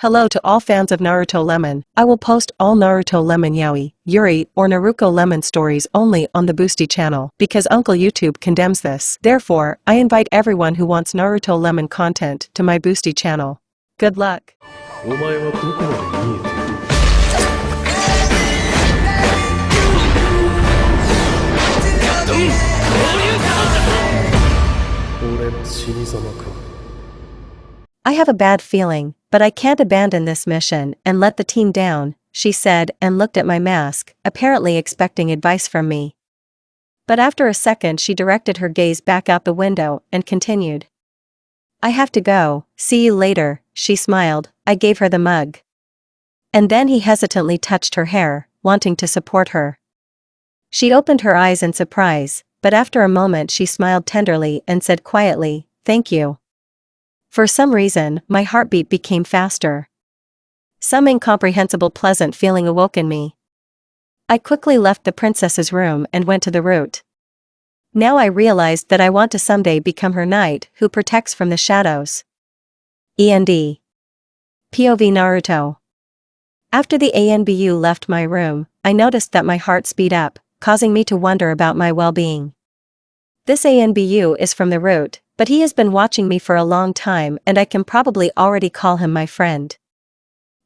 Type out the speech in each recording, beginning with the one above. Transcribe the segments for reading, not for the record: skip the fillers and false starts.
Hello to all fans of Naruto Lemon. I will post all Naruto Lemon Yaoi, Yuri, or Naruko Lemon stories only on the Boosty channel because Uncle YouTube condemns this. Therefore, I invite everyone who wants Naruto Lemon content to my Boosty channel. Good luck. お前はどこまで見えている。俺の死に様か。 I have a bad feeling, but I can't abandon this mission and let the team down, she said and looked at my mask, apparently expecting advice from me. But after a second she directed her gaze back out the window and continued. I have to go, see you later, she smiled. I gave her the mug. And then he hesitantly touched her hair, wanting to support her. She opened her eyes in surprise, but after a moment she smiled tenderly and said quietly, thank you. For some reason, my heartbeat became faster. Some incomprehensible pleasant feeling awoke in me. I quickly left the princess's room and went to the route. Now I realized that I want to someday become her knight who protects from the shadows. END. POV Naruto. After the ANBU left my room, I noticed that my heart speed up, causing me to wonder about my well-being. This ANBU is from the route, but he has been watching me for a long time and I can probably already call him my friend.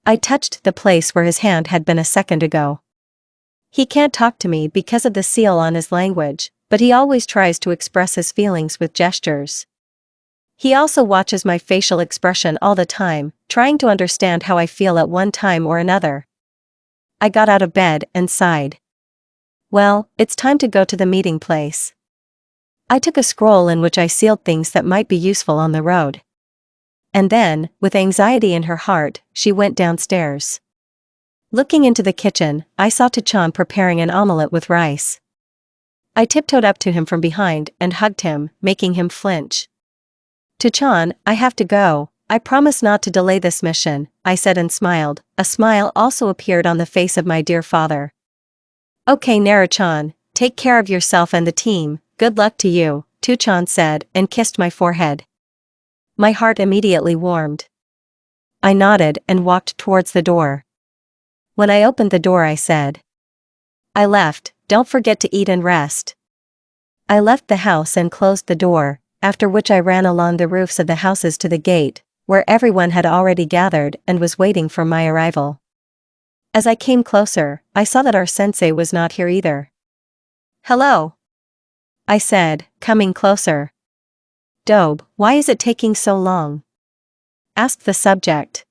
I touched the place where his hand had been a second ago. He can't talk to me because of the seal on his language, but he always tries to express his feelings with gestures. He also watches my facial expression all the time, trying to understand how I feel at one time or another. I got out of bed and sighed. Well, it's time to go to the meeting place. I took a scroll in which I sealed things that might be useful on the road. And then, with anxiety in her heart, she went downstairs. Looking into the kitchen, I saw Tachan preparing an omelette with rice. I tiptoed up to him from behind and hugged him, making him flinch. Tachan, I have to go. I promise not to delay this mission, I said and smiled. A smile also appeared on the face of my dear father. Okay Naruto-chan, take care of yourself and the team. Good luck to you, Tachan said and kissed my forehead. My heart immediately warmed. I nodded and walked towards the door. When I opened the door I said. I left, don't forget to eat and rest. I left the house and closed the door, after which I ran along the roofs of the houses to the gate, where everyone had already gathered and was waiting for my arrival. As I came closer, I saw that our sensei was not here either. Hello, I said, coming closer. Dobe, why is it taking so long? Asked the subject.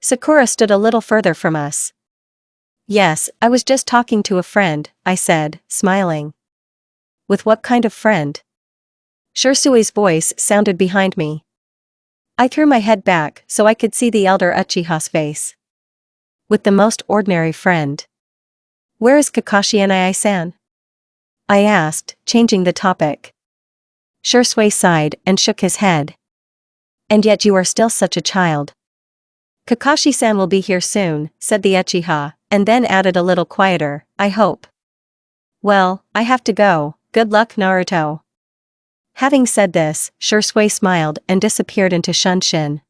Sakura stood a little further from us. Yes, I was just talking to a friend, I said, smiling. With what kind of friend? Shirsui's voice sounded behind me. I threw my head back so I could see the elder Uchiha's face. With the most ordinary friend. Where is Kakashi and Ai-san? I asked, changing the topic. Shursui sighed and shook his head. And yet you are still such a child. Kakashi-san will be here soon, said the Uchiha, and then added a little quieter, I hope. Well, I have to go, good luck Naruto. Having said this, Shursui smiled and disappeared into Shunshin.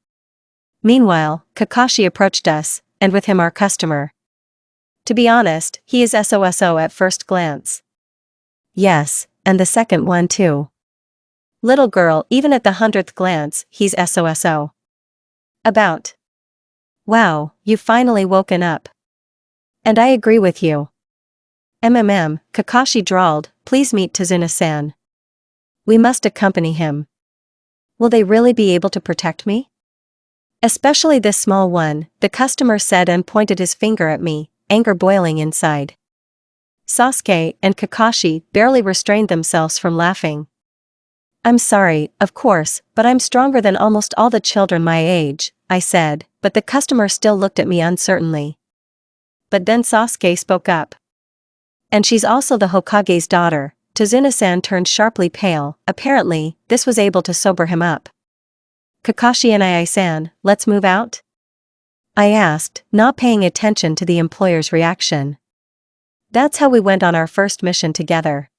Meanwhile, Kakashi approached us, and with him our customer. To be honest, he is SOSO at first glance. Yes, and the second one too. Little girl, even at the 100th glance, he's SOSO. About. Wow, you've finally woken up. And I agree with you. Kakashi drawled, please meet Tazuna-san. We must accompany him. Will they really be able to protect me? Especially this small one, the customer said and pointed his finger at me, anger boiling inside. Sasuke and Kakashi barely restrained themselves from laughing. I'm sorry, of course, but I'm stronger than almost all the children my age, I said, but the customer still looked at me uncertainly. But then Sasuke spoke up. And she's also the Hokage's daughter. Tazuna-san turned sharply pale, apparently, this was able to sober him up. Kakashi and Ai-san, let's move out? I asked, not paying attention to the employer's reaction. That's how we went on our first mission together.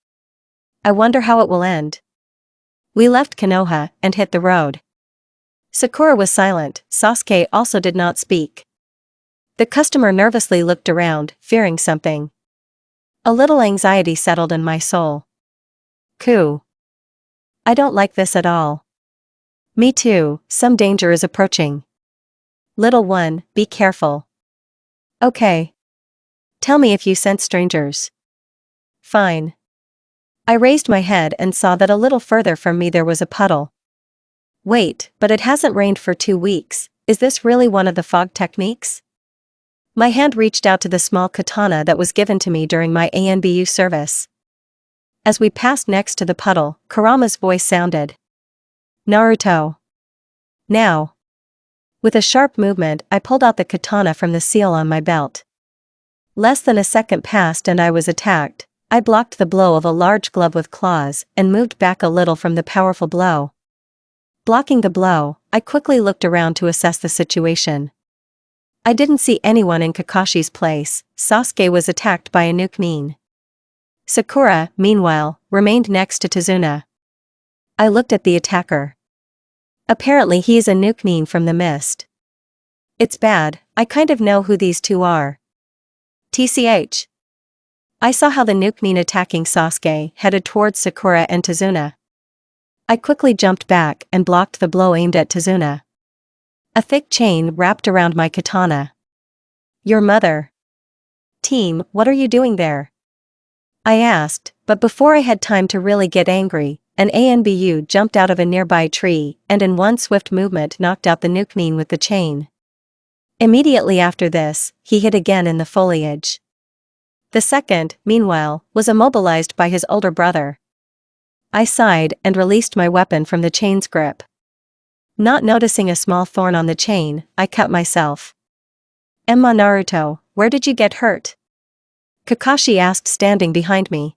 I wonder how it will end. We left Konoha and hit the road. Sakura was silent, Sasuke also did not speak. The customer nervously looked around, fearing something. A little anxiety settled in my soul. Coo. I don't like this at all. Me too, some danger is approaching. Little one, be careful. Okay. Tell me if you sense strangers. Fine. I raised my head and saw that a little further from me there was a puddle. Wait, but it hasn't rained for 2 weeks, is this really one of the fog techniques? My hand reached out to the small katana that was given to me during my ANBU service. As we passed next to the puddle, Kurama's voice sounded. Naruto. Now. With a sharp movement, I pulled out the katana from the seal on my belt. Less than a second passed and I was attacked. I blocked the blow of a large glove with claws and moved back a little from the powerful blow. Blocking the blow, I quickly looked around to assess the situation. I didn't see anyone in Kakashi's place. Sasuke was attacked by a nuke. Sakura, meanwhile, remained next to Tazuna. I looked at the attacker. Apparently he is a nuke from the mist. It's bad, I kind of know who these two are. TCH. I saw how the nuke attacking Sasuke headed towards Sakura and Tazuna. I quickly jumped back and blocked the blow aimed at Tazuna. A thick chain wrapped around my katana. Your mother. Team, what are you doing there? I asked, but before I had time to really get angry, an ANBU jumped out of a nearby tree and in one swift movement knocked out the nuke with the chain. Immediately after this, he hid again in the foliage. The second, meanwhile, was immobilized by his older brother. I sighed and released my weapon from the chain's grip. Not noticing a small thorn on the chain, I cut myself. Emma Naruto, where did you get hurt? Kakashi asked standing behind me.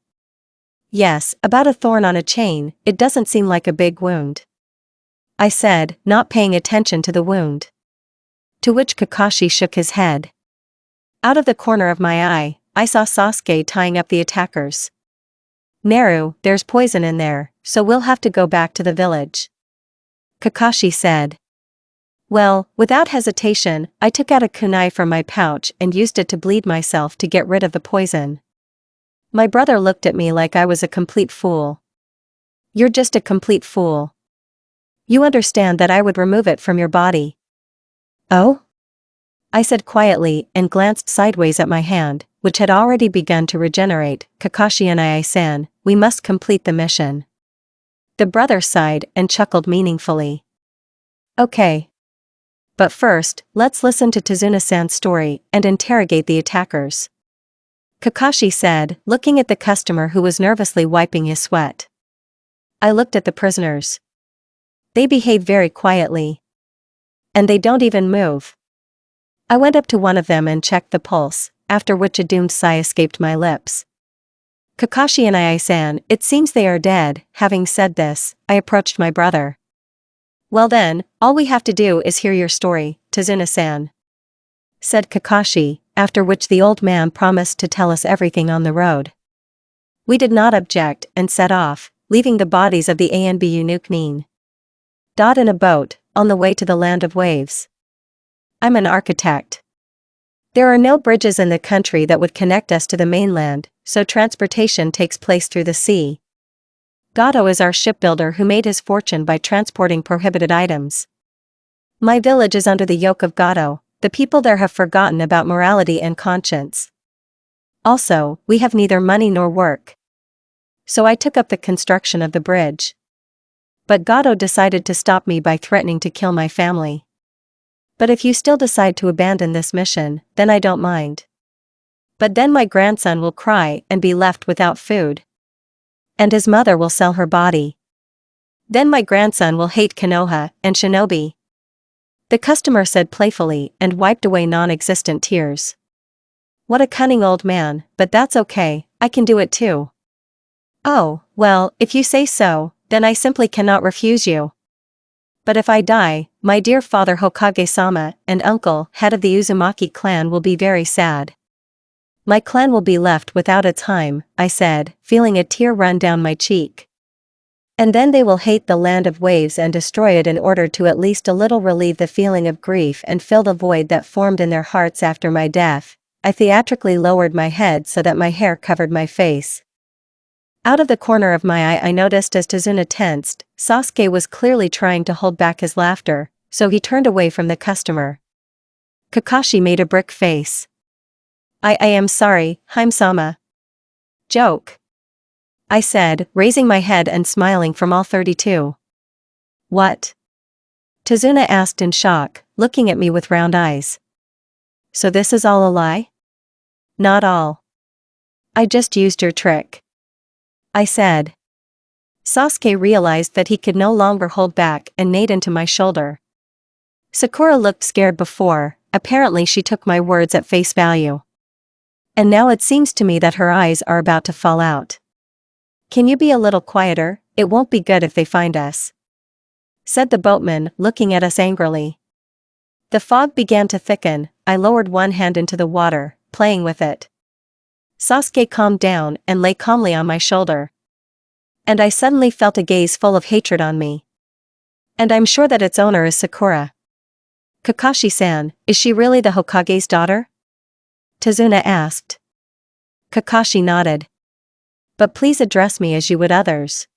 Yes, about a thorn on a chain, it doesn't seem like a big wound. I said, not paying attention to the wound. To which Kakashi shook his head. Out of the corner of my eye, I saw Sasuke tying up the attackers. Naru, there's poison in there, so we'll have to go back to the village. Kakashi said. Well, without hesitation, I took out a kunai from my pouch and used it to bleed myself to get rid of the poison. My brother looked at me like I was a complete fool. You're just a complete fool. You understand that I would remove it from your body. Oh? I said quietly and glanced sideways at my hand, which had already begun to regenerate. Kakashi and I-san, we must complete the mission. The brother sighed and chuckled meaningfully. Okay. But first, let's listen to Tazuna-san's story and interrogate the attackers. Kakashi said, looking at the customer who was nervously wiping his sweat. I looked at the prisoners. They behave very quietly. And they don't even move. I went up to one of them and checked the pulse, after which a doomed sigh escaped my lips. Kakashi and I-san, it seems they are dead. Having said this, I approached my brother. Well then, all we have to do is hear your story, Tazuna-san, said Kakashi, after which the old man promised to tell us everything on the road. We did not object and set off, leaving the bodies of the ANBU nuke in a boat, on the way to the land of waves. I'm an architect. There are no bridges in the country that would connect us to the mainland, so transportation takes place through the sea. Gato is our shipbuilder who made his fortune by transporting prohibited items. My village is under the yoke of Gato. The people there have forgotten about morality and conscience. Also, we have neither money nor work. So I took up the construction of the bridge. But Gato decided to stop me by threatening to kill my family. But if you still decide to abandon this mission, then I don't mind. But then my grandson will cry and be left without food. And his mother will sell her body. Then my grandson will hate Konoha and Shinobi. The customer said playfully and wiped away non-existent tears. What a cunning old man, but that's okay, I can do it too. Oh, well, if you say so, then I simply cannot refuse you. But if I die, my dear father Hokage-sama and uncle, head of the Uzumaki clan, will be very sad. My clan will be left without a time, I said, feeling a tear run down my cheek. And then they will hate the land of waves and destroy it in order to at least a little relieve the feeling of grief and fill the void that formed in their hearts after my death. I theatrically lowered my head so that my hair covered my face. Out of the corner of my eye I noticed as Tazuna tensed, Sasuke was clearly trying to hold back his laughter, so he turned away from the customer. Kakashi made a brick face. I am sorry, Harem-sama. Joke. I said, raising my head and smiling from all 32. What? Tazuna asked in shock, looking at me with round eyes. So this is all a lie? Not all. I just used your trick. I said. Sasuke realized that he could no longer hold back and neighed into my shoulder. Sakura looked scared before, apparently she took my words at face value. And now it seems to me that her eyes are about to fall out. Can you be a little quieter? It won't be good if they find us, said the boatman, looking at us angrily. The fog began to thicken. I lowered one hand into the water, playing with it. Sasuke calmed down and lay calmly on my shoulder. And I suddenly felt a gaze full of hatred on me. And I'm sure that its owner is Sakura. Kakashi-san, is she really the Hokage's daughter? Tazuna asked. Kakashi nodded. But please address me as you would others.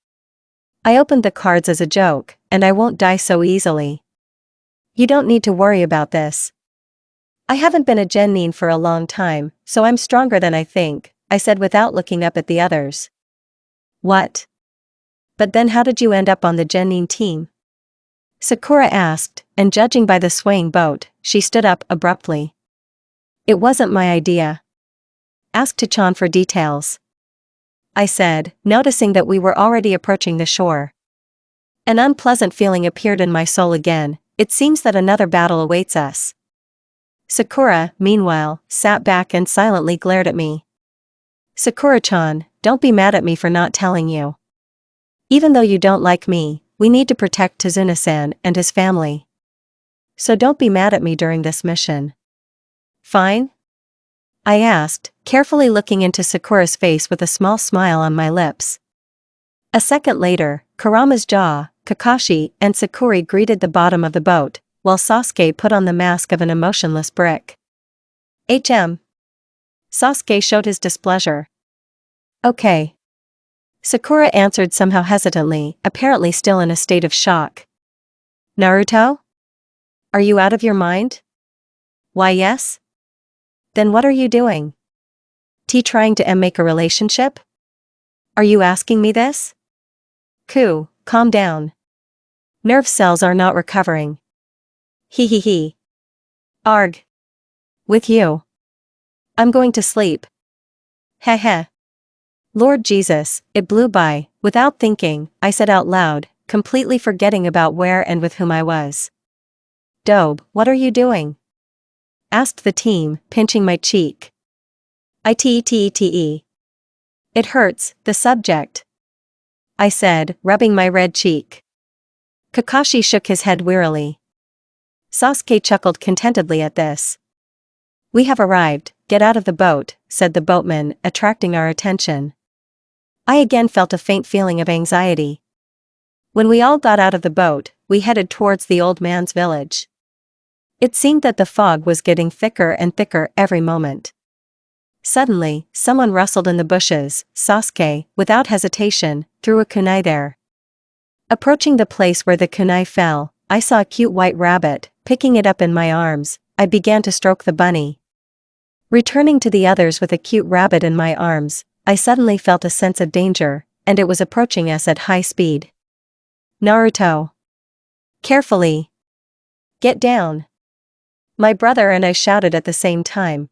I opened the cards as a joke, and I won't die so easily. You don't need to worry about this. I haven't been a genin for a long time, so I'm stronger than I think, I said without looking up at the others. What? But then how did you end up on the genin team? Sakura asked, and judging by the swaying boat, she stood up abruptly. It wasn't my idea. Ask Tachan for details, I said, noticing that we were already approaching the shore. An unpleasant feeling appeared in my soul again. It seems that another battle awaits us. Sakura, meanwhile, sat back and silently glared at me. Sakura-chan, don't be mad at me for not telling you. Even though you don't like me, we need to protect Tazuna-san and his family. So don't be mad at me during this mission. Fine? I asked, carefully looking into Sakura's face with a small smile on my lips. A second later, Kurama's jaw, Kakashi, and Sakura greeted the bottom of the boat, while Sasuke put on the mask of an emotionless brick. Sasuke showed his displeasure. Okay. Sakura answered somehow hesitantly, apparently still in a state of shock. Naruto? Are you out of your mind? Why yes? Then what are you doing? Trying to make a relationship? Are you asking me this? Calm down. Nerve cells are not recovering. He. Arg. With you. I'm going to sleep. Heh. Lord Jesus, it blew by. Without thinking, I said out loud, completely forgetting about where and with whom I was. Dobe, what are you doing? Asked the team, pinching my cheek. It hurts, the subject, I said, rubbing my red cheek. Kakashi shook his head wearily. Sasuke chuckled contentedly at this. We have arrived, get out of the boat, said the boatman, attracting our attention. I again felt a faint feeling of anxiety. When we all got out of the boat, we headed towards the old man's village. It seemed that the fog was getting thicker and thicker every moment. Suddenly, someone rustled in the bushes. Sasuke, without hesitation, threw a kunai there. Approaching the place where the kunai fell, I saw a cute white rabbit. Picking it up in my arms, I began to stroke the bunny. Returning to the others with a cute rabbit in my arms, I suddenly felt a sense of danger, and it was approaching us at high speed. Naruto. Carefully. Get down. My brother and I shouted at the same time.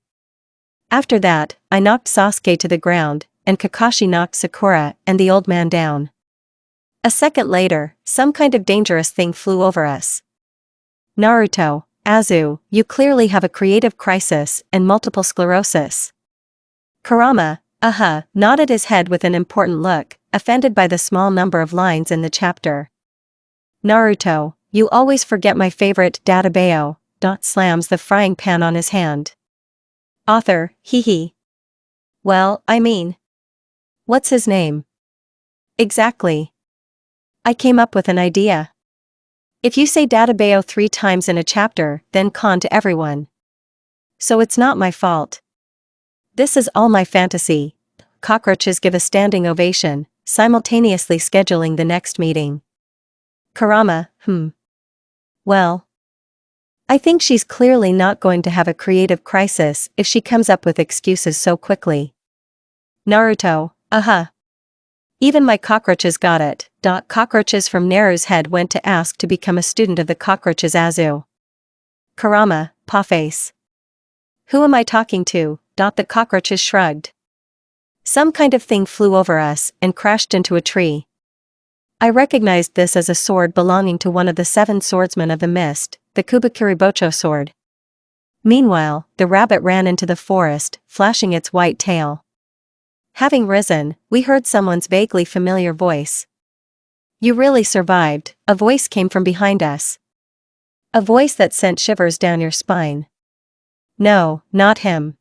After that, I knocked Sasuke to the ground, and Kakashi knocked Sakura and the old man down. A second later, some kind of dangerous thing flew over us. Naruto, Azu, you clearly have a creative crisis and multiple sclerosis. Kurama, nodded his head with an important look, offended by the small number of lines in the chapter. Naruto, you always forget my favorite Databeo, slams the frying pan on his hand. Author, hee. Well, I mean. What's his name? Exactly. I came up with an idea. If you say databeo 3 times in a chapter, then con to everyone. So it's not my fault. This is all my fantasy. Cockroaches give a standing ovation, simultaneously scheduling the next meeting. Kurama, Well, I think she's clearly not going to have a creative crisis if she comes up with excuses so quickly. Naruto, Even my cockroaches got it. Cockroaches from Naru's head went to ask to become a student of the cockroaches Azu. Kurama, paw face. Who am I talking to? The cockroaches shrugged. Some kind of thing flew over us and crashed into a tree. I recognized this as a sword belonging to one of the 7 swordsmen of the mist, the Kubakuribocho sword. Meanwhile, the rabbit ran into the forest, flashing its white tail. Having risen, we heard someone's vaguely familiar voice. You really survived, a voice came from behind us. A voice that sent shivers down your spine. No, not him.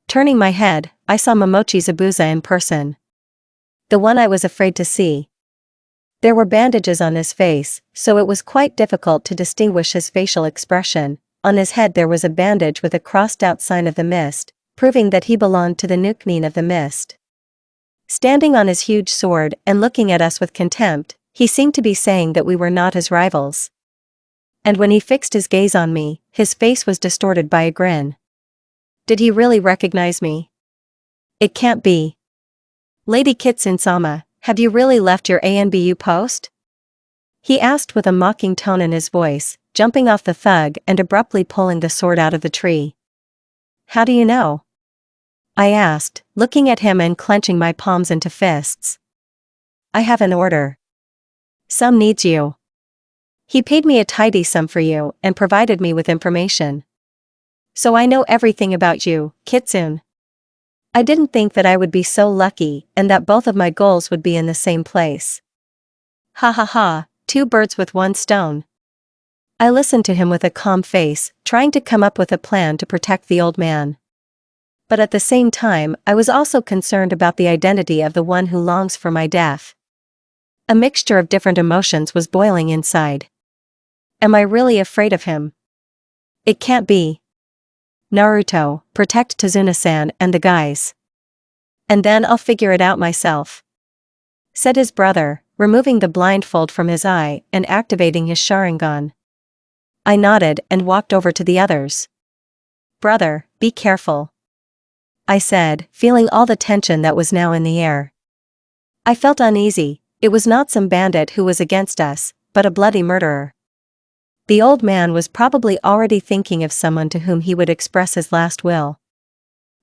Turning my head, I saw Momochi Zabuza in person. The one I was afraid to see. There were bandages on his face, so it was quite difficult to distinguish his facial expression. On his head there was a bandage with a crossed-out sign of the mist, proving that he belonged to the Nuknin of the mist. Standing on his huge sword and looking at us with contempt, he seemed to be saying that we were not his rivals. And when he fixed his gaze on me, his face was distorted by a grin. Did he really recognize me? It can't be. Lady Kitsune-sama, have you really left your ANBU post? He asked with a mocking tone in his voice, jumping off the thug and abruptly pulling the sword out of the tree. How do you know? I asked, looking at him and clenching my palms into fists. I have an order. Some needs you. He paid me a tidy sum for you and provided me with information. So I know everything about you, Kitsune. I didn't think that I would be so lucky and that both of my goals would be in the same place. Ha ha ha, 2 birds with 1 stone. I listened to him with a calm face, trying to come up with a plan to protect the old man. But at the same time, I was also concerned about the identity of the one who longs for my death. A mixture of different emotions was boiling inside. Am I really afraid of him? It can't be. Naruto, protect Tazuna-san and the guys. And then I'll figure it out myself, said his brother, removing the blindfold from his eye and activating his Sharingan. I nodded and walked over to the others. Brother, be careful, I said, feeling all the tension that was now in the air. I felt uneasy. It was not some bandit who was against us, but a bloody murderer. The old man was probably already thinking of someone to whom he would express his last will.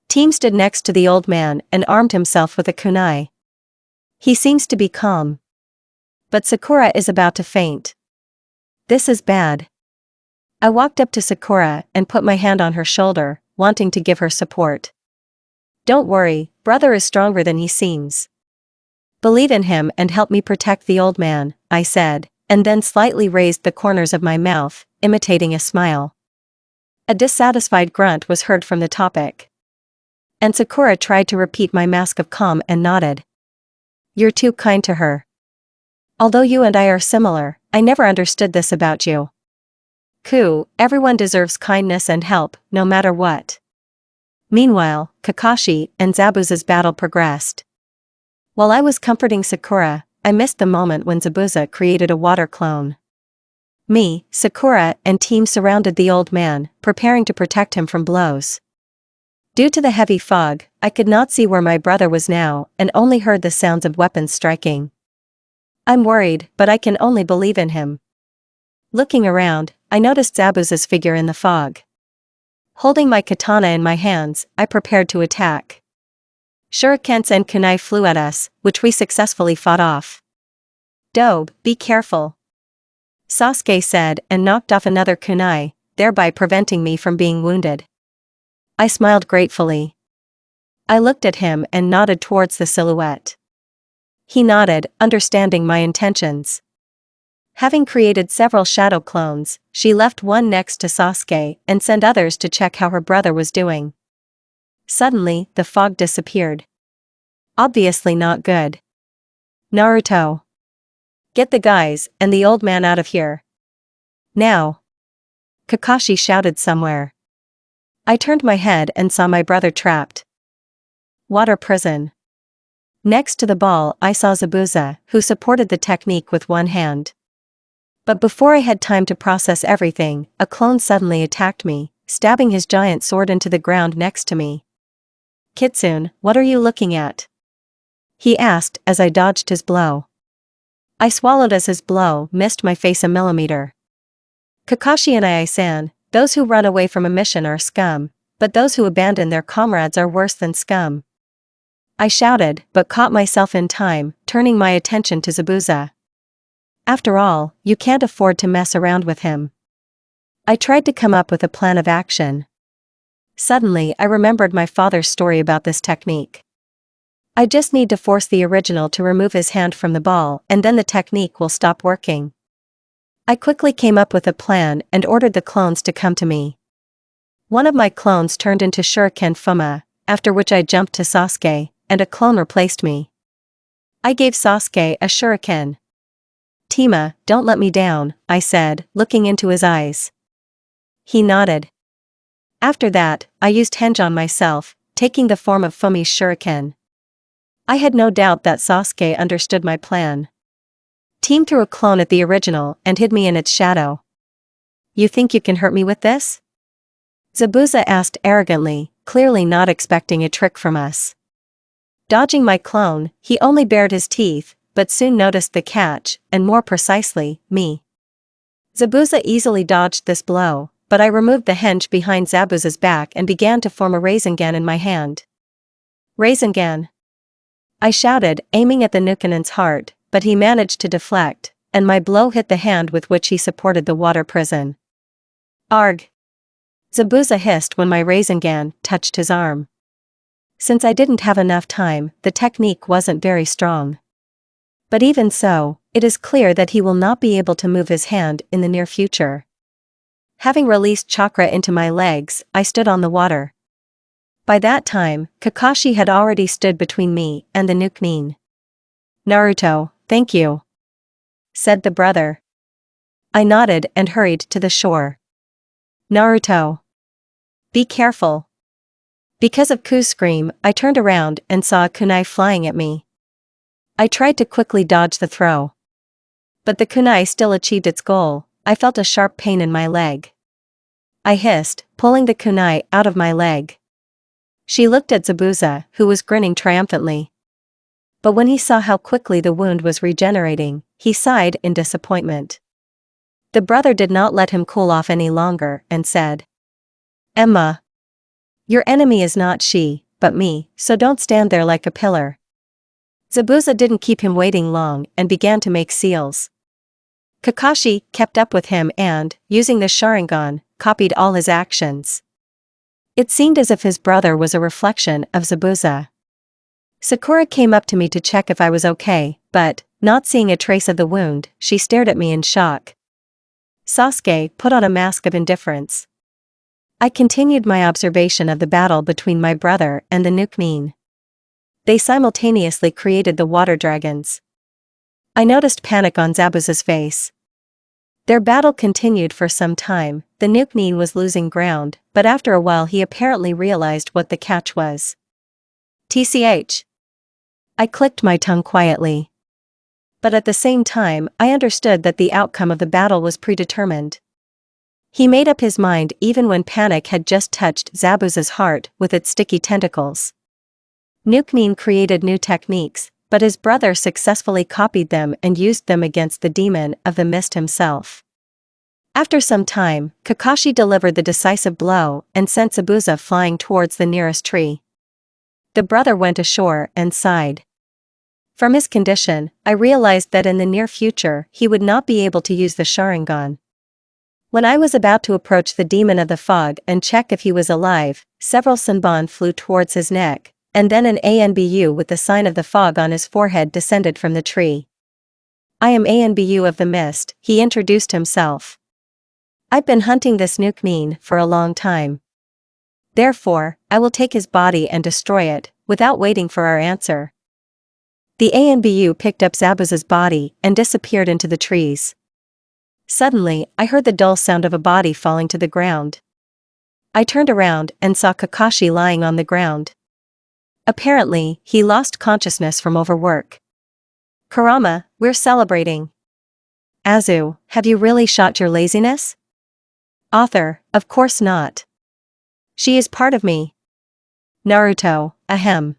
Team stood next to the old man and armed himself with a kunai. He seems to be calm. But Sakura is about to faint. This is bad. I walked up to Sakura and put my hand on her shoulder, wanting to give her support. Don't worry, brother is stronger than he seems. Believe in him and help me protect the old man, I said, and then slightly raised the corners of my mouth, imitating a smile. A dissatisfied grunt was heard from the topic. And Sakura tried to repeat my mask of calm and nodded. You're too kind to her. Although you and I are similar, I never understood this about you. Everyone deserves kindness and help, no matter what. Meanwhile, Kakashi and Zabuza's battle progressed. While I was comforting Sakura, I missed the moment when Zabuza created a water clone. Me, Sakura, and team surrounded the old man, preparing to protect him from blows. Due to the heavy fog, I could not see where my brother was now and only heard the sounds of weapons striking. I'm worried, but I can only believe in him. Looking around, I noticed Zabuza's figure in the fog. Holding my katana in my hands, I prepared to attack. Shurikens and kunai flew at us, which we successfully fought off. Dobe, be careful, Sasuke said and knocked off another kunai, thereby preventing me from being wounded. I smiled gratefully. I looked at him and nodded towards the silhouette. He nodded, understanding my intentions. Having created several shadow clones, she left one next to Sasuke and sent others to check how her brother was doing. Suddenly, the fog disappeared. Obviously not good. Naruto. Get the guys and the old man out of here. Now. Kakashi shouted somewhere. I turned my head and saw my brother trapped. Water prison. Next to the ball I saw Zabuza, who supported the technique with one hand. But before I had time to process everything, a clone suddenly attacked me, stabbing his giant sword into the ground next to me. Kitsune, what are you looking at? He asked as I dodged his blow. I swallowed as his blow missed my face a millimeter. Kakashi and I-san, those who run away from a mission are scum, but those who abandon their comrades are worse than scum. I shouted, but caught myself in time, turning my attention to Zabuza. After all, you can't afford to mess around with him. I tried to come up with a plan of action. Suddenly I remembered my father's story about this technique. I just need to force the original to remove his hand from the ball and then the technique will stop working. I quickly came up with a plan and ordered the clones to come to me. One of my clones turned into Shuriken Fuma, after which I jumped to Sasuke, and a clone replaced me. I gave Sasuke a shuriken. Tima, don't let me down, I said, looking into his eyes. He nodded. After that, I used henge on myself, taking the form of Fumi's shuriken. I had no doubt that Sasuke understood my plan. Team threw a clone at the original and hid me in its shadow. You think you can hurt me with this? Zabuza asked arrogantly, clearly not expecting a trick from us. Dodging my clone, he only bared his teeth, but soon noticed the catch, and more precisely, me. Zabuza easily dodged this blow, but I removed the henge behind Zabuza's back and began to form a Rasengan in my hand. Rasengan! I shouted, aiming at the Nukanen's heart, but he managed to deflect, and my blow hit the hand with which he supported the water prison. Arg! Zabuza hissed when my Rasengan touched his arm. Since I didn't have enough time, the technique wasn't very strong. But even so, it is clear that he will not be able to move his hand in the near future. Having released chakra into my legs, I stood on the water. By that time, Kakashi had already stood between me and the Nukenin. Naruto, thank you, said the brother. I nodded and hurried to the shore. Naruto, be careful. Because of Ku's scream, I turned around and saw a kunai flying at me. I tried to quickly dodge the throw. But the kunai still achieved its goal. I felt a sharp pain in my leg. I hissed, pulling the kunai out of my leg. She looked at Zabuza, who was grinning triumphantly. But when he saw how quickly the wound was regenerating, he sighed in disappointment. The brother did not let him cool off any longer and said, Emma, your enemy is not she, but me, so don't stand there like a pillar. Zabuza didn't keep him waiting long and began to make seals. Kakashi kept up with him and, using the Sharingan, copied all his actions. It seemed as if his brother was a reflection of Zabuza. Sakura came up to me to check if I was okay, but, not seeing a trace of the wound, she stared at me in shock. Sasuke put on a mask of indifference. I continued my observation of the battle between my brother and the Nukenin. They simultaneously created the water dragons. I noticed panic on Zabuza's face. Their battle continued for some time. The Nukenin was losing ground, but after a while he apparently realized what the catch was. TCH. I clicked my tongue quietly. But at the same time, I understood that the outcome of the battle was predetermined. He made up his mind even when panic had just touched Zabuza's heart with its sticky tentacles. Nukenin created new techniques, but his brother successfully copied them and used them against the demon of the mist himself. After some time, Kakashi delivered the decisive blow and sent Zabuza flying towards the nearest tree. The brother went ashore and sighed. From his condition, I realized that in the near future he would not be able to use the Sharingan. When I was about to approach the demon of the fog and check if he was alive, several Senbon flew towards his neck, and then an ANBU with the sign of the fog on his forehead descended from the tree. I am ANBU of the mist, he introduced himself. I've been hunting this Nukenin for a long time. Therefore, I will take his body and destroy it, without waiting for our answer. The ANBU picked up Zabuza's body and disappeared into the trees. Suddenly, I heard the dull sound of a body falling to the ground. I turned around and saw Kakashi lying on the ground. Apparently, he lost consciousness from overwork. Kurama, we're celebrating. Azu, have you really shot your laziness? Author, of course not. She is part of me. Naruto, ahem.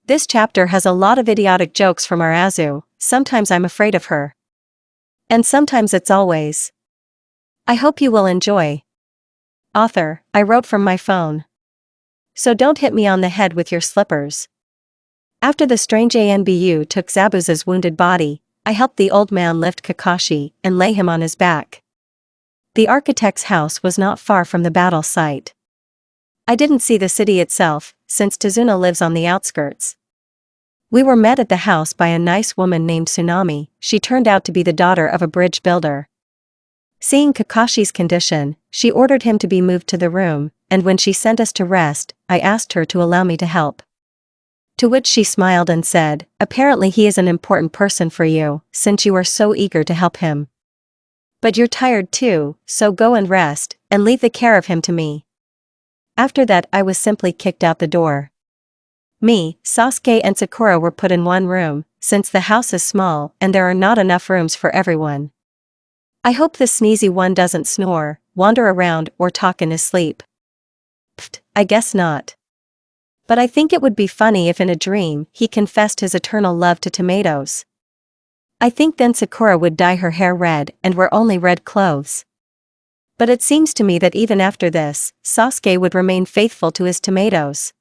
This chapter has a lot of idiotic jokes from our Azu. Sometimes I'm afraid of her. And sometimes it's always. I hope you will enjoy. Author, I wrote from my phone. So don't hit me on the head with your slippers. After the strange ANBU took Zabuza's wounded body, I helped the old man lift Kakashi and lay him on his back. The architect's house was not far from the battle site. I didn't see the city itself, since Tazuna lives on the outskirts. We were met at the house by a nice woman named Tsunami. She turned out to be the daughter of a bridge builder. Seeing Kakashi's condition, she ordered him to be moved to the room, and when she sent us to rest, I asked her to allow me to help. To which she smiled and said, apparently he is an important person for you, since you are so eager to help him. But you're tired too, so go and rest, and leave the care of him to me. After that I was simply kicked out the door. Me, Sasuke and Sakura were put in one room, since the house is small and there are not enough rooms for everyone. I hope the sneezy one doesn't snore, wander around or talk in his sleep. Pfft, I guess not. But I think it would be funny if in a dream he confessed his eternal love to tomatoes. I think then Sakura would dye her hair red and wear only red clothes. But it seems to me that even after this, Sasuke would remain faithful to his tomatoes.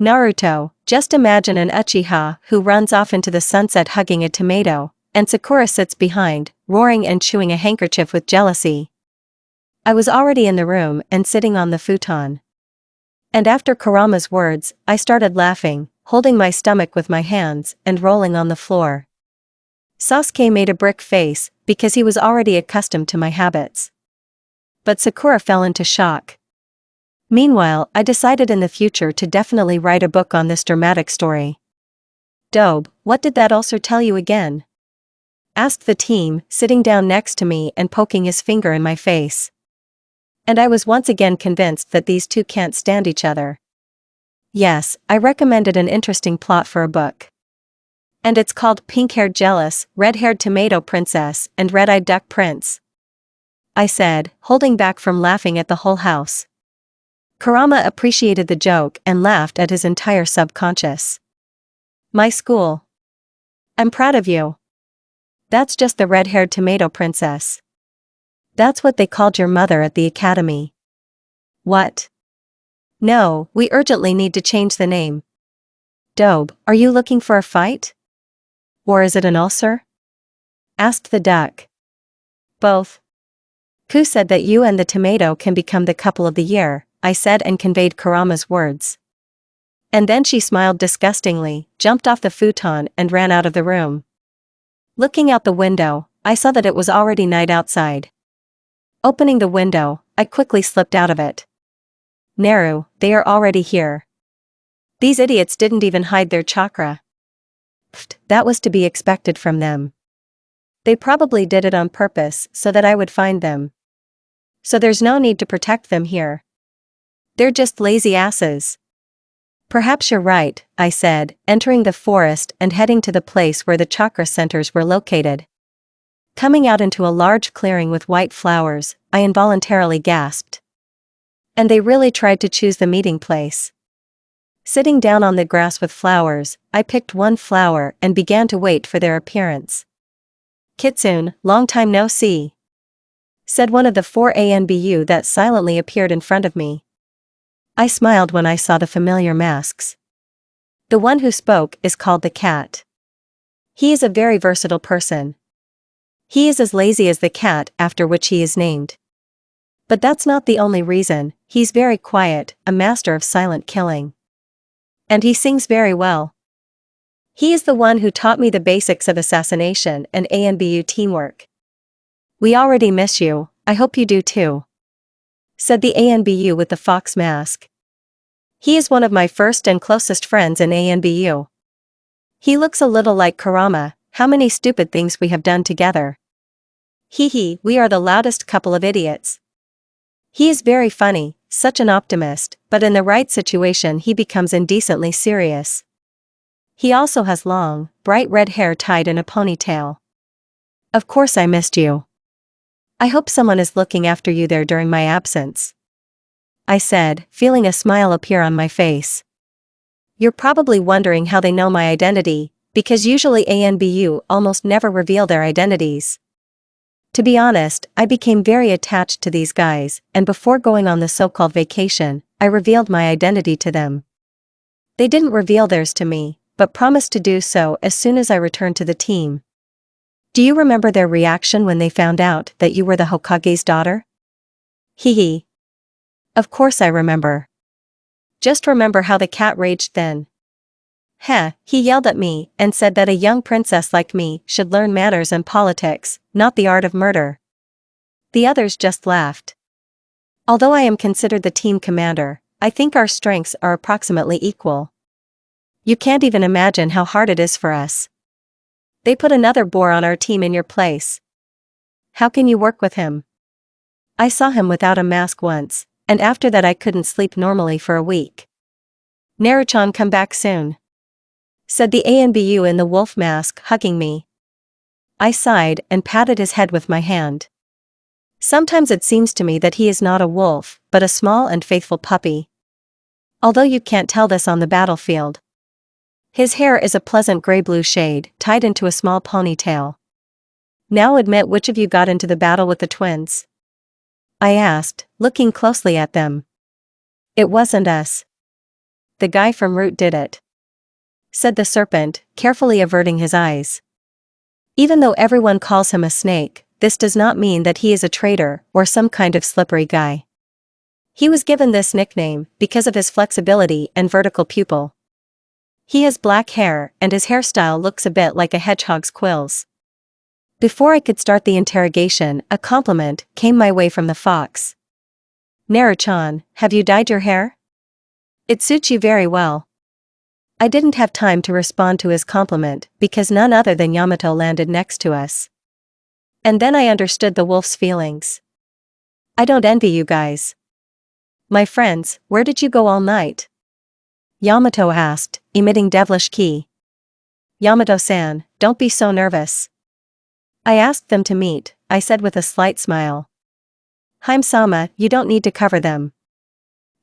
Naruto, just imagine an Uchiha who runs off into the sunset hugging a tomato, and Sakura sits behind, roaring and chewing a handkerchief with jealousy. I was already in the room and sitting on the futon. And after Kurama's words, I started laughing, holding my stomach with my hands and rolling on the floor. Sasuke made a brick face, because he was already accustomed to my habits. But Sakura fell into shock. Meanwhile, I decided in the future to definitely write a book on this dramatic story. Dobe, what did that ulcer tell you again? Asked the team, sitting down next to me and poking his finger in my face. And I was once again convinced that these two can't stand each other. Yes, I recommended an interesting plot for a book. And it's called Pink-Haired Jealous, Red-Haired Tomato Princess, and Red-Eyed Duck Prince. I said, holding back from laughing at the whole house. Kurama appreciated the joke and laughed at his entire subconscious. My school. I'm proud of you. That's just the red-haired tomato princess. That's what they called your mother at the academy. What? No, we urgently need to change the name. Dobe, are you looking for a fight? Or is it an ulcer? Asked the duck. Both. Ku said that you and the tomato can become the couple of the year, I said and conveyed Kurama's words. And then she smiled disgustingly, jumped off the futon and ran out of the room. Looking out the window, I saw that it was already night outside. Opening the window, I quickly slipped out of it. Naru, they are already here. These idiots didn't even hide their chakra. Pfft, that was to be expected from them. They probably did it on purpose so that I would find them. So there's no need to protect them here. They're just lazy asses. Perhaps you're right, I said, entering the forest and heading to the place where the chakra centers were located. Coming out into a large clearing with white flowers, I involuntarily gasped. And they really tried to choose the meeting place. Sitting down on the grass with flowers, I picked one flower and began to wait for their appearance. Kitsune, long time no see, said one of the 4 ANBU that silently appeared in front of me. I smiled when I saw the familiar masks. The one who spoke is called the cat. He is a very versatile person. He is as lazy as the cat after which he is named. But that's not the only reason. He's very quiet, a master of silent killing. And he sings very well. He is the one who taught me the basics of assassination and ANBU teamwork. We already miss you, I hope you do too, said the ANBU with the fox mask. He is one of my first and closest friends in ANBU. He looks a little like Kurama. How many stupid things we have done together. Hee, we are the loudest couple of idiots. He is very funny, such an optimist, but in the right situation he becomes indecently serious. He also has long, bright red hair tied in a ponytail. Of course I missed you. I hope someone is looking after you there during my absence. I said, feeling a smile appear on my face. You're probably wondering how they know my identity, because usually ANBU almost never reveal their identities. To be honest, I became very attached to these guys, and before going on the so-called vacation, I revealed my identity to them. They didn't reveal theirs to me, but promised to do so as soon as I returned to the team. Do you remember their reaction when they found out that you were the Hokage's daughter? Hee. Of course I remember. Just remember how the cat raged then. He yelled at me and said that a young princess like me should learn manners and politics, not the art of murder. The others just laughed. Although I am considered the team commander, I think our strengths are approximately equal. You can't even imagine how hard it is for us. They put another boar on our team in your place. How can you work with him? I saw him without a mask once, and after that I couldn't sleep normally for a week. Naruto, come back soon, said the ANBU in the wolf mask, hugging me. I sighed and patted his head with my hand. Sometimes it seems to me that he is not a wolf, but a small and faithful puppy. Although you can't tell this on the battlefield. His hair is a pleasant gray-blue shade, tied into a small ponytail. Now admit which of you got into the battle with the twins? I asked, looking closely at them. It wasn't us. The guy from Root did it, said the serpent, carefully averting his eyes. Even though everyone calls him a snake, this does not mean that he is a traitor or some kind of slippery guy. He was given this nickname because of his flexibility and vertical pupil. He has black hair and his hairstyle looks a bit like a hedgehog's quills. Before I could start the interrogation, a compliment came my way from the fox. Naruto, have you dyed your hair? It suits you very well. I didn't have time to respond to his compliment because none other than Yamato landed next to us. And then I understood the wolf's feelings. I don't envy you guys. My friends, where did you go all night? Yamato asked, emitting devilish ki. Yamato-san, don't be so nervous. I asked them to meet, I said with a slight smile. Harem-sama, you don't need to cover them.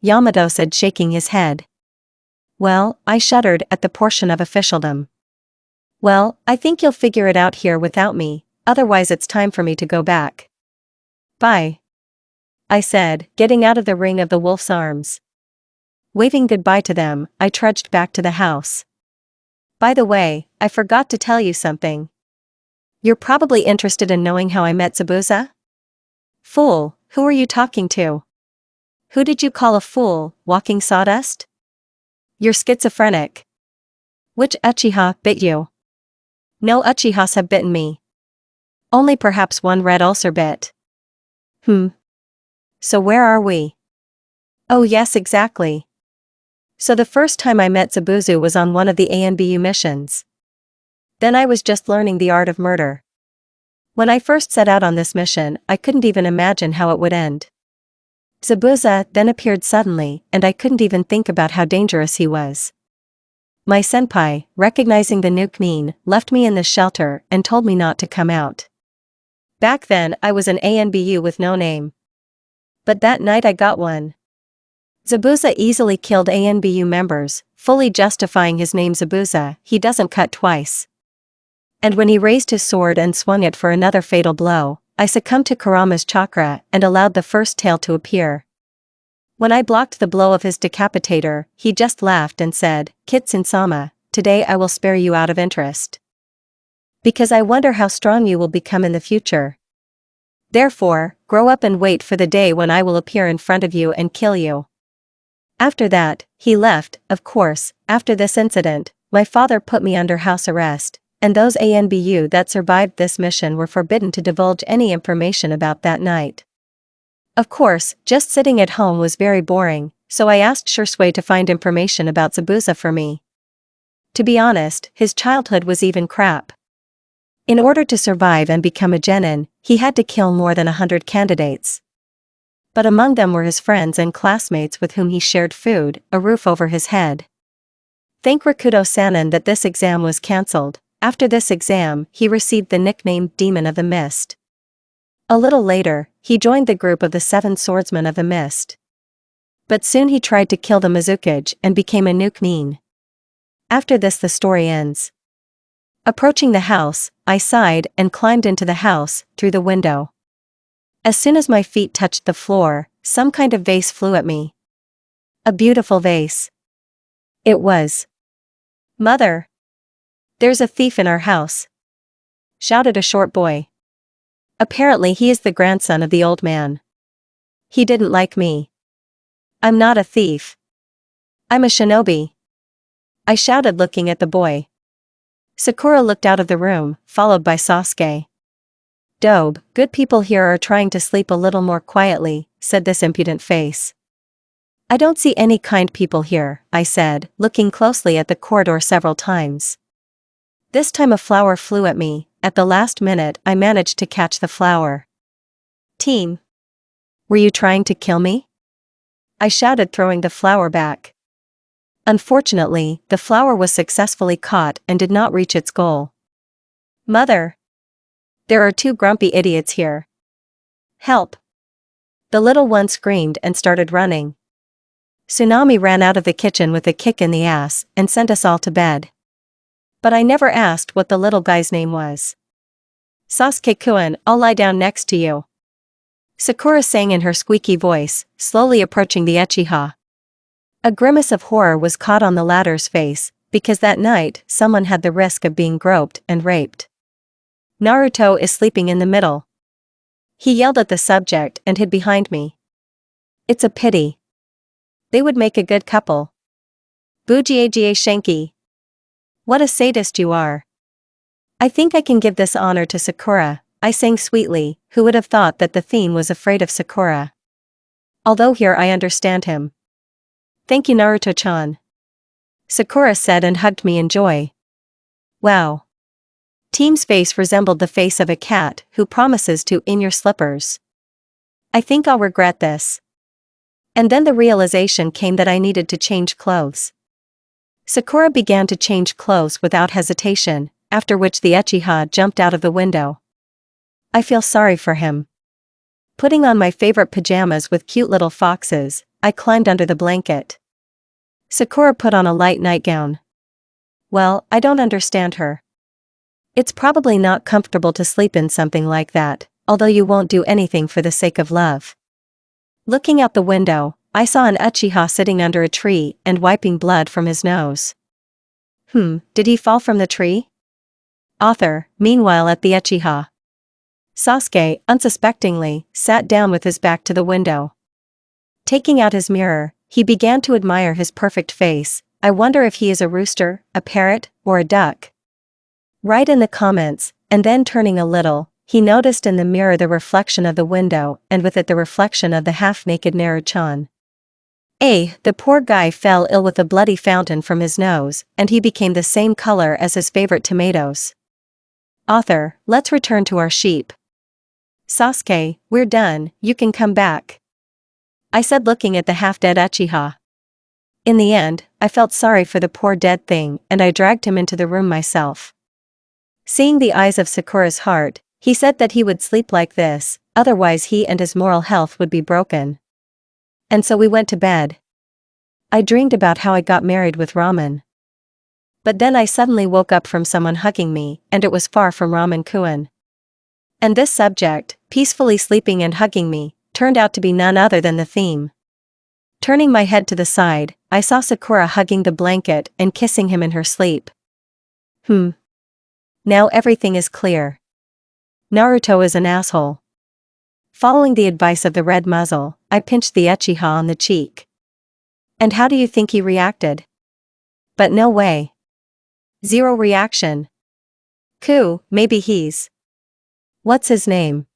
Yamato said, shaking his head. Well, I shuddered at the portion of officialdom. Well, I think you'll figure it out here without me, otherwise it's time for me to go back. Bye, I said, getting out of the ring of the wolf's arms. Waving goodbye to them, I trudged back to the house. By the way, I forgot to tell you something. You're probably interested in knowing how I met Zabuza? Fool, who are you talking to? Who did you call a fool, walking sawdust? You're schizophrenic. Which Uchiha bit you? No Uchihas have bitten me. Only perhaps one red ulcer bit. So where are we? Oh yes, exactly. So the first time I met Zabuza was on one of the ANBU missions. Then I was just learning the art of murder. When I first set out on this mission, I couldn't even imagine how it would end. Zabuza then appeared suddenly, and I couldn't even think about how dangerous he was. My senpai, recognizing the nuke mean, left me in the shelter and told me not to come out. Back then I was an ANBU with no name. But that night I got one. Zabuza easily killed ANBU members, fully justifying his name Zabuza, he doesn't cut twice. And when he raised his sword and swung it for another fatal blow, I succumbed to Kurama's chakra and allowed the first tail to appear. When I blocked the blow of his decapitator, he just laughed and said, Kitsun-sama, today I will spare you out of interest. Because I wonder how strong you will become in the future. Therefore, grow up and wait for the day when I will appear in front of you and kill you. After that, he left. Of course, after this incident, my father put me under house arrest, and those ANBU that survived this mission were forbidden to divulge any information about that night. Of course, just sitting at home was very boring, so I asked Shursui to find information about Zabuza for me. To be honest, his childhood was even crap. In order to survive and become a genin, he had to kill more than 100 candidates. But among them were his friends and classmates with whom he shared food, a roof over his head. Thank Rakudo-sanin that this exam was cancelled. After this exam, he received the nickname Demon of the Mist. A little later, he joined the group of the 7 Swordsmen of the Mist. But soon he tried to kill the Mizukage and became a nuke nin. After this the story ends. Approaching the house, I sighed and climbed into the house, through the window. As soon as my feet touched the floor, some kind of vase flew at me. A beautiful vase. It was. "Mother! There's a thief in our house!" shouted a short boy. Apparently he is the grandson of the old man. He didn't like me. "I'm not a thief. I'm a shinobi," I shouted, looking at the boy. Sakura looked out of the room, followed by Sasuke. "Dobe, good people here are trying to sleep a little more quietly," said this impudent face. "I don't see any kind people here," I said, looking closely at the corridor several times. This time a flower flew at me. At the last minute I managed to catch the flower. "Team! Were you trying to kill me?" I shouted, throwing the flower back. Unfortunately, the flower was successfully caught and did not reach its goal. "Mother! There are 2 grumpy idiots here. Help!" The little one screamed and started running. Tsunami ran out of the kitchen with a kick in the ass and sent us all to bed. But I never asked what the little guy's name was. "Sasuke-kun, I'll lie down next to you," Sakura sang in her squeaky voice, slowly approaching the Uchiha. A grimace of horror was caught on the latter's face, because that night someone had the risk of being groped and raped. "Naruto is sleeping in the middle." He yelled at the subject and hid behind me. "It's a pity. They would make a good couple." "Bujiagie Shenki. What a sadist you are." "I think I can give this honor to Sakura," I sang sweetly. Who would have thought that the theme was afraid of Sakura? Although here I understand him. "Thank you, Naruto-chan," Sakura said and hugged me in joy. Wow. Team's face resembled the face of a cat who promises to in your slippers. I think I'll regret this. And then the realization came that I needed to change clothes. Sakura began to change clothes without hesitation, after which the Uchiha jumped out of the window. I feel sorry for him. Putting on my favorite pajamas with cute little foxes, I climbed under the blanket. Sakura put on a light nightgown. Well, I don't understand her. It's probably not comfortable to sleep in something like that, although you won't do anything for the sake of love. Looking out the window, I saw an Uchiha sitting under a tree and wiping blood from his nose. Did he fall from the tree? Author, meanwhile at the Uchiha. Sasuke, unsuspectingly, sat down with his back to the window. Taking out his mirror, he began to admire his perfect face. I wonder if he is a rooster, a parrot, or a duck. Write in the comments. And then turning a little, he noticed in the mirror the reflection of the window, and with it the reflection of the half-naked Naruto-chan. The poor guy fell ill with a bloody fountain from his nose, and he became the same color as his favorite tomatoes. Author, let's return to our sheep. Sasuke, we're done, you can come back, I said, looking at the half-dead Uchiha. In the end, I felt sorry for the poor dead thing, and I dragged him into the room myself. Seeing the eyes of Sakura's heart, he said that he would sleep like this, otherwise he and his moral health would be broken. And so we went to bed. I dreamed about how I got married with Ramen. But then I suddenly woke up from someone hugging me, and it was far from Ramen-kun. And this subject, peacefully sleeping and hugging me, turned out to be none other than the theme. Turning my head to the side, I saw Sakura hugging the blanket and kissing him in her sleep. Now everything is clear. Naruto is an asshole. Following the advice of the red muzzle, I pinched the Uchiha on the cheek. And how do you think he reacted? But no way. Zero reaction. Maybe he's. What's his name?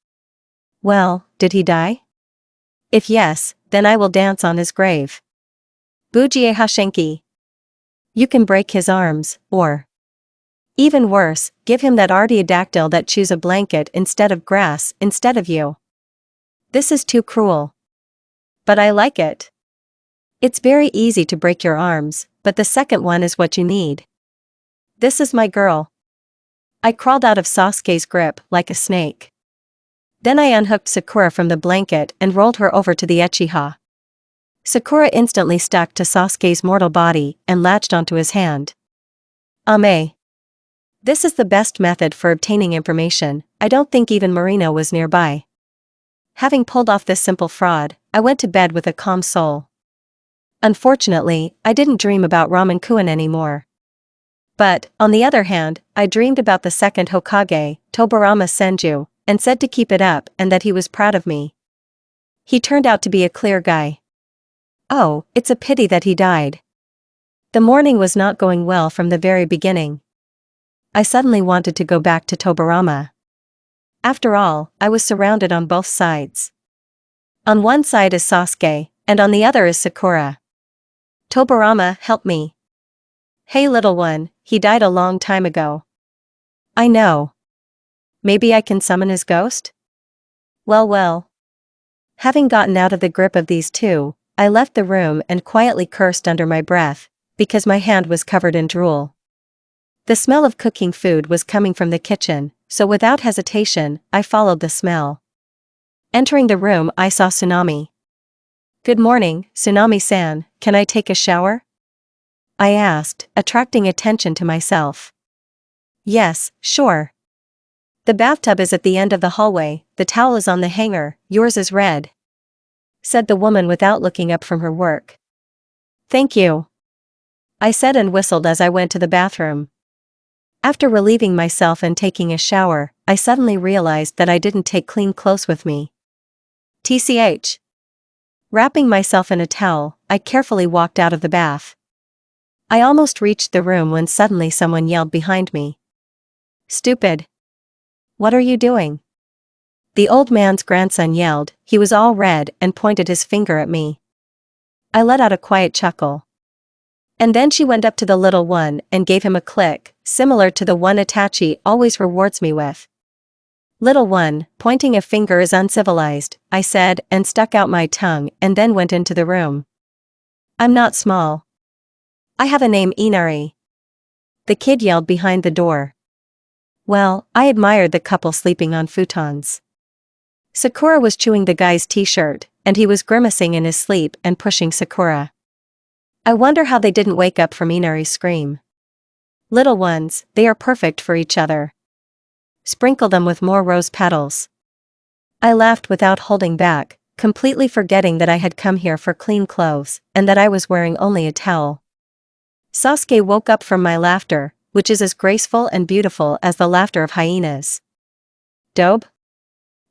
Well, did he die? If yes, then I will dance on his grave. Bujiagie Shenki. you can break his arms, or even worse, give him that artiodactyl that chews a blanket instead of grass instead of you. This is too cruel. But I like it. It's very easy to break your arms, but the second one is what you need. This is my girl. I crawled out of Sasuke's grip like a snake. Then I unhooked Sakura from the blanket and rolled her over to the Uchiha. Sakura instantly stuck to Sasuke's mortal body and latched onto his hand. This is the best method for obtaining information. I don't think even Marino was nearby. Having pulled off this simple fraud, I went to bed with a calm soul. Unfortunately, I didn't dream about Ramankuen anymore. But, on the other hand, I dreamed about the second Hokage, Tobirama Senju, and said to keep it up and that he was proud of me. He turned out to be a clear guy. Oh, it's a pity that he died. The morning was not going well from the very beginning. I suddenly wanted to go back to Tobirama. After all, I was surrounded on both sides. On one side is Sasuke, and on the other is Sakura. Tobirama, help me. Hey little one, he died a long time ago. I know. Maybe I can summon his ghost? Well. Having gotten out of the grip of these two, I left the room and quietly cursed under my breath, because my hand was covered in drool. The smell of cooking food was coming from the kitchen, so without hesitation, I followed the smell. Entering the room, I saw Tsunami. Good morning, Tsunami-san, can I take a shower? I asked, attracting attention to myself. Yes, sure. The bathtub is at the end of the hallway, the towel is on the hanger, yours is red, said the woman without looking up from her work. Thank you, I said and whistled as I went to the bathroom. After relieving myself and taking a shower, I suddenly realized that I didn't take clean clothes with me. TCH. Wrapping myself in a towel, I carefully walked out of the bath. I almost reached the room when suddenly someone yelled behind me. Stupid. What are you doing? The old man's grandson yelled. He was all red and pointed his finger at me. I let out a quiet chuckle. And then she went up to the little one and gave him a click, similar to the one Itachi always rewards me with. Little one, pointing a finger is uncivilized, I said and stuck out my tongue and then went into the room. I'm not small. I have a name, Inari. The kid yelled behind the door. Well, I admired the couple sleeping on futons. Sakura was chewing the guy's t-shirt, and he was grimacing in his sleep and pushing Sakura. I wonder how they didn't wake up from Inari's scream. Little ones, they are perfect for each other. Sprinkle them with more rose petals. I laughed without holding back, completely forgetting that I had come here for clean clothes, and that I was wearing only a towel. Sasuke woke up from my laughter, which is as graceful and beautiful as the laughter of hyenas. Dobe?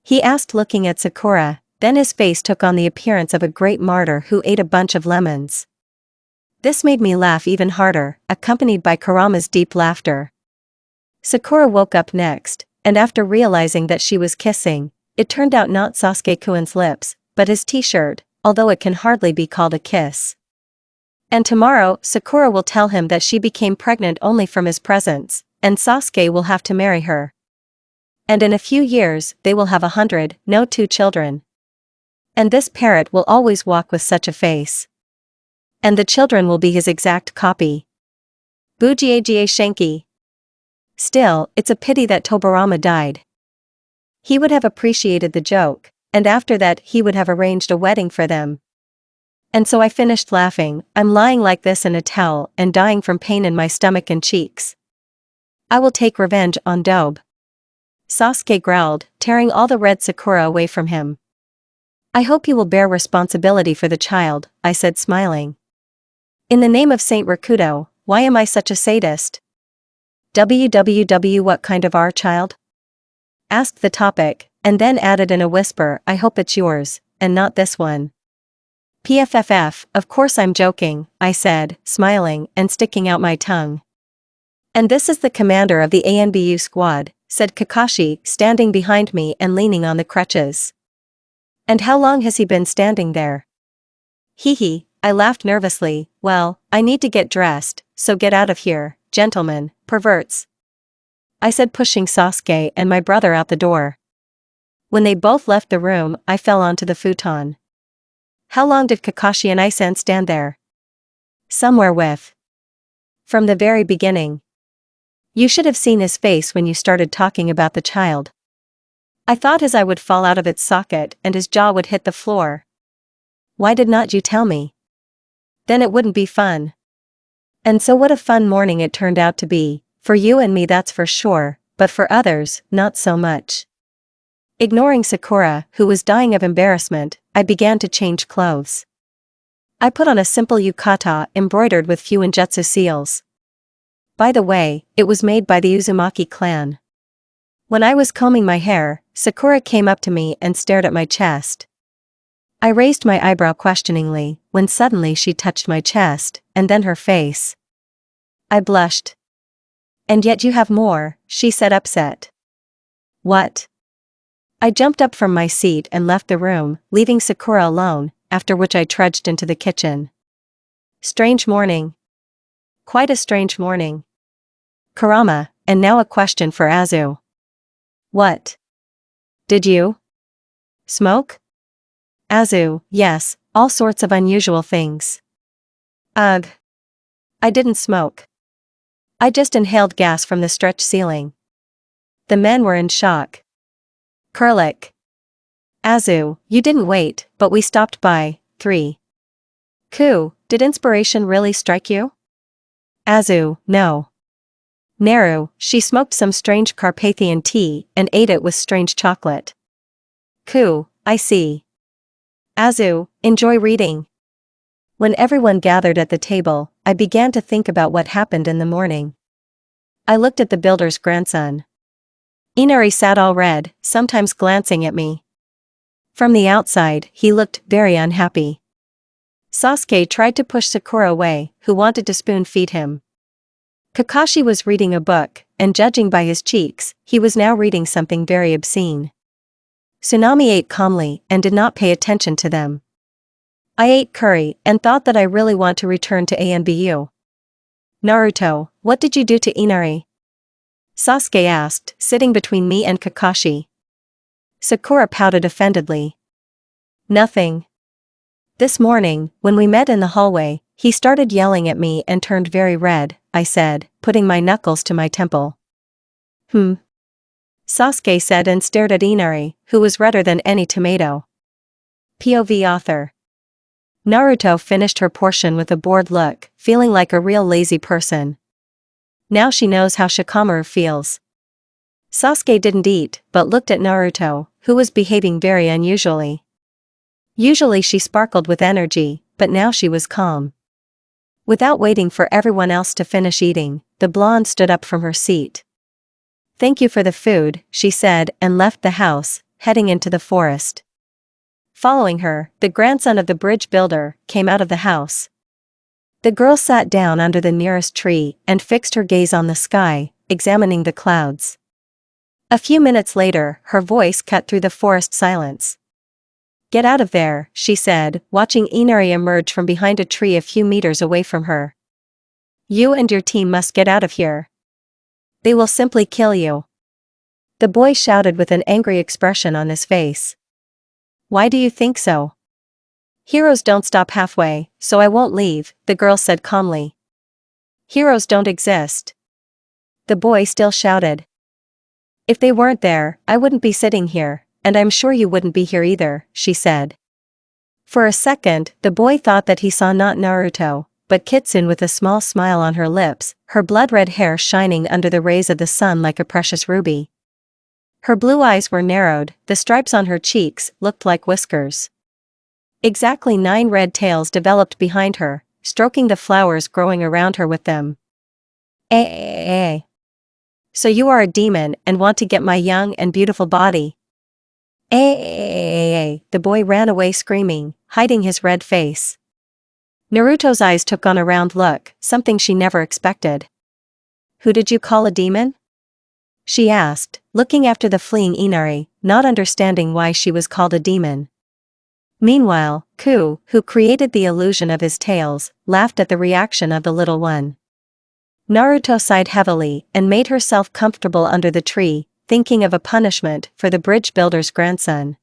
He asked looking at Sakura, then his face took on the appearance of a great martyr who ate a bunch of lemons. This made me laugh even harder, accompanied by Kurama's deep laughter. Sakura woke up next, and after realizing that she was kissing, it turned out not Sasuke-kun's lips, but his t-shirt, although it can hardly be called a kiss. And tomorrow, Sakura will tell him that she became pregnant only from his presence, and Sasuke will have to marry her. And in a few years, they will have 100, no 2 children. And this parrot will always walk with such a face. And the children will be his exact copy. Bujie Shanky. Still, it's a pity that Tobirama died. He would have appreciated the joke, and after that he would have arranged a wedding for them. And so I finished laughing. I'm lying like this in a towel and dying from pain in my stomach and cheeks. I will take revenge on Dobe. Sasuke growled, tearing all the red Sakura away from him. I hope you will bear responsibility for the child, I said smiling. In the name of Saint Rakuto, why am I such a sadist? What kind of our child? Asked the topic, and then added in a whisper, I hope it's yours, and not this one. PFFF, of course I'm joking, I said, smiling and sticking out my tongue. And this is the commander of the ANBU squad, said Kakashi, standing behind me and leaning on the crutches. And how long has he been standing there? Hee, I laughed nervously. Well, I need to get dressed, so get out of here, gentlemen, perverts, I said, pushing Sasuke and my brother out the door. When they both left the room, I fell onto the futon. How long did Kakashi and Isen stand there? Somewhere with. From the very beginning. You should have seen his face when you started talking about the child. I thought his eye would fall out of its socket and his jaw would hit the floor. Why did not you tell me? Then it wouldn't be fun. And so what a fun morning it turned out to be, for you and me, that's for sure, but for others, not so much. Ignoring Sakura, who was dying of embarrassment, I began to change clothes. I put on a simple yukata embroidered with fuinjutsu seals. By the way, it was made by the Uzumaki clan. When I was combing my hair, Sakura came up to me and stared at my chest. I raised my eyebrow questioningly, when suddenly she touched my chest, and then her face. I blushed. And yet you have more, she said, upset. What? I jumped up from my seat and left the room, leaving Sakura alone, after which I trudged into the kitchen. Strange morning. Quite a strange morning. Kurama, and now a question for Azu. What? Did you smoke? Azu, yes, all sorts of unusual things. Ugh. I didn't smoke. I just inhaled gas from the stretch ceiling. The men were in shock. Kurlik. Azu, you didn't wait, but we stopped by. 3. Did inspiration really strike you? Azu, no. Naru, she smoked some strange Carpathian tea and ate it with strange chocolate. I see. Azu, enjoy reading. When everyone gathered at the table, I began to think about what happened in the morning. I looked at the builder's grandson. Inari sat all red, sometimes glancing at me. From the outside, he looked very unhappy. Sasuke tried to push Sakura away, who wanted to spoon-feed him. Kakashi was reading a book, and judging by his cheeks, he was now reading something very obscene. Tsunami ate calmly and did not pay attention to them. I ate curry and thought that I really want to return to ANBU. Naruto, what did you do to Inari? Sasuke asked, sitting between me and Kakashi. Sakura pouted offendedly. Nothing. This morning, when we met in the hallway, he started yelling at me and turned very red, I said, putting my knuckles to my temple. Sasuke said and stared at Inari, who was redder than any tomato. POV author. Naruto finished her portion with a bored look, feeling like a real lazy person. Now she knows how Shikamaru feels. Sasuke didn't eat, but looked at Naruto, who was behaving very unusually. Usually she sparkled with energy, but now she was calm. Without waiting for everyone else to finish eating, the blonde stood up from her seat. Thank you for the food, she said, and left the house, heading into the forest. Following her, the grandson of the bridge builder came out of the house. The girl sat down under the nearest tree and fixed her gaze on the sky, examining the clouds. A few minutes later, her voice cut through the forest silence. Get out of there, she said, watching Inari emerge from behind a tree a few meters away from her. You and your team must get out of here. They will simply kill you. The boy shouted with an angry expression on his face. Why do you think so? Heroes don't stop halfway, so I won't leave, the girl said calmly. Heroes don't exist. The boy still shouted. If they weren't there, I wouldn't be sitting here, and I'm sure you wouldn't be here either, she said. For a second, the boy thought that he saw not Naruto, but Kitsune with a small smile on her lips, her blood-red hair shining under the rays of the sun like a precious ruby. Her blue eyes were narrowed, the stripes on her cheeks looked like whiskers. Exactly 9 red tails developed behind her, stroking the flowers growing around her with them. So you are a demon and want to get my young and beautiful body? The boy ran away screaming, hiding his red face. Naruto's eyes took on a round look, something she never expected. Who did you call a demon? She asked, looking after the fleeing Inari, not understanding why she was called a demon. Meanwhile, Ku, who created the illusion of his tails, laughed at the reaction of the little one. Naruto sighed heavily and made herself comfortable under the tree, thinking of a punishment for the bridge builder's grandson.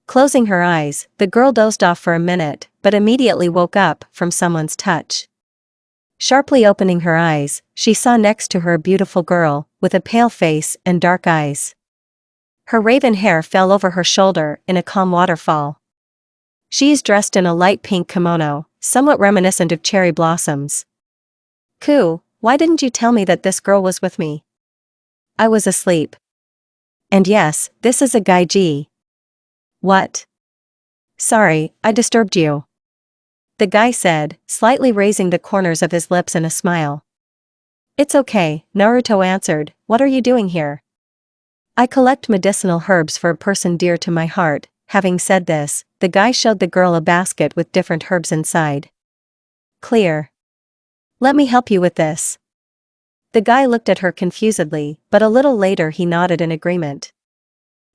Closing her eyes, the girl dozed off for a minute, but immediately woke up from someone's touch. Sharply opening her eyes, she saw next to her a beautiful girl, with a pale face and dark eyes. Her raven hair fell over her shoulder in a calm waterfall. She is dressed in a light pink kimono, somewhat reminiscent of cherry blossoms. "Ku, why didn't you tell me that this girl was with me? I was asleep." "And yes, this is a gaiji." "What? Sorry, I disturbed you," the guy said, slightly raising the corners of his lips in a smile. "It's okay," Naruto answered, "what are you doing here?" "I collect medicinal herbs for a person dear to my heart." Having said this, the guy showed the girl a basket with different herbs inside. "Clear. Let me help you with this." The guy looked at her confusedly, but a little later he nodded in agreement.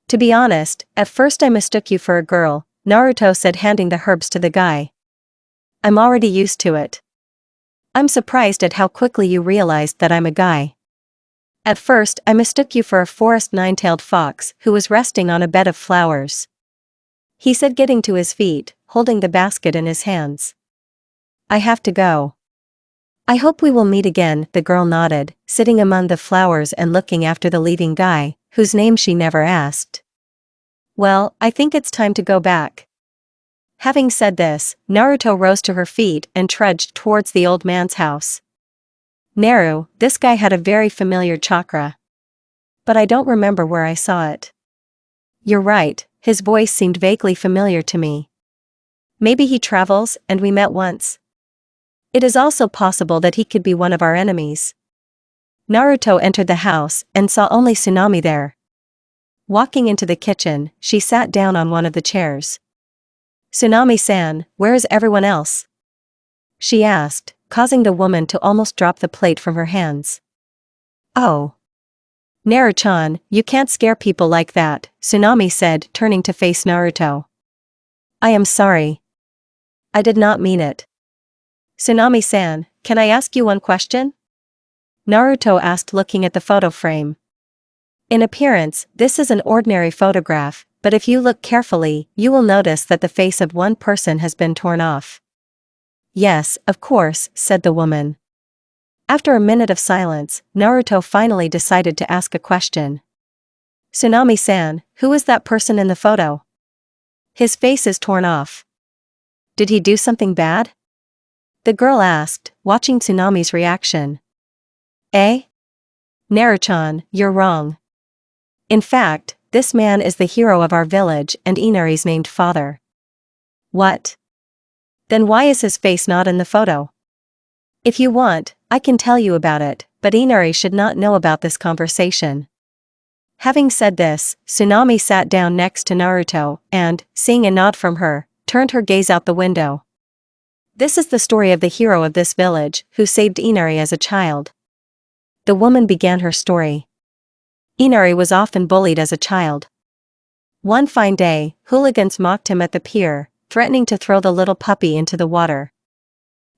"To be honest, at first I mistook you for a girl," Naruto said, handing the herbs to the guy. "I'm already used to it. I'm surprised at how quickly you realized that I'm a guy. At first I mistook you for a forest nine-tailed fox who was resting on a bed of flowers," he said, getting to his feet, holding the basket in his hands. "I have to go. I hope we will meet again," the girl nodded, sitting among the flowers and looking after the leaving guy, whose name she never asked. "Well, I think it's time to go back." Having said this, Naruto rose to her feet and trudged towards the old man's house. "Naru, this guy had a very familiar chakra. But I don't remember where I saw it." "You're right, his voice seemed vaguely familiar to me. Maybe he travels and we met once. It is also possible that he could be one of our enemies." Naruto entered the house and saw only Tsunami there. Walking into the kitchen, she sat down on one of the chairs. "Tsunami-san, where is everyone else?" she asked, causing the woman to almost drop the plate from her hands. "Oh. Naru-chan, you can't scare people like that," Tsunami said, turning to face Naruto. "I am sorry. I did not mean it." "Tsunami-san, can I ask you one question?" Naruto asked, looking at the photo frame. "In appearance, this is an ordinary photograph, but if you look carefully, you will notice that the face of one person has been torn off." "Yes, of course," said the woman. After a minute of silence, Naruto finally decided to ask a question. "Tsunami-san, who is that person in the photo? His face is torn off. Did he do something bad?" the girl asked, watching Tsunami's reaction. "Eh? Naru-chan, you're wrong. In fact, this man is the hero of our village and Inari's named father." "What? Then why is his face not in the photo?" "If you want, I can tell you about it, but Inari should not know about this conversation." Having said this, Tsunami sat down next to Naruto and, seeing a nod from her, turned her gaze out the window. "This is the story of the hero of this village, who saved Inari as a child." The woman began her story. Inari was often bullied as a child. One fine day, hooligans mocked him at the pier, threatening to throw the little puppy into the water.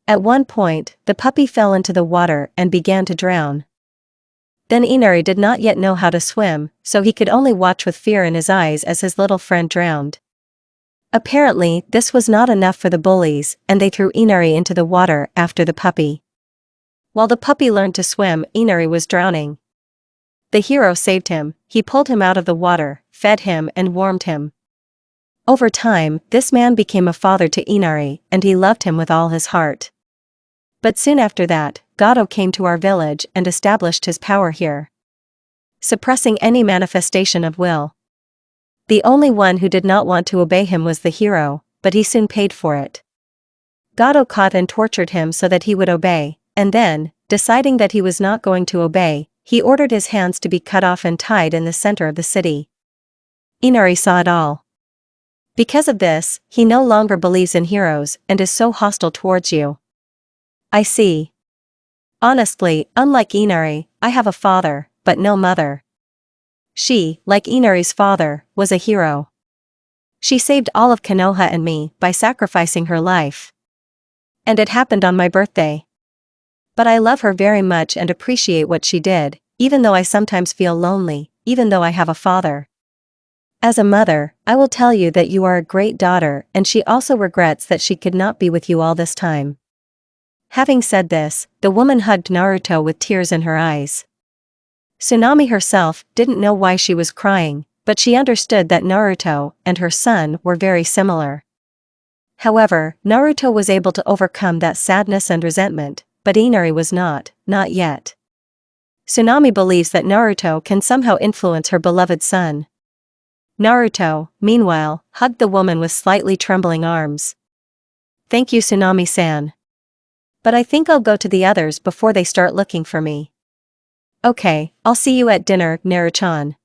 At one point, the puppy fell into the water and began to drown. Then Inari did not yet know how to swim, so he could only watch with fear in his eyes as his little friend drowned. Apparently, this was not enough for the bullies, and they threw Inari into the water after the puppy. While the puppy learned to swim, Inari was drowning. The hero saved him. He pulled him out of the water, fed him and warmed him. Over time, this man became a father to Inari, and he loved him with all his heart. But soon after that, Gato came to our village and established his power here, suppressing any manifestation of will. The only one who did not want to obey him was the hero, but he soon paid for it. Gato caught and tortured him so that he would obey, and then, deciding that he was not going to obey, he ordered his hands to be cut off and tied in the center of the city. Inari saw it all. Because of this, he no longer believes in heroes and is so hostile towards you. "I see. Honestly, unlike Inari, I have a father, but no mother." She, like Inari's father, was a hero. She saved all of Konoha and me by sacrificing her life. And it happened on my birthday. But I love her very much and appreciate what she did, even though I sometimes feel lonely, even though I have a father. As a mother, I will tell you that you are a great daughter and she also regrets that she could not be with you all this time. Having said this, the woman hugged Naruto with tears in her eyes. Tsunami herself didn't know why she was crying, but she understood that Naruto and her son were very similar. However, Naruto was able to overcome that sadness and resentment, but Inari was not yet. Tsunami believes that Naruto can somehow influence her beloved son. Naruto, meanwhile, hugged the woman with slightly trembling arms. Thank you, Tsunami-san. But I think I'll go to the others before they start looking for me. Okay, I'll see you at dinner, Naru-chan.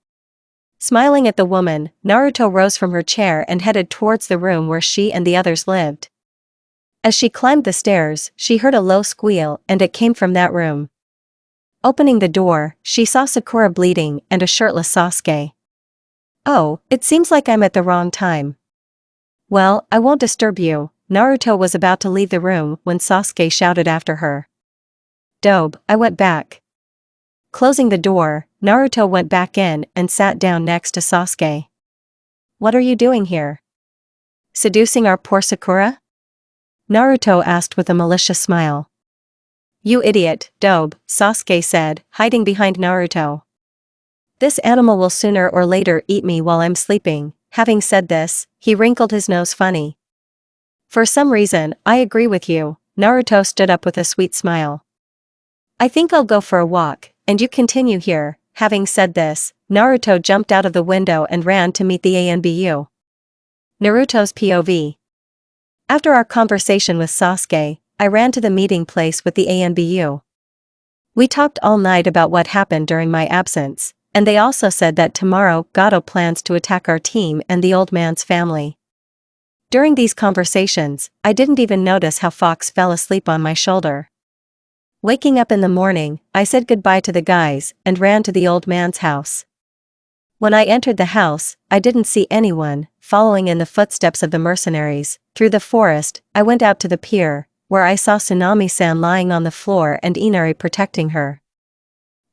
Smiling at the woman, Naruto rose from her chair and headed towards the room where she and the others lived. As she climbed the stairs, she heard a low squeal and it came from that room. Opening the door, she saw Sakura bleeding and a shirtless Sasuke. Oh, it seems like I'm at the wrong time. Well, I won't disturb you. Naruto was about to leave the room when Sasuke shouted after her. Dobe, I went back. Closing the door, Naruto went back in and sat down next to Sasuke. What are you doing here? Seducing our poor Sakura? Naruto asked with a malicious smile. You idiot, Dobe, Sasuke said, hiding behind Naruto. This animal will sooner or later eat me while I'm sleeping. Having said this, he wrinkled his nose funny. For some reason, I agree with you. Naruto stood up with a sweet smile. I think I'll go for a walk, and you continue here. Having said this, Naruto jumped out of the window and ran to meet the ANBU. Naruto's POV. After our conversation with Sasuke, I ran to the meeting place with the ANBU. We talked all night about what happened during my absence, and they also said that tomorrow Gato plans to attack our team and the old man's family. During these conversations, I didn't even notice how Fox fell asleep on my shoulder. Waking up in the morning, I said goodbye to the guys and ran to the old man's house. When I entered the house, I didn't see anyone. Following in the footsteps of the mercenaries, through the forest, I went out to the pier, where I saw Tsunami-san lying on the floor and Inari protecting her.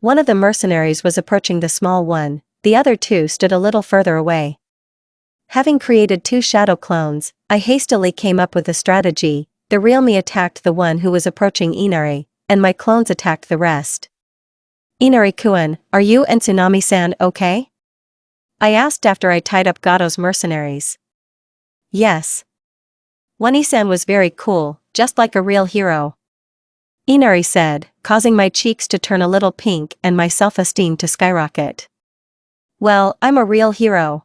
One of the mercenaries was approaching the small one, the other two stood a little further away. Having created 2 shadow clones, I hastily came up with a strategy. The real me attacked the one who was approaching Inari, and my clones attacked the rest. Inari-kun, are you and Tsunami-san okay? I asked after I tied up Gato's mercenaries. Yes. Wani-san was very cool, just like a real hero. Inari said, causing my cheeks to turn a little pink and my self-esteem to skyrocket. Well, I'm a real hero.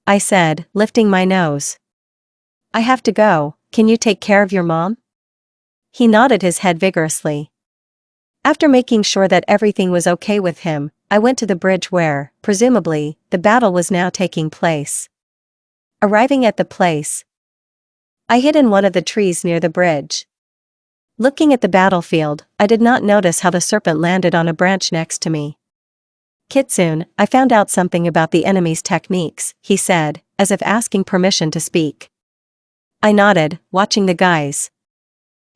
I said, lifting my nose. I have to go, can you take care of your mom? He nodded his head vigorously. After making sure that everything was okay with him, I went to the bridge where, presumably, the battle was now taking place. Arriving at the place, I hid in one of the trees near the bridge. Looking at the battlefield, I did not notice how the serpent landed on a branch next to me. Kitsune, I found out something about the enemy's techniques, he said, as if asking permission to speak. I nodded, watching the guys.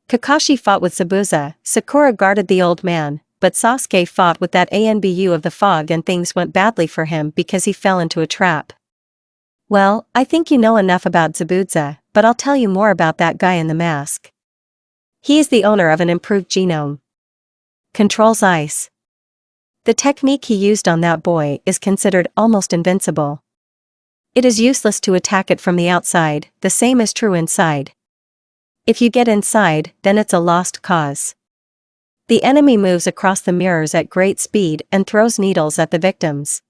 Kakashi fought with Zabuza, Sakura guarded the old man, but Sasuke fought with that ANBU of the fog and things went badly for him because he fell into a trap. Well, I think you know enough about Zabuza, but I'll tell you more about that guy in the mask. He is the owner of an improved genome. Controls ice. The technique he used on that boy is considered almost invincible. It is useless to attack it from the outside, the same is true inside. If you get inside, then it's a lost cause. The enemy moves across the mirrors at great speed and throws needles at the victims.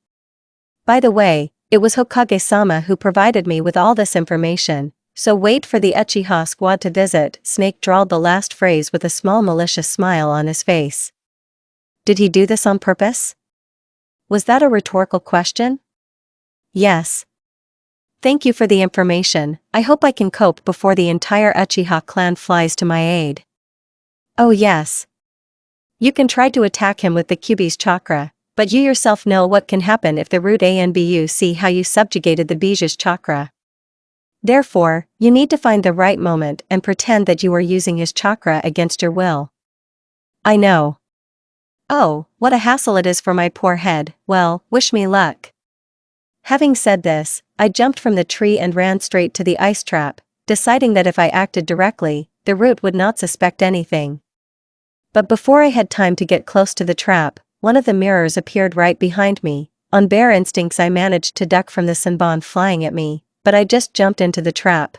By the way, it was Hokage-sama who provided me with all this information, so wait for the Uchiha squad to visit. Snake drawled the last phrase with a small malicious smile on his face. Did he do this on purpose? Was that a rhetorical question? Yes. Thank you for the information. I hope I can cope before the entire Uchiha clan flies to my aid. Oh yes. You can try to attack him with the Kyuubi's chakra, but you yourself know what can happen if the root ANBU see how you subjugated the Bija's chakra. Therefore, you need to find the right moment and pretend that you are using his chakra against your will. I know. Oh, what a hassle it is for my poor head. Well, wish me luck. Having said this, I jumped from the tree and ran straight to the ice trap, deciding that if I acted directly, the root would not suspect anything. But before I had time to get close to the trap, one of the mirrors appeared right behind me. On bare instincts I managed to duck from the Senbon flying at me, but I just jumped into the trap.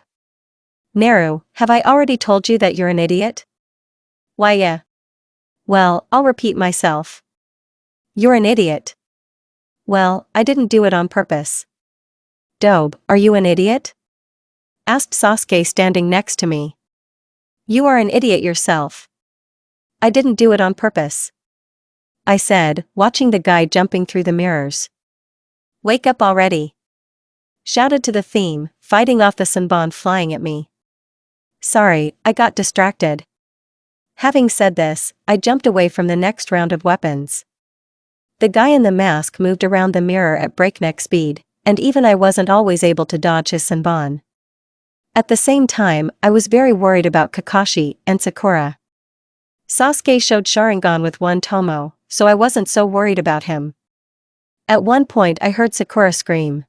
Naru, have I already told you that you're an idiot? Why yeah. Well, I'll repeat myself. You're an idiot. Well, I didn't do it on purpose. Dobe, are you an idiot? Asked Sasuke standing next to me. You are an idiot yourself. I didn't do it on purpose, I said, watching the guy jumping through the mirrors. Wake up already! Shouted to the theme, fighting off the Senbon flying at me. Sorry, I got distracted. Having said this, I jumped away from the next round of weapons. The guy in the mask moved around the mirror at breakneck speed, and even I wasn't always able to dodge his Senbon. At the same time, I was very worried about Kakashi and Sakura. Sasuke showed Sharingan with one Tomo, so I wasn't so worried about him. At one point I heard Sakura scream.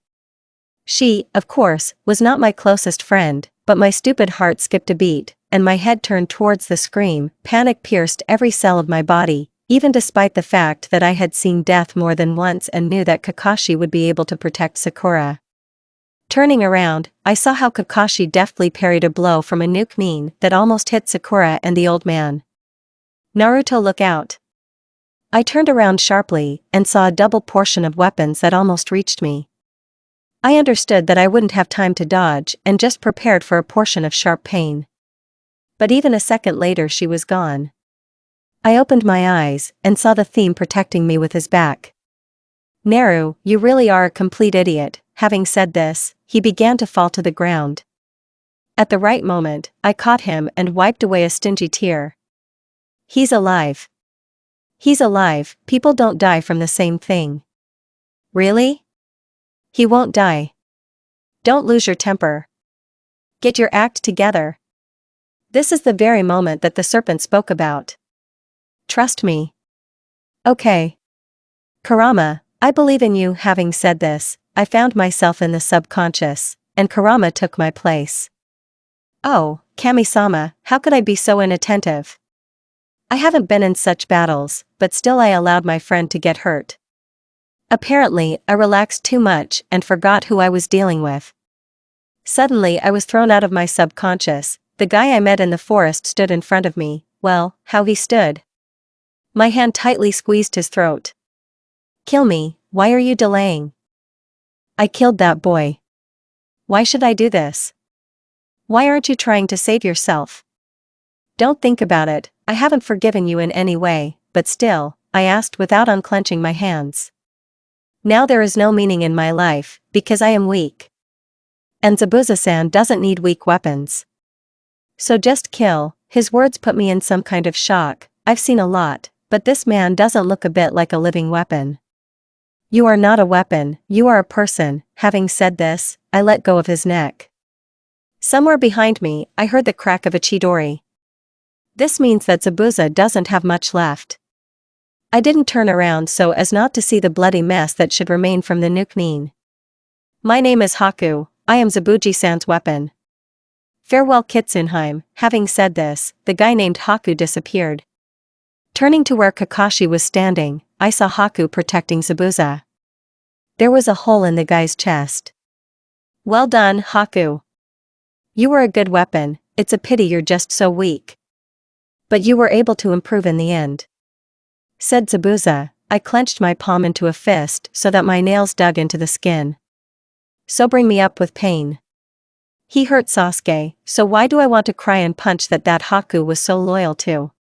She, of course, was not my closest friend, but my stupid heart skipped a beat, and my head turned towards the scream. Panic pierced every cell of my body, even despite the fact that I had seen death more than once and knew that Kakashi would be able to protect Sakura. Turning around, I saw how Kakashi deftly parried a blow from a nuke nin that almost hit Sakura and the old man. Naruto, look out! I turned around sharply and saw a double portion of weapons that almost reached me. I understood that I wouldn't have time to dodge and just prepared for a portion of sharp pain. But even a second later she was gone. I opened my eyes and saw the theme protecting me with his back. Naru, you really are a complete idiot. Having said this, he began to fall to the ground. At the right moment, I caught him and wiped away a stingy tear. He's alive. He's alive. People don't die from the same thing. Really? He won't die. Don't lose your temper. Get your act together. This is the very moment that the serpent spoke about. Trust me. Okay. Kurama, I believe in you. Having said this, I found myself in the subconscious, and Kurama took my place. Oh, Kami-sama, how could I be so inattentive? I haven't been in such battles, but still I allowed my friend to get hurt. Apparently, I relaxed too much and forgot who I was dealing with. Suddenly I was thrown out of my subconscious. The guy I met in the forest stood in front of me. Well, how he stood. My hand tightly squeezed his throat. Kill me, why are you delaying? I killed that boy. Why should I do this? Why aren't you trying to save yourself? Don't think about it, I haven't forgiven you in any way, but still, I asked without unclenching my hands. Now there is no meaning in my life, because I am weak. And Zabuza-san doesn't need weak weapons. So just kill. His words put me in some kind of shock. I've seen a lot, but this man doesn't look a bit like a living weapon. You are not a weapon, you are a person. Having said this, I let go of his neck. Somewhere behind me, I heard the crack of a Chidori. This means that Zabuza doesn't have much left. I didn't turn around so as not to see the bloody mess that should remain from the nuke nin. My name is Haku, I am Zabuji-san's weapon. Farewell Kitsunheim. Having said this, the guy named Haku disappeared. Turning to where Kakashi was standing, I saw Haku protecting Zabuza. There was a hole in the guy's chest. Well done, Haku. You were a good weapon, it's a pity you're just so weak. But you were able to improve in the end. Said Zabuza. I clenched my palm into a fist so that my nails dug into the skin. Sobering me up with pain. He hurt Sasuke, so why do I want to cry and punch that Haku was so loyal to?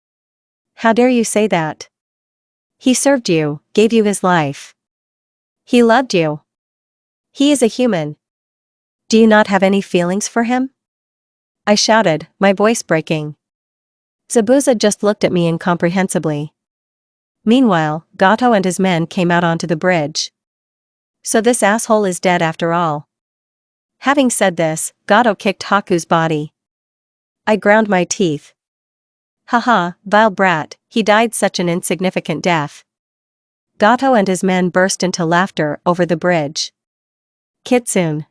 How dare you say that? He served you, gave you his life. He loved you. He is a human. Do you not have any feelings for him? I shouted, my voice breaking. Zabuza just looked at me incomprehensibly. Meanwhile, Gato and his men came out onto the bridge. So this asshole is dead after all. Having said this, Gato kicked Haku's body. I ground my teeth. Haha, vile brat, he died such an insignificant death. Gato and his men burst into laughter over the bridge. Kitsune.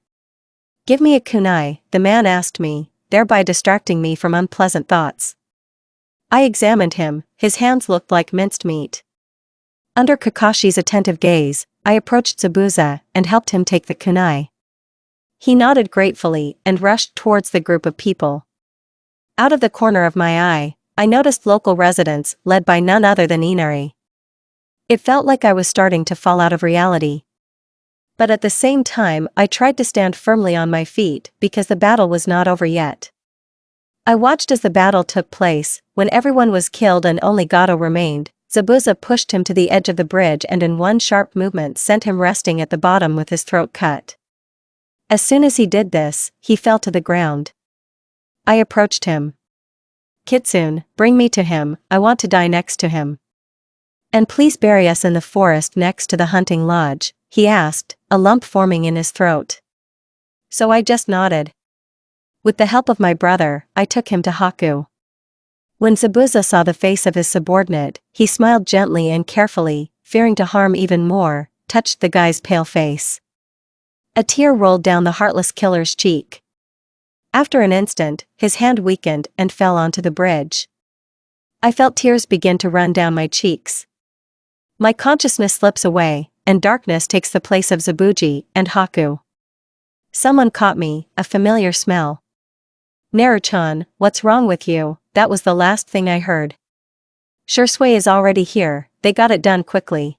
Give me a kunai, the man asked me, thereby distracting me from unpleasant thoughts. I examined him, his hands looked like minced meat. Under Kakashi's attentive gaze, I approached Zabuza and helped him take the kunai. He nodded gratefully and rushed towards the group of people. Out of the corner of my eye, I noticed local residents led by none other than Inari. It felt like I was starting to fall out of reality. But at the same time I tried to stand firmly on my feet because the battle was not over yet. I watched as the battle took place. When everyone was killed and only Gato remained, Zabuza pushed him to the edge of the bridge and in one sharp movement sent him resting at the bottom with his throat cut. As soon as he did this, he fell to the ground. I approached him. Kitsune, bring me to him, I want to die next to him. And please bury us in the forest next to the hunting lodge, he asked, a lump forming in his throat. So I just nodded. With the help of my brother, I took him to Haku. When Zabuza saw the face of his subordinate, he smiled gently and carefully, fearing to harm even more, touched the guy's pale face. A tear rolled down the heartless killer's cheek. After an instant, his hand weakened and fell onto the bridge. I felt tears begin to run down my cheeks. My consciousness slips away, and darkness takes the place of Zabuji and Haku. Someone caught me, a familiar smell. Naruto-chan, what's wrong with you? That was the last thing I heard. Shursui is already here, they got it done quickly.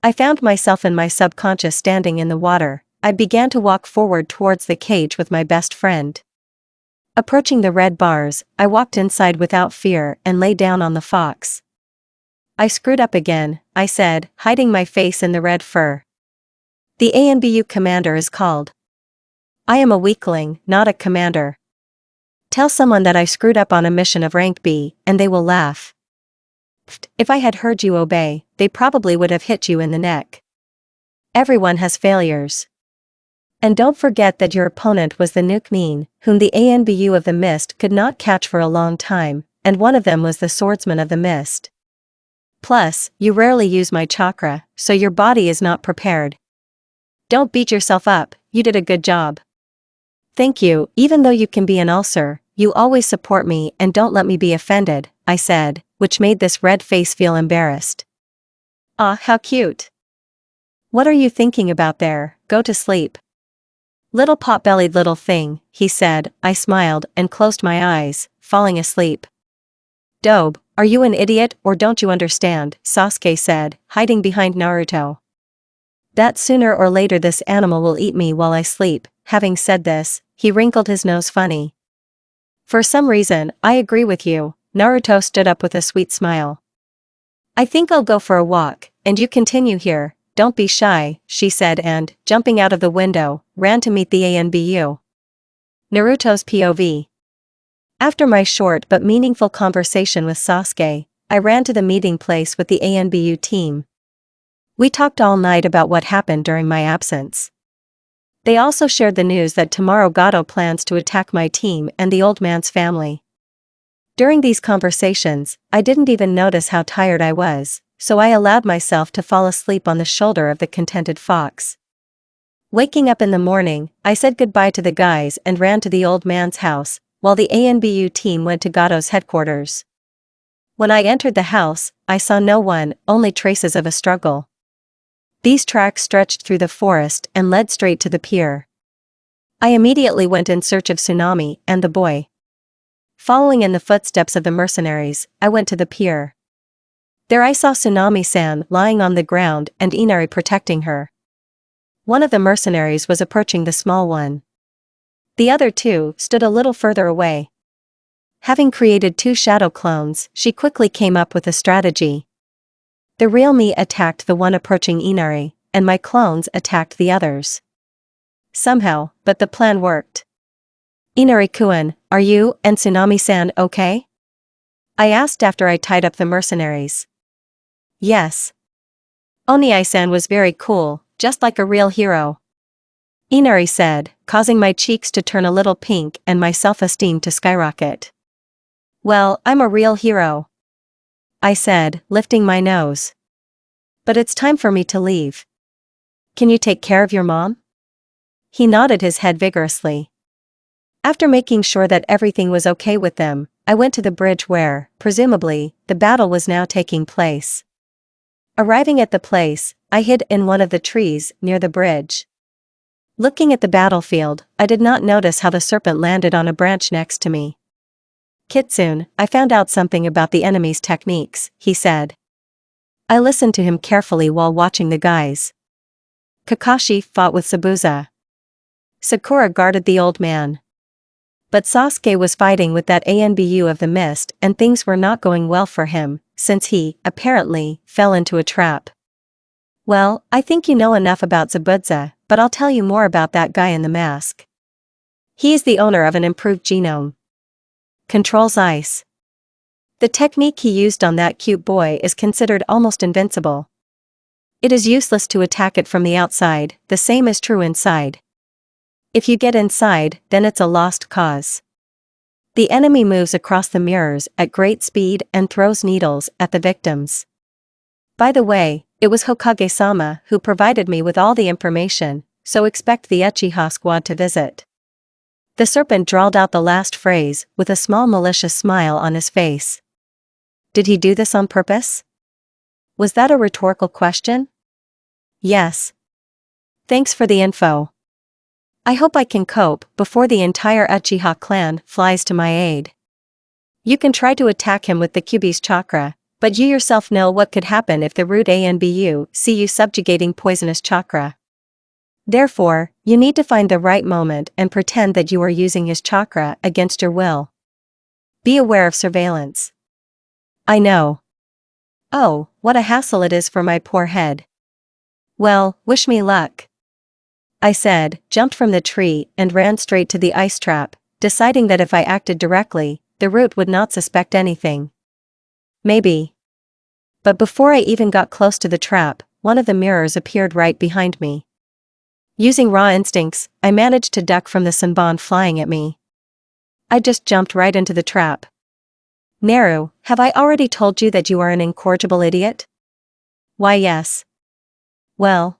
I found myself in my subconscious standing in the water. I began to walk forward towards the cage with my best friend. Approaching the red bars, I walked inside without fear and lay down on the fox. I screwed up again, I said, hiding my face in the red fur. The ANBU commander is called. I am a weakling, not a commander. Tell someone that I screwed up on a mission of rank B, and they will laugh. If I had heard you obey, they probably would have hit you in the neck. Everyone has failures. And don't forget that your opponent was the Nuke Mean, whom the ANBU of the Mist could not catch for a long time, and one of them was the Swordsman of the Mist. Plus, you rarely use my chakra, so your body is not prepared. Don't beat yourself up, you did a good job. Thank you, even though you can be an ulcer, you always support me and don't let me be offended, I said, which made this red face feel embarrassed. Ah, how cute. What are you thinking about there? Go to sleep. Little pot-bellied little thing, he said. I smiled and closed my eyes, falling asleep. Dobe, are you an idiot or don't you understand? Sasuke said, hiding behind Naruto. That sooner or later this animal will eat me while I sleep. Having said this, he wrinkled his nose funny. For some reason, I agree with you. Naruto stood up with a sweet smile. I think I'll go for a walk, and you continue here. Don't be shy, she said and, jumping out of the window, ran to meet the ANBU. Naruto's POV. After my short but meaningful conversation with Sasuke, I ran to the meeting place with the ANBU team. We talked all night about what happened during my absence. They also shared the news that tomorrow Gato plans to attack my team and the old man's family. During these conversations, I didn't even notice how tired I was, so I allowed myself to fall asleep on the shoulder of the contented fox. Waking up in the morning, I said goodbye to the guys and ran to the old man's house, while the ANBU team went to Gato's headquarters. When I entered the house, I saw no one, only traces of a struggle. These tracks stretched through the forest and led straight to the pier. I immediately went in search of Tsunami and the boy. Following in the footsteps of the mercenaries, I went to the pier. There I saw Tsunami-san lying on the ground and Inari protecting her. One of the mercenaries was approaching the small one. The other two stood a little further away. Having created two shadow clones, she quickly came up with a strategy. The real me attacked the one approaching Inari, and my clones attacked the others. Somehow, but the plan worked. Inari-kun, are you and Tsunami-san okay? I asked after I tied up the mercenaries. Yes. Oniai-san was very cool, just like a real hero. Inari said, causing my cheeks to turn a little pink and my self-esteem to skyrocket. Well, I'm a real hero. I said, lifting my nose. But it's time for me to leave. Can you take care of your mom? He nodded his head vigorously. After making sure that everything was okay with them, I went to the bridge where, presumably, the battle was now taking place. Arriving at the place, I hid in one of the trees near the bridge. Looking at the battlefield, I did not notice how the serpent landed on a branch next to me. Kitsune, I found out something about the enemy's techniques, he said. I listened to him carefully while watching the guys. Kakashi fought with Sabuza. Sakura guarded the old man. But Sasuke was fighting with that Anbu of the mist, and things were not going well for him, since he, apparently, fell into a trap. Well, I think you know enough about Zabuza, but I'll tell you more about that guy in the mask. He is the owner of an improved genome. Controls ice. The technique he used on that cute boy is considered almost invincible. It is useless to attack it from the outside, the same is true inside. If you get inside, then it's a lost cause. The enemy moves across the mirrors at great speed and throws needles at the victims. By the way, it was Hokage-sama who provided me with all the information, so expect the Uchiha squad to visit. The serpent drawled out the last phrase with a small malicious smile on his face. Did he do this on purpose? Was that a rhetorical question? Yes. Thanks for the info. I hope I can cope before the entire Uchiha clan flies to my aid. You can try to attack him with the Kyuubi's chakra, but you yourself know what could happen if the root Anbu see you subjugating poisonous chakra. Therefore, you need to find the right moment and pretend that you are using his chakra against your will. Be aware of surveillance. I know. Oh, what a hassle it is for my poor head. Well, wish me luck. I said, jumped from the tree and ran straight to the ice trap, deciding that if I acted directly, the root would not suspect anything. Maybe. But before I even got close to the trap, one of the mirrors appeared right behind me. Using raw instincts, I managed to duck from the Senbon flying at me. I just jumped right into the trap. Naru, have I already told you that you are an incorrigible idiot? Why yes. Well.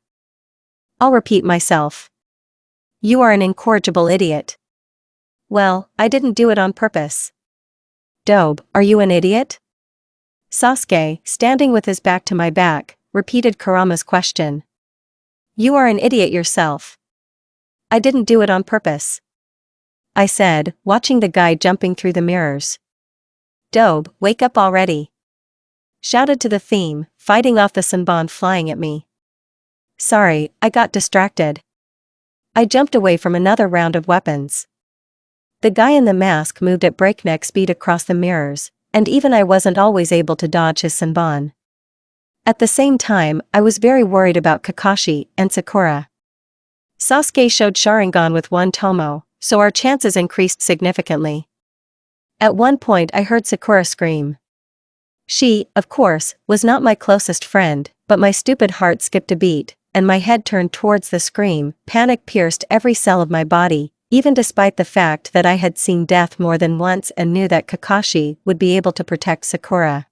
I'll repeat myself. You are an incorrigible idiot. Well, I didn't do it on purpose. Dobe, are you an idiot? Sasuke, standing with his back to my back, repeated Kurama's question. You are an idiot yourself. I didn't do it on purpose. I said, watching the guy jumping through the mirrors. Dobe, wake up already. Shouted to the theme, fighting off the Senbon flying at me. Sorry, I got distracted. I jumped away from another round of weapons. The guy in the mask moved at breakneck speed across the mirrors, and even I wasn't always able to dodge his Senbon. At the same time, I was very worried about Kakashi and Sakura. Sasuke showed Sharingan with one Tomo, so our chances increased significantly. At one point I heard Sakura scream. She, of course, was not my closest friend, but my stupid heart skipped a beat, and my head turned towards the scream. Panic pierced every cell of my body, even despite the fact that I had seen death more than once and knew that Kakashi would be able to protect Sakura.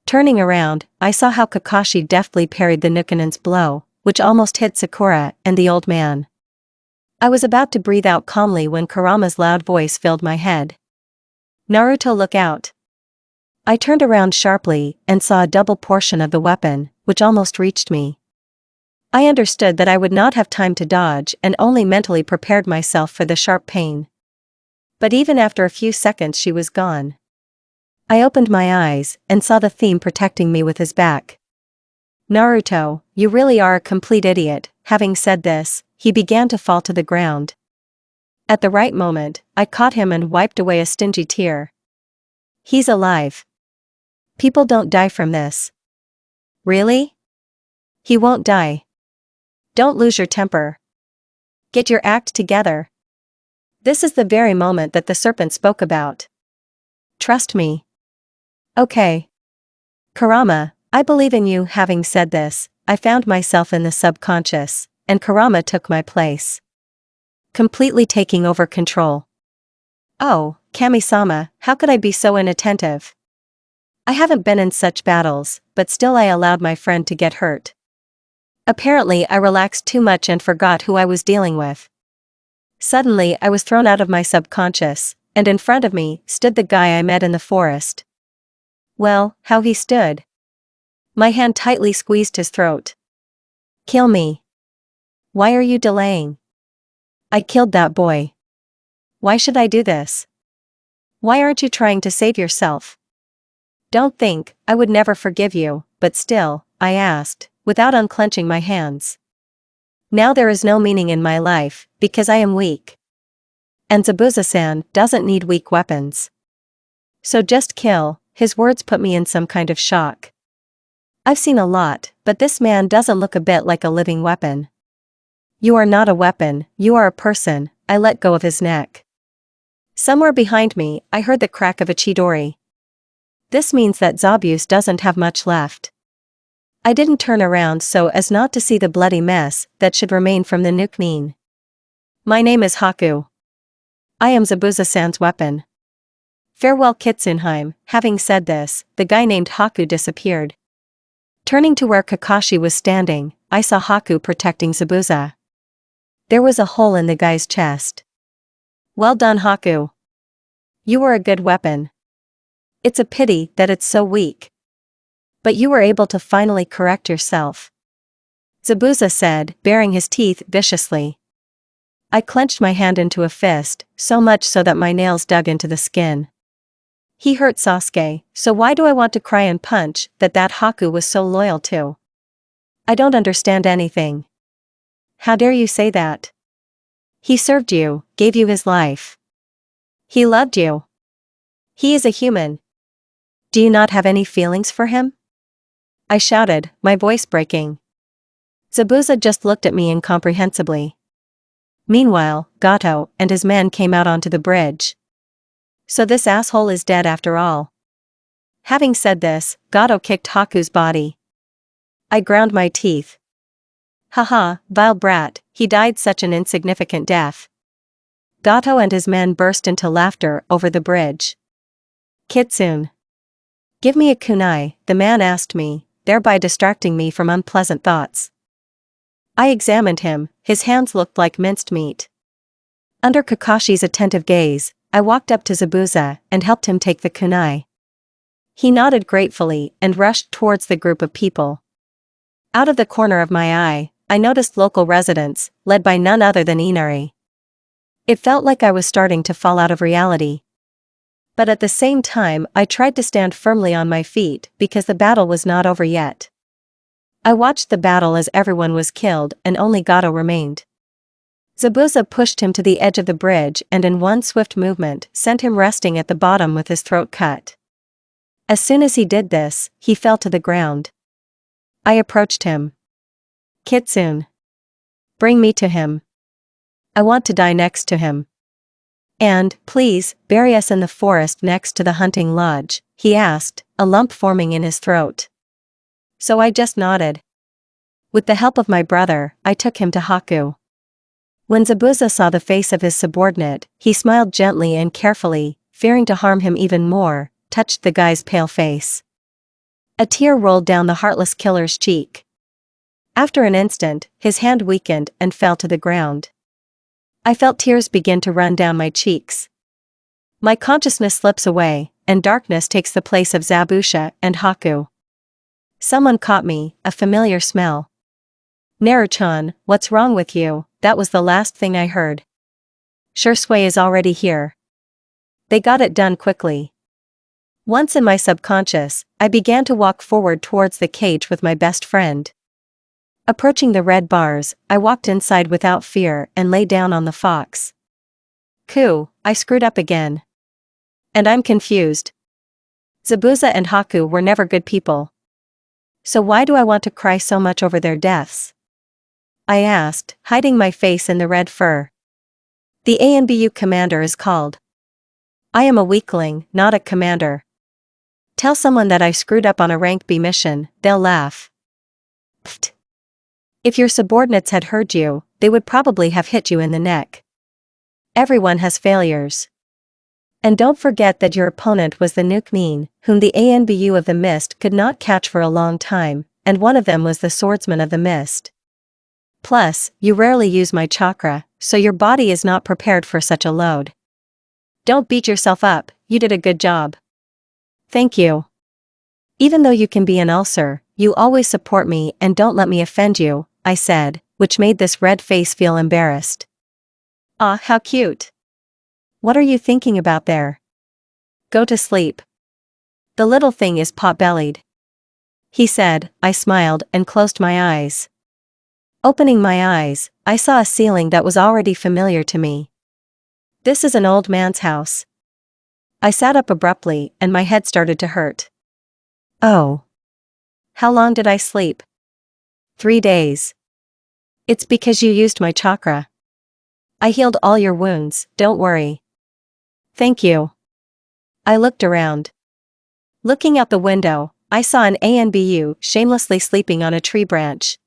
Turning around, I saw how Kakashi deftly parried the Nukanen's blow, which almost hit Sakura and the old man. I was about to breathe out calmly when Kurama's loud voice filled my head. Naruto, look out. I turned around sharply and saw a double portion of the weapon, which almost reached me. I understood that I would not have time to dodge and only mentally prepared myself for the sharp pain. But even after a few seconds she was gone. I opened my eyes and saw the theme protecting me with his back. Naruto, you really are a complete idiot. Having said this, he began to fall to the ground. At the right moment, I caught him and wiped away a stingy tear. He's alive. People don't die from this. Really? He won't die. Don't lose your temper. Get your act together. This is the very moment that the serpent spoke about. Trust me. Okay. Kurama, I believe in you. Having said this, I found myself in the subconscious, and Kurama took my place. Completely taking over control. Oh, Kami-sama, how could I be so inattentive? I haven't been in such battles, but still I allowed my friend to get hurt. Apparently I relaxed too much and forgot who I was dealing with. Suddenly I was thrown out of my subconscious, and in front of me stood the guy I met in the forest. Well, how he stood. My hand tightly squeezed his throat. Kill me. Why are you delaying? I killed that boy. Why should I do this? Why aren't you trying to save yourself? Don't think, I would never forgive you, but still, I asked, without unclenching my hands. Now there is no meaning in my life, because I am weak. And Zabuza-san doesn't need weak weapons. So just kill. His words put me in some kind of shock. I've seen a lot, but this man doesn't look a bit like a living weapon. You are not a weapon, you are a person. I let go of his neck. Somewhere behind me, I heard the crack of a chidori. This means that Zabuse doesn't have much left. I didn't turn around so as not to see the bloody mess that should remain from the nuke. My name is Haku. I am Zabuza-san's weapon. Farewell Kitsunheim. Having said this, the guy named Haku disappeared. Turning to where Kakashi was standing, I saw Haku protecting Zabuza. There was a hole in the guy's chest. Well done, Haku. You were a good weapon. It's a pity that it's so weak. But you were able to finally correct yourself. Zabuza said, baring his teeth viciously. I clenched my hand into a fist, so much so that my nails dug into the skin. He hurt Sasuke, so why do I want to cry and punch that Haku was so loyal to? I don't understand anything. How dare you say that? He served you, gave you his life. He loved you. He is a human. Do you not have any feelings for him? I shouted, my voice breaking. Zabuza just looked at me incomprehensibly. Meanwhile, Gato and his men came out onto the bridge. So this asshole is dead after all. Having said this, Gato kicked Haku's body. I ground my teeth. Haha, vile brat, he died such an insignificant death. Gato and his men burst into laughter over the bridge. Kitsune. Give me a kunai, the man asked me, thereby distracting me from unpleasant thoughts. I examined him, his hands looked like minced meat. Under Kakashi's attentive gaze, I walked up to Zabuza and helped him take the kunai. He nodded gratefully and rushed towards the group of people. Out of the corner of my eye, I noticed local residents, led by none other than Inari. It felt like I was starting to fall out of reality. But at the same time I tried to stand firmly on my feet because the battle was not over yet. I watched the battle as everyone was killed and only Gato remained. Zabuza pushed him to the edge of the bridge and in one swift movement sent him resting at the bottom with his throat cut. As soon as he did this, he fell to the ground. I approached him. Kitsune. Bring me to him. I want to die next to him. And, please, bury us in the forest next to the hunting lodge, he asked, a lump forming in his throat. So I just nodded. With the help of my brother, I took him to Haku. When Zabuza saw the face of his subordinate, he smiled gently and carefully, fearing to harm him even more, touched the guy's pale face. A tear rolled down the heartless killer's cheek. After an instant, his hand weakened and fell to the ground. I felt tears begin to run down my cheeks. My consciousness slips away, and darkness takes the place of Zabusha and Haku. Someone caught me, a familiar smell. Naruto, what's wrong with you? That was the last thing I heard. Shursui is already here. They got it done quickly. Once in my subconscious, I began to walk forward towards the cage with my best friend. Approaching the red bars, I walked inside without fear and lay down on the fox. I screwed up again. And I'm confused. Zabuza and Haku were never good people. So why do I want to cry so much over their deaths? I asked, hiding my face in the red fur. The ANBU commander is called. I am a weakling, not a commander. Tell someone that I screwed up on a rank B mission, they'll laugh. Pfft. If your subordinates had heard you, they would probably have hit you in the neck. Everyone has failures. And don't forget that your opponent was the Nuke Mean, whom the Anbu of the Mist could not catch for a long time, and one of them was the Swordsman of the Mist. Plus, you rarely use my chakra, so your body is not prepared for such a load. Don't beat yourself up, you did a good job. Thank you. Even though you can be an ulcer, you always support me and don't let me offend you, I said, which made this red face feel embarrassed. Ah, how cute. What are you thinking about there? Go to sleep. The little thing is pot-bellied. He said. I smiled and closed my eyes. Opening my eyes, I saw a ceiling that was already familiar to me. This is an old man's house. I sat up abruptly and my head started to hurt. Oh. How long did I sleep? 3 days. It's because you used my chakra. I healed all your wounds, don't worry. Thank you. I looked around. Looking out the window, I saw an Anbu shamelessly sleeping on a tree branch.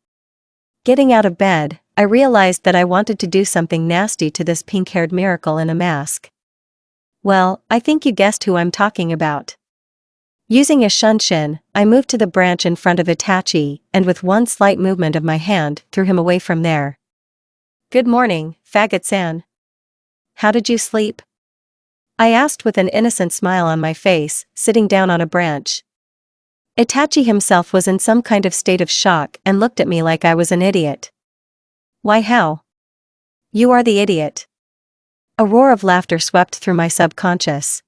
Getting out of bed, I realized that I wanted to do something nasty to this pink-haired miracle in a mask. Well, I think you guessed who I'm talking about. Using a shunshin, I moved to the branch in front of Itachi, and with one slight movement of my hand, threw him away from there. Good morning, faggot-san. How did you sleep? I asked with an innocent smile on my face, sitting down on a branch. Itachi himself was in some kind of state of shock and looked at me like I was an idiot. Why how? You are the idiot. A roar of laughter swept through my subconscious.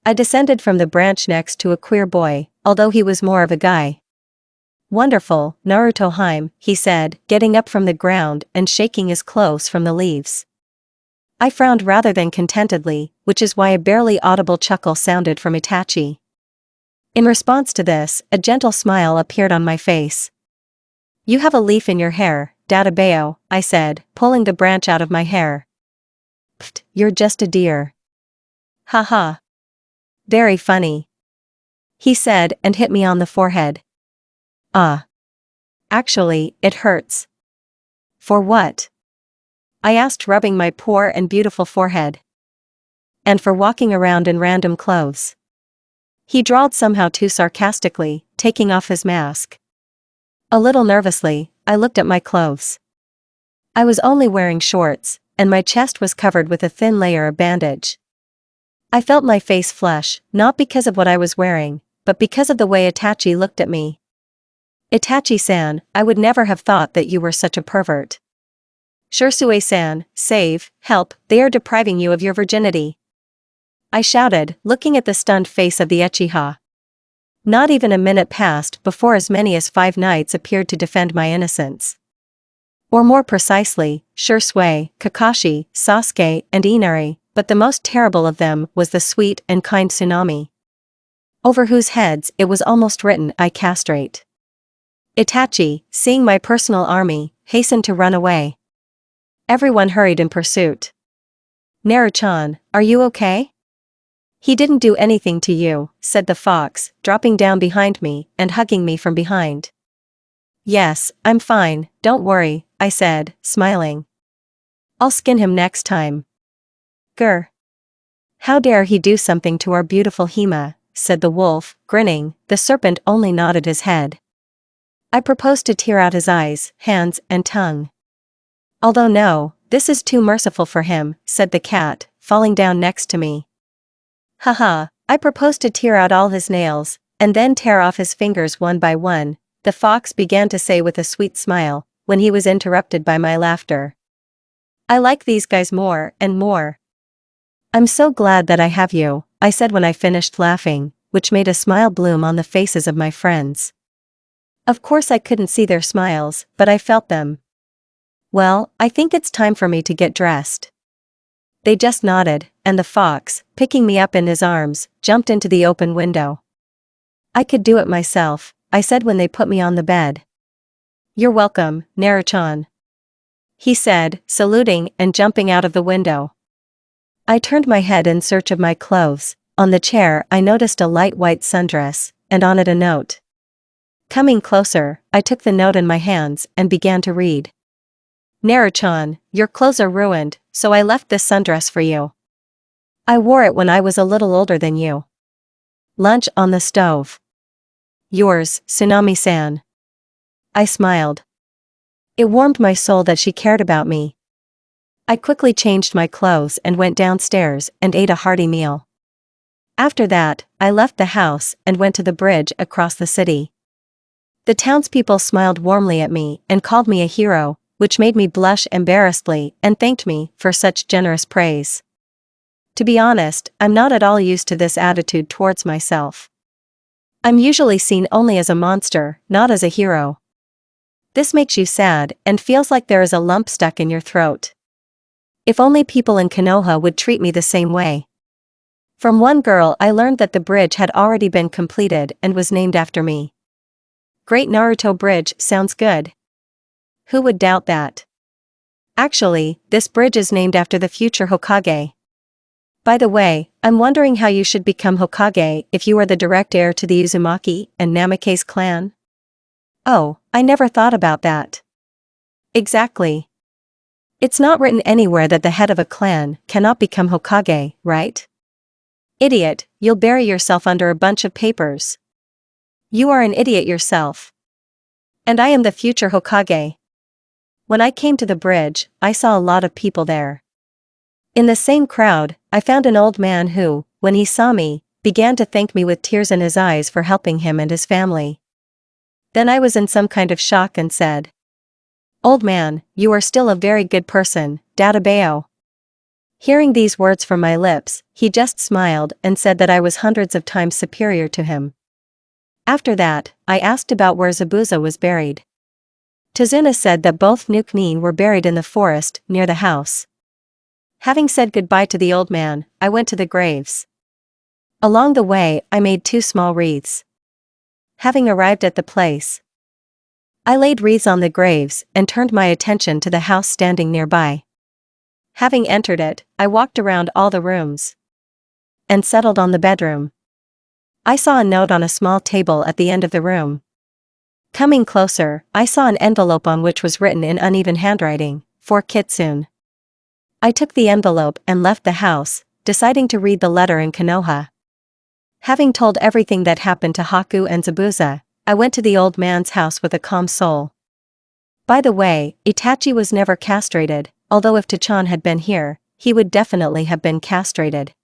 I descended from the branch next to a queer boy, although he was more of a guy. Wonderful, Naruto Harem, he said, getting up from the ground and shaking his clothes from the leaves. I frowned rather than contentedly, which is why a barely audible chuckle sounded from Itachi. In response to this, a gentle smile appeared on my face. You have a leaf in your hair, Databeo, I said, pulling the branch out of my hair. Pfft, you're just a deer. Haha. Very funny. He said and hit me on the forehead. Ah. Actually, it hurts. For what? I asked, rubbing my poor and beautiful forehead. And for walking around in random clothes. He drawled somehow too sarcastically, taking off his mask. A little nervously, I looked at my clothes. I was only wearing shorts, and my chest was covered with a thin layer of bandage. I felt my face flush, not because of what I was wearing, but because of the way Itachi looked at me. Itachi-san, I would never have thought that you were such a pervert. Shursue-san, save, help, they are depriving you of your virginity. I shouted, looking at the stunned face of the Uchiha. Not even a minute passed before as many as 5 knights appeared to defend my innocence. Or more precisely, Shursue, Kakashi, Sasuke, and Inari, but the most terrible of them was the sweet and kind Tsunami. Over whose heads it was almost written, I castrate. Itachi, seeing my personal army, hastened to run away. Everyone hurried in pursuit. Naruto-chan, are you okay? He didn't do anything to you, said the fox, dropping down behind me and hugging me from behind. Yes, I'm fine, don't worry, I said, smiling. I'll skin him next time. Grr. How dare he do something to our beautiful Hima, said the wolf, grinning. The serpent only nodded his head. I proposed to tear out his eyes, hands, and tongue. Although no, this is too merciful for him, said the cat, falling down next to me. Haha, I proposed to tear out all his nails, and then tear off his fingers one by one, the fox began to say with a sweet smile, when he was interrupted by my laughter. I like these guys more and more. I'm so glad that I have you, I said when I finished laughing, which made a smile bloom on the faces of my friends. Of course I couldn't see their smiles, but I felt them. Well, I think it's time for me to get dressed. They just nodded, and the fox, picking me up in his arms, jumped into the open window. I could do it myself, I said when they put me on the bed. You're welcome, Naruto-chan. He said, saluting and jumping out of the window. I turned my head in search of my clothes. On the chair I noticed a light white sundress, and on it a note. Coming closer, I took the note in my hands and began to read. Naruto-chan, your clothes are ruined, so I left this sundress for you. I wore it when I was a little older than you. Lunch on the stove. Yours, Tsunami-san. I smiled. It warmed my soul that she cared about me. I quickly changed my clothes and went downstairs and ate a hearty meal. After that, I left the house and went to the bridge across the city. The townspeople smiled warmly at me and called me a hero, which made me blush embarrassedly and thanked me for such generous praise. To be honest, I'm not at all used to this attitude towards myself. I'm usually seen only as a monster, not as a hero. This makes you sad and feels like there is a lump stuck in your throat. If only people in Konoha would treat me the same way. From one girl I learned that the bridge had already been completed and was named after me. Great Naruto Bridge sounds good. Who would doubt that? Actually, this bridge is named after the future Hokage. By the way, I'm wondering how you should become Hokage if you are the direct heir to the Uzumaki and Namake's clan? Oh, I never thought about that. Exactly. It's not written anywhere that the head of a clan cannot become Hokage, right? Idiot, you'll bury yourself under a bunch of papers. You are an idiot yourself. And I am the future Hokage. When I came to the bridge, I saw a lot of people there. In the same crowd, I found an old man who, when he saw me, began to thank me with tears in his eyes for helping him and his family. Then I was in some kind of shock and said, "Old man, you are still a very good person, Databeo." Hearing these words from my lips, he just smiled and said that I was hundreds of times superior to him. After that, I asked about where Zabuza was buried. Tazuna said that both Nuknin were buried in the forest near the house. Having said goodbye to the old man, I went to the graves. Along the way, I made 2 small wreaths. Having arrived at the place, I laid wreaths on the graves and turned my attention to the house standing nearby. Having entered it, I walked around all the rooms and settled on the bedroom. I saw a note on a small table at the end of the room. Coming closer, I saw an envelope on which was written in uneven handwriting, "For Kitsune." I took the envelope and left the house, deciding to read the letter in Konoha. Having told everything that happened to Haku and Zabuza, I went to the old man's house with a calm soul. By the way, Itachi was never castrated, although if Tachan had been here, he would definitely have been castrated.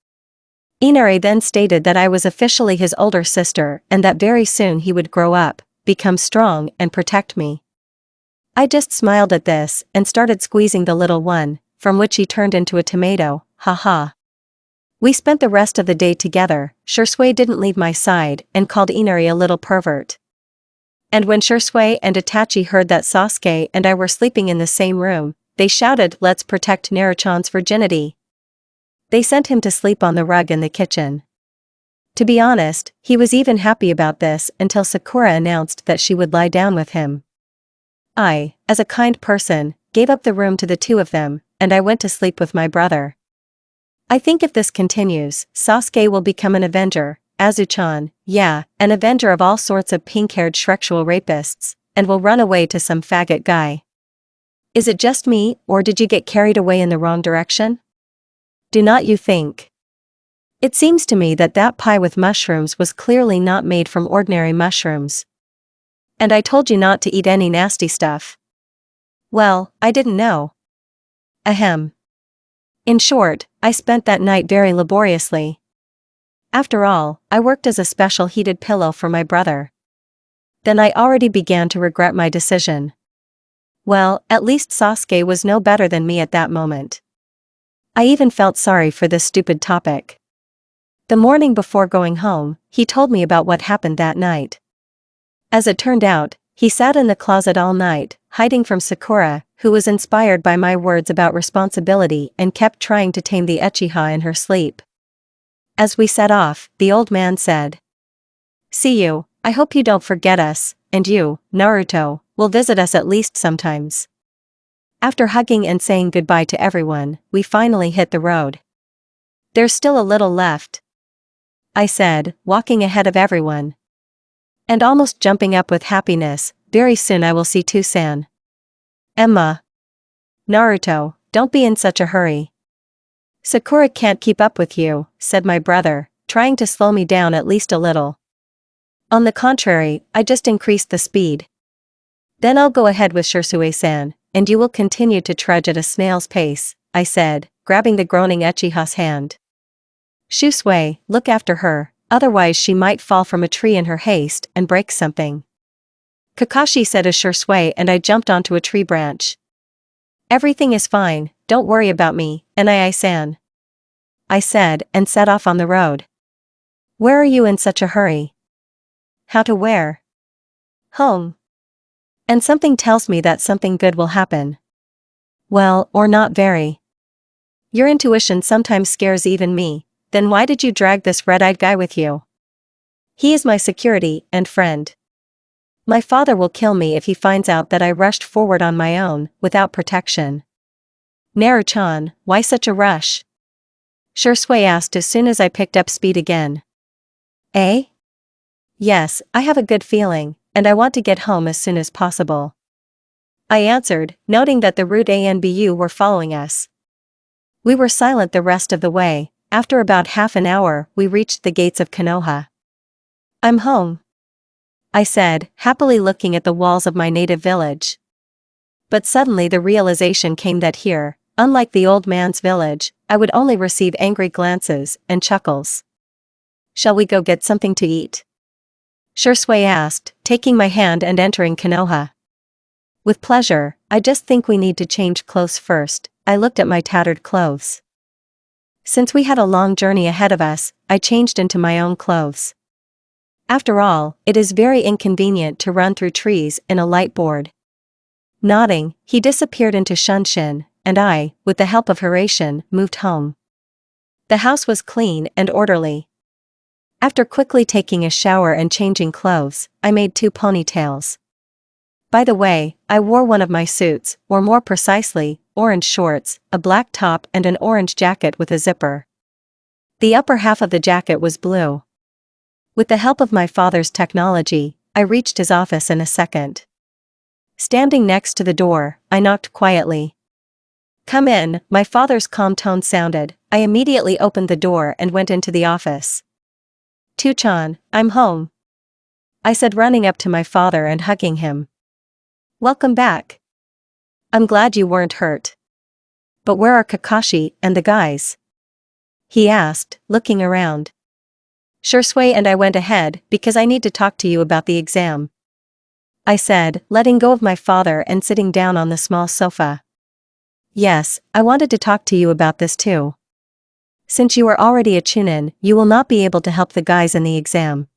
Inari then stated that I was officially his older sister and that very soon he would grow up, become strong and protect me. I just smiled at this and started squeezing the little one, from which he turned into a tomato, haha. We spent the rest of the day together. Shursui didn't leave my side and called Inari a little pervert. And when Shursui and Itachi heard that Sasuke and I were sleeping in the same room, they shouted, "Let's protect Naruchan's virginity." They sent him to sleep on the rug in the kitchen. To be honest, he was even happy about this until Sakura announced that she would lie down with him. I, as a kind person, gave up the room to the 2 of them, and I went to sleep with my brother. I think if this continues, Sasuke will become an avenger, Azuchan, yeah, an avenger of all sorts of pink-haired sexual rapists, and will run away to some faggot guy. Is it just me, or did you get carried away in the wrong direction? Do not you think? It seems to me that that pie with mushrooms was clearly not made from ordinary mushrooms. And I told you not to eat any nasty stuff. Well, I didn't know. Ahem. In short, I spent that night very laboriously. After all, I worked as a special heated pillow for my brother. Then I already began to regret my decision. Well, at least Sasuke was no better than me at that moment. I even felt sorry for this stupid topic. The morning before going home, he told me about what happened that night. As it turned out, he sat in the closet all night, hiding from Sakura, who was inspired by my words about responsibility and kept trying to tame the Uchiha in her sleep. As we set off, the old man said, "See you, I hope you don't forget us, and you, Naruto, will visit us at least sometimes." After hugging and saying goodbye to everyone, we finally hit the road. "There's still a little left," I said, walking ahead of everyone. And almost jumping up with happiness, "Very soon I will see Tusan." Emma. Naruto, don't be in such a hurry. Sakura can't keep up with you, said my brother, trying to slow me down at least a little. On the contrary, I just increased the speed. Then I'll go ahead with Shisui-san, and you will continue to trudge at a snail's pace, I said, grabbing the groaning Uchiha's hand. Shisui, look after her, otherwise she might fall from a tree in her haste and break something. Kakashi said as Shisui and I jumped onto a tree branch. Everything is fine, don't worry about me, Nai-san. I said and set off on the road. Where are you in such a hurry? How to where? Home. And something tells me that something good will happen. Well, or not very. Your intuition sometimes scares even me, then why did you drag this red-eyed guy with you? He is my security and friend. My father will kill me if he finds out that I rushed forward on my own, without protection. Naru-chan, why such a rush? Shisui asked as soon as I picked up speed again. Eh? Yes, I have a good feeling, and I want to get home as soon as possible. I answered, noting that the route ANBU were following us. We were silent the rest of the way. After about half an hour, we reached the gates of Konoha. I'm home, I said, happily looking at the walls of my native village. But suddenly the realization came that here, unlike the old man's village, I would only receive angry glances and chuckles. Shall we go get something to eat? Shisui asked, taking my hand and entering Konoha. With pleasure, I just think we need to change clothes first. I looked at my tattered clothes. Since we had a long journey ahead of us, I changed into my own clothes. After all, it is very inconvenient to run through trees in a light board. Nodding, he disappeared into Shunshin, and I, with the help of Haration, moved home. The house was clean and orderly. After quickly taking a shower and changing clothes, I made 2 ponytails. By the way, I wore one of my suits, or more precisely, orange shorts, a black top and an orange jacket with a zipper. The upper half of the jacket was blue. With the help of my father's technology, I reached his office in a second. Standing next to the door, I knocked quietly. Come in, my father's calm tone sounded. I immediately opened the door and went into the office. Tu-chan, I'm home, I said, running up to my father and hugging him. Welcome back. I'm glad you weren't hurt. But where are Kakashi and the guys? He asked, looking around. Shisui and I went ahead because I need to talk to you about the exam, I said, letting go of my father and sitting down on the small sofa. Yes, I wanted to talk to you about this too. Since you are already a chunin, you will not be able to help the guys in the exam.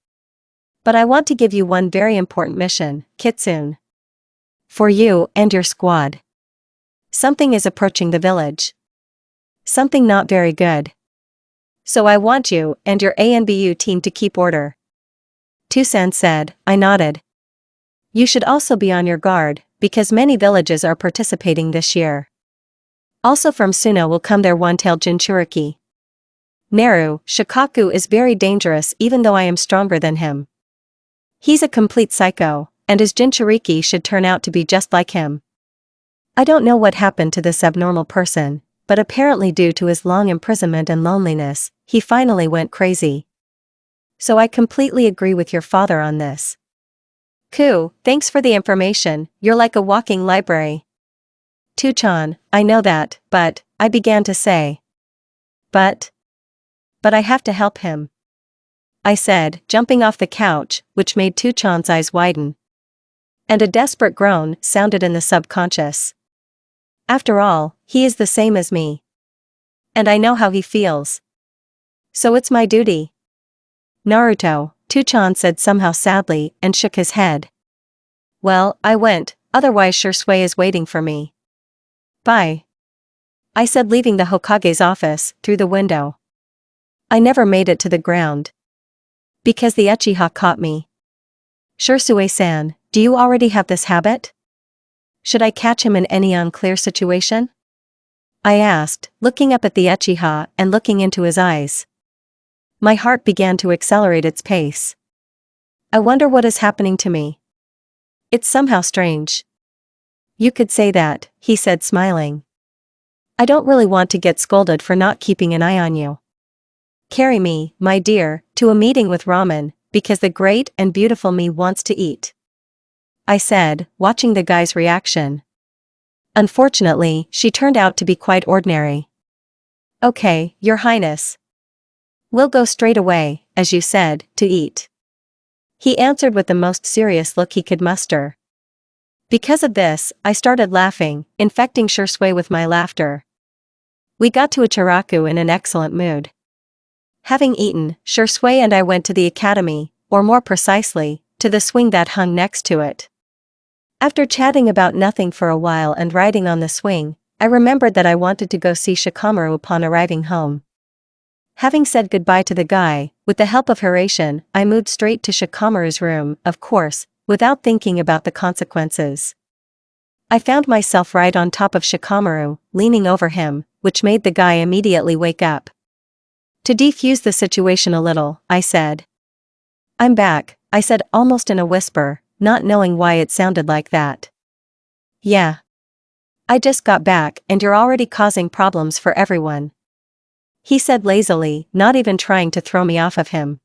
But I want to give you one very important mission, Kitsune. For you and your squad. Something is approaching the village. Something not very good. So I want you and your ANBU team to keep order. Tusan said. I nodded. You should also be on your guard, because many villages are participating this year. Also from Suno will come their one-tailed Jinchuriki. Naru, Shikaku is very dangerous even though I am stronger than him. He's a complete psycho, and his Jinchuriki should turn out to be just like him. I don't know what happened to this abnormal person, but apparently due to his long imprisonment and loneliness, he finally went crazy. So I completely agree with your father on this. Ku, thanks for the information, you're like a walking library. Tu-chan, I know that, but, I began to say. But I have to help him, I said, jumping off the couch, which made Tu-chan's eyes widen. And a desperate groan sounded in the subconscious. After all, he is the same as me. And I know how he feels. So it's my duty. Naruto, Tu-chan said somehow sadly and shook his head. Well, I went, otherwise Shisui is waiting for me. Bye, I said, leaving the Hokage's office, through the window. I never made it to the ground. Because the Uchiha caught me. Shisui-san, do you already have this habit? Should I catch him in any unclear situation? I asked, looking up at the Uchiha and looking into his eyes. My heart began to accelerate its pace. I wonder what is happening to me. It's somehow strange. You could say that, he said, smiling. I don't really want to get scolded for not keeping an eye on you. Carry me, my dear, to a meeting with ramen, because the great and beautiful me wants to eat. I said, watching the guy's reaction. Unfortunately, she turned out to be quite ordinary. Okay, Your Highness. We'll go straight away, as you said, to eat. He answered with the most serious look he could muster. Because of this, I started laughing, infecting Shursui with my laughter. We got to Ichiraku in an excellent mood. Having eaten, Shursui and I went to the academy, or more precisely, to the swing that hung next to it. After chatting about nothing for a while and riding on the swing, I remembered that I wanted to go see Shikamaru upon arriving home. Having said goodbye to the guy, with the help of Horatian, I moved straight to Shikamaru's room, of course, without thinking about the consequences. I found myself right on top of Shikamaru, leaning over him, which made the guy immediately wake up. To defuse the situation a little, I said. I'm back, I said almost in a whisper, not knowing why it sounded like that. Yeah. I just got back and you're already causing problems for everyone. He said lazily, not even trying to throw me off of him.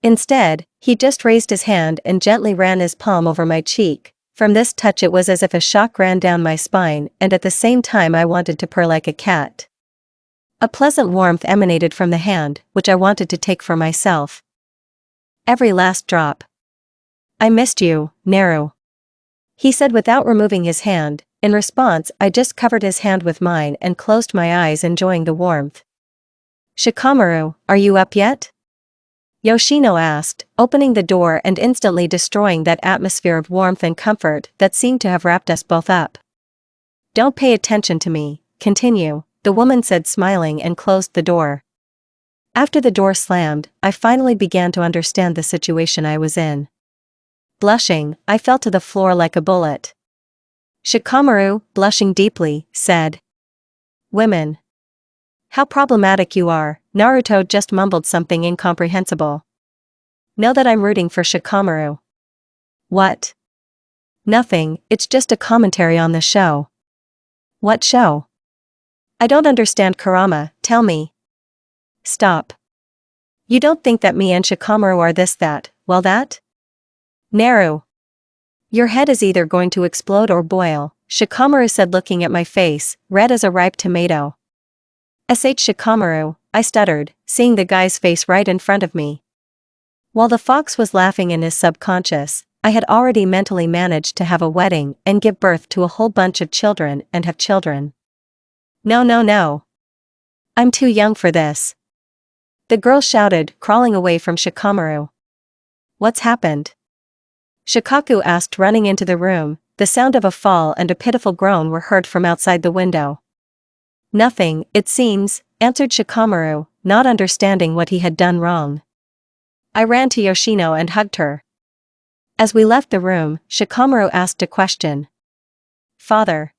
Instead, he just raised his hand and gently ran his palm over my cheek. From this touch it was as if a shock ran down my spine, and at the same time I wanted to purr like a cat. A pleasant warmth emanated from the hand, which I wanted to take for myself. Every last drop. I missed you, Naru. He said without removing his hand. In response, I just covered his hand with mine and closed my eyes, enjoying the warmth. Shikamaru, are you up yet? Yoshino asked, opening the door and instantly destroying that atmosphere of warmth and comfort that seemed to have wrapped us both up. Don't pay attention to me, continue, the woman said, smiling, and closed the door. After the door slammed, I finally began to understand the situation I was in. Blushing, I fell to the floor like a bullet. Shikamaru, blushing deeply, said. Women. How problematic you are. Naruto just mumbled something incomprehensible. Know that I'm rooting for Shikamaru. What? Nothing, it's just a commentary on the show. What show? I don't understand kurama, tell me. Stop. You don't think that me and Shikamaru are this that, well that? Naru. Your head is either going to explode or boil, Shikamaru said, looking at my face, red as a ripe tomato. Shikamaru, I stuttered, seeing the guy's face right in front of me. While the fox was laughing in his subconscious, I had already mentally managed to have a wedding and give birth to a whole bunch of children and have children. No, no, no. I'm too young for this. The girl shouted, crawling away from Shikamaru. What's happened? Shikaku asked, running into the room. The sound of a fall and a pitiful groan were heard from outside the window. Nothing, it seems, answered Shikamaru, not understanding what he had done wrong. I ran to Yoshino and hugged her. As we left the room, Shikamaru asked a question. Father.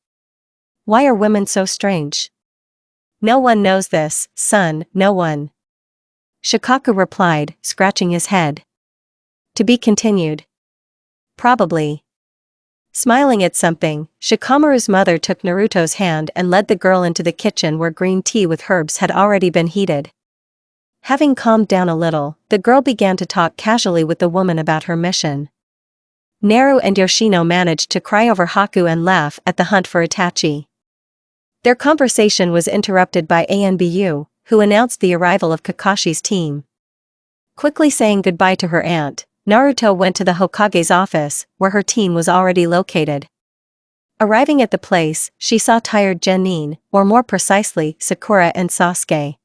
Why are women so strange? No one knows this, son, no one. Shikaku replied, scratching his head. To be continued. Probably. Smiling at something, Shikamaru's mother took Naruto's hand and led the girl into the kitchen where green tea with herbs had already been heated. Having calmed down a little, the girl began to talk casually with the woman about her mission. Naru and Yoshino managed to cry over Haku and laugh at the hunt for Itachi. Their conversation was interrupted by Anbu, who announced the arrival of Kakashi's team. Quickly saying goodbye to her aunt, Naruto went to the Hokage's office, where her team was already located. Arriving at the place, she saw tired Genin, or more precisely, Sakura and Sasuke.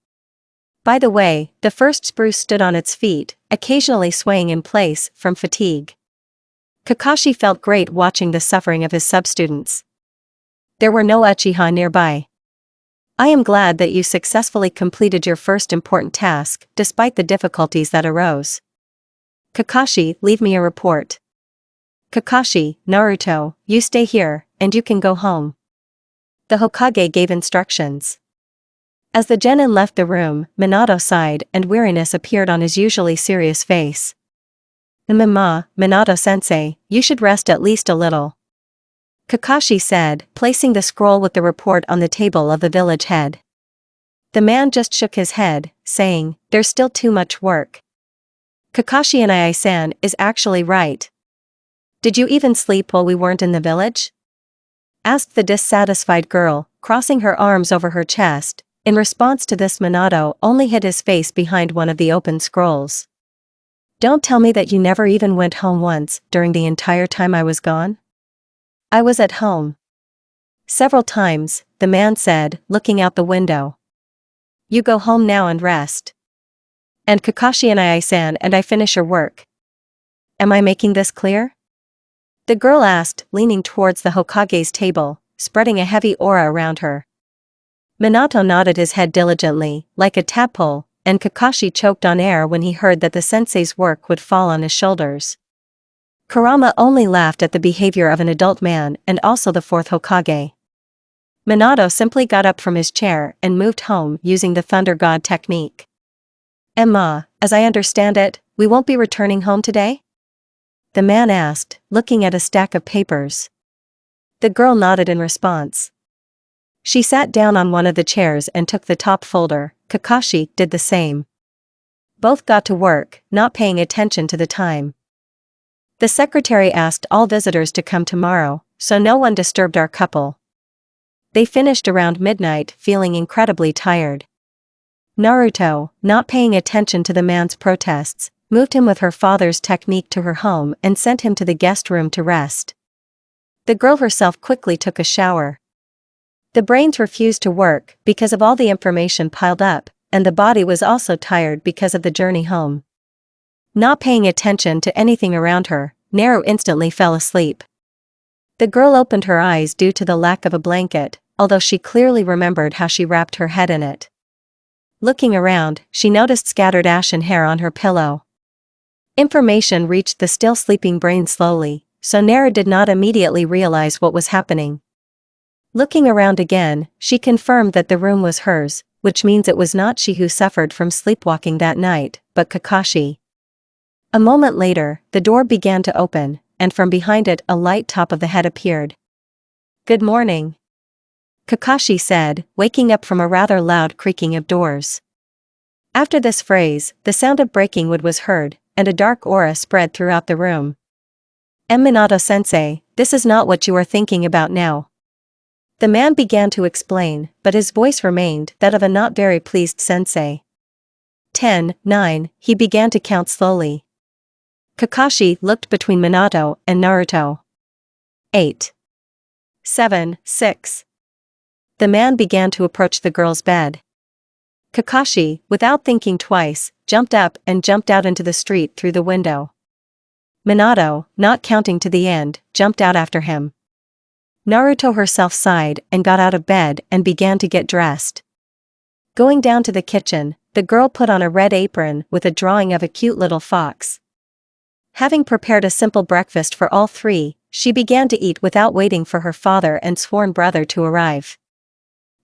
By the way, the first spruce stood on its feet, occasionally swaying in place from fatigue. Kakashi felt great watching the suffering of his substudents. There were no Uchiha nearby. I am glad that you successfully completed your first important task, despite the difficulties that arose. Kakashi, leave me a report. Kakashi, Naruto, you stay here, and you can go home. The Hokage gave instructions. As the genin left the room, Minato sighed and weariness appeared on his usually serious face. Minato-sensei, you should rest at least a little. Kakashi said, placing the scroll with the report on the table of the village head. The man just shook his head, saying, "There's still too much work. Kakashi and I-san is actually right. Did you even sleep while we weren't in the village?" asked the dissatisfied girl, crossing her arms over her chest. In response to this, Minato only hid his face behind one of the open scrolls. "Don't tell me that you never even went home once during the entire time I was gone?" "I was at home several times," the man said, looking out the window. "You go home now and rest. And Kakashi and I-san and I finish your work. Am I making this clear?" the girl asked, leaning towards the Hokage's table, spreading a heavy aura around her. Minato nodded his head diligently, like a tadpole, and Kakashi choked on air when he heard that the sensei's work would fall on his shoulders. Kurama only laughed at the behavior of an adult man and also the fourth Hokage. Minato simply got up from his chair and moved home using the Thunder God technique. "Emma, as I understand it, we won't be returning home today?" the man asked, looking at a stack of papers. The girl nodded in response. She sat down on one of the chairs and took the top folder. Kakashi did the same. Both got to work, not paying attention to the time. The secretary asked all visitors to come tomorrow, so no one disturbed our couple. They finished around midnight, feeling incredibly tired. Naruto, not paying attention to the man's protests, moved him with her father's technique to her home and sent him to the guest room to rest. The girl herself quickly took a shower. The brains refused to work because of all the information piled up, and the body was also tired because of the journey home. Not paying attention to anything around her, Naru instantly fell asleep. The girl opened her eyes due to the lack of a blanket, although she clearly remembered how she wrapped her head in it. Looking around, she noticed scattered ashen hair on her pillow. Information reached the still sleeping brain slowly, so Naru did not immediately realize what was happening. Looking around again, she confirmed that the room was hers, which means it was not she who suffered from sleepwalking that night, but Kakashi. A moment later, the door began to open, and from behind it a light top of the head appeared. "Good morning," Kakashi said, waking up from a rather loud creaking of doors. After this phrase, the sound of breaking wood was heard, and a dark aura spread throughout the room. "Minato-sensei, this is not what you are thinking about now," the man began to explain, but his voice remained that of a not very pleased sensei. 10, 9, he began to count slowly. Kakashi looked between Minato and Naruto. 8, 7, 6. The man began to approach the girl's bed. Kakashi, without thinking twice, jumped up and jumped out into the street through the window. Minato, not counting to the end, jumped out after him. Naruto herself sighed and got out of bed and began to get dressed. Going down to the kitchen, the girl put on a red apron with a drawing of a cute little fox. Having prepared a simple breakfast for all three, she began to eat without waiting for her father and sworn brother to arrive.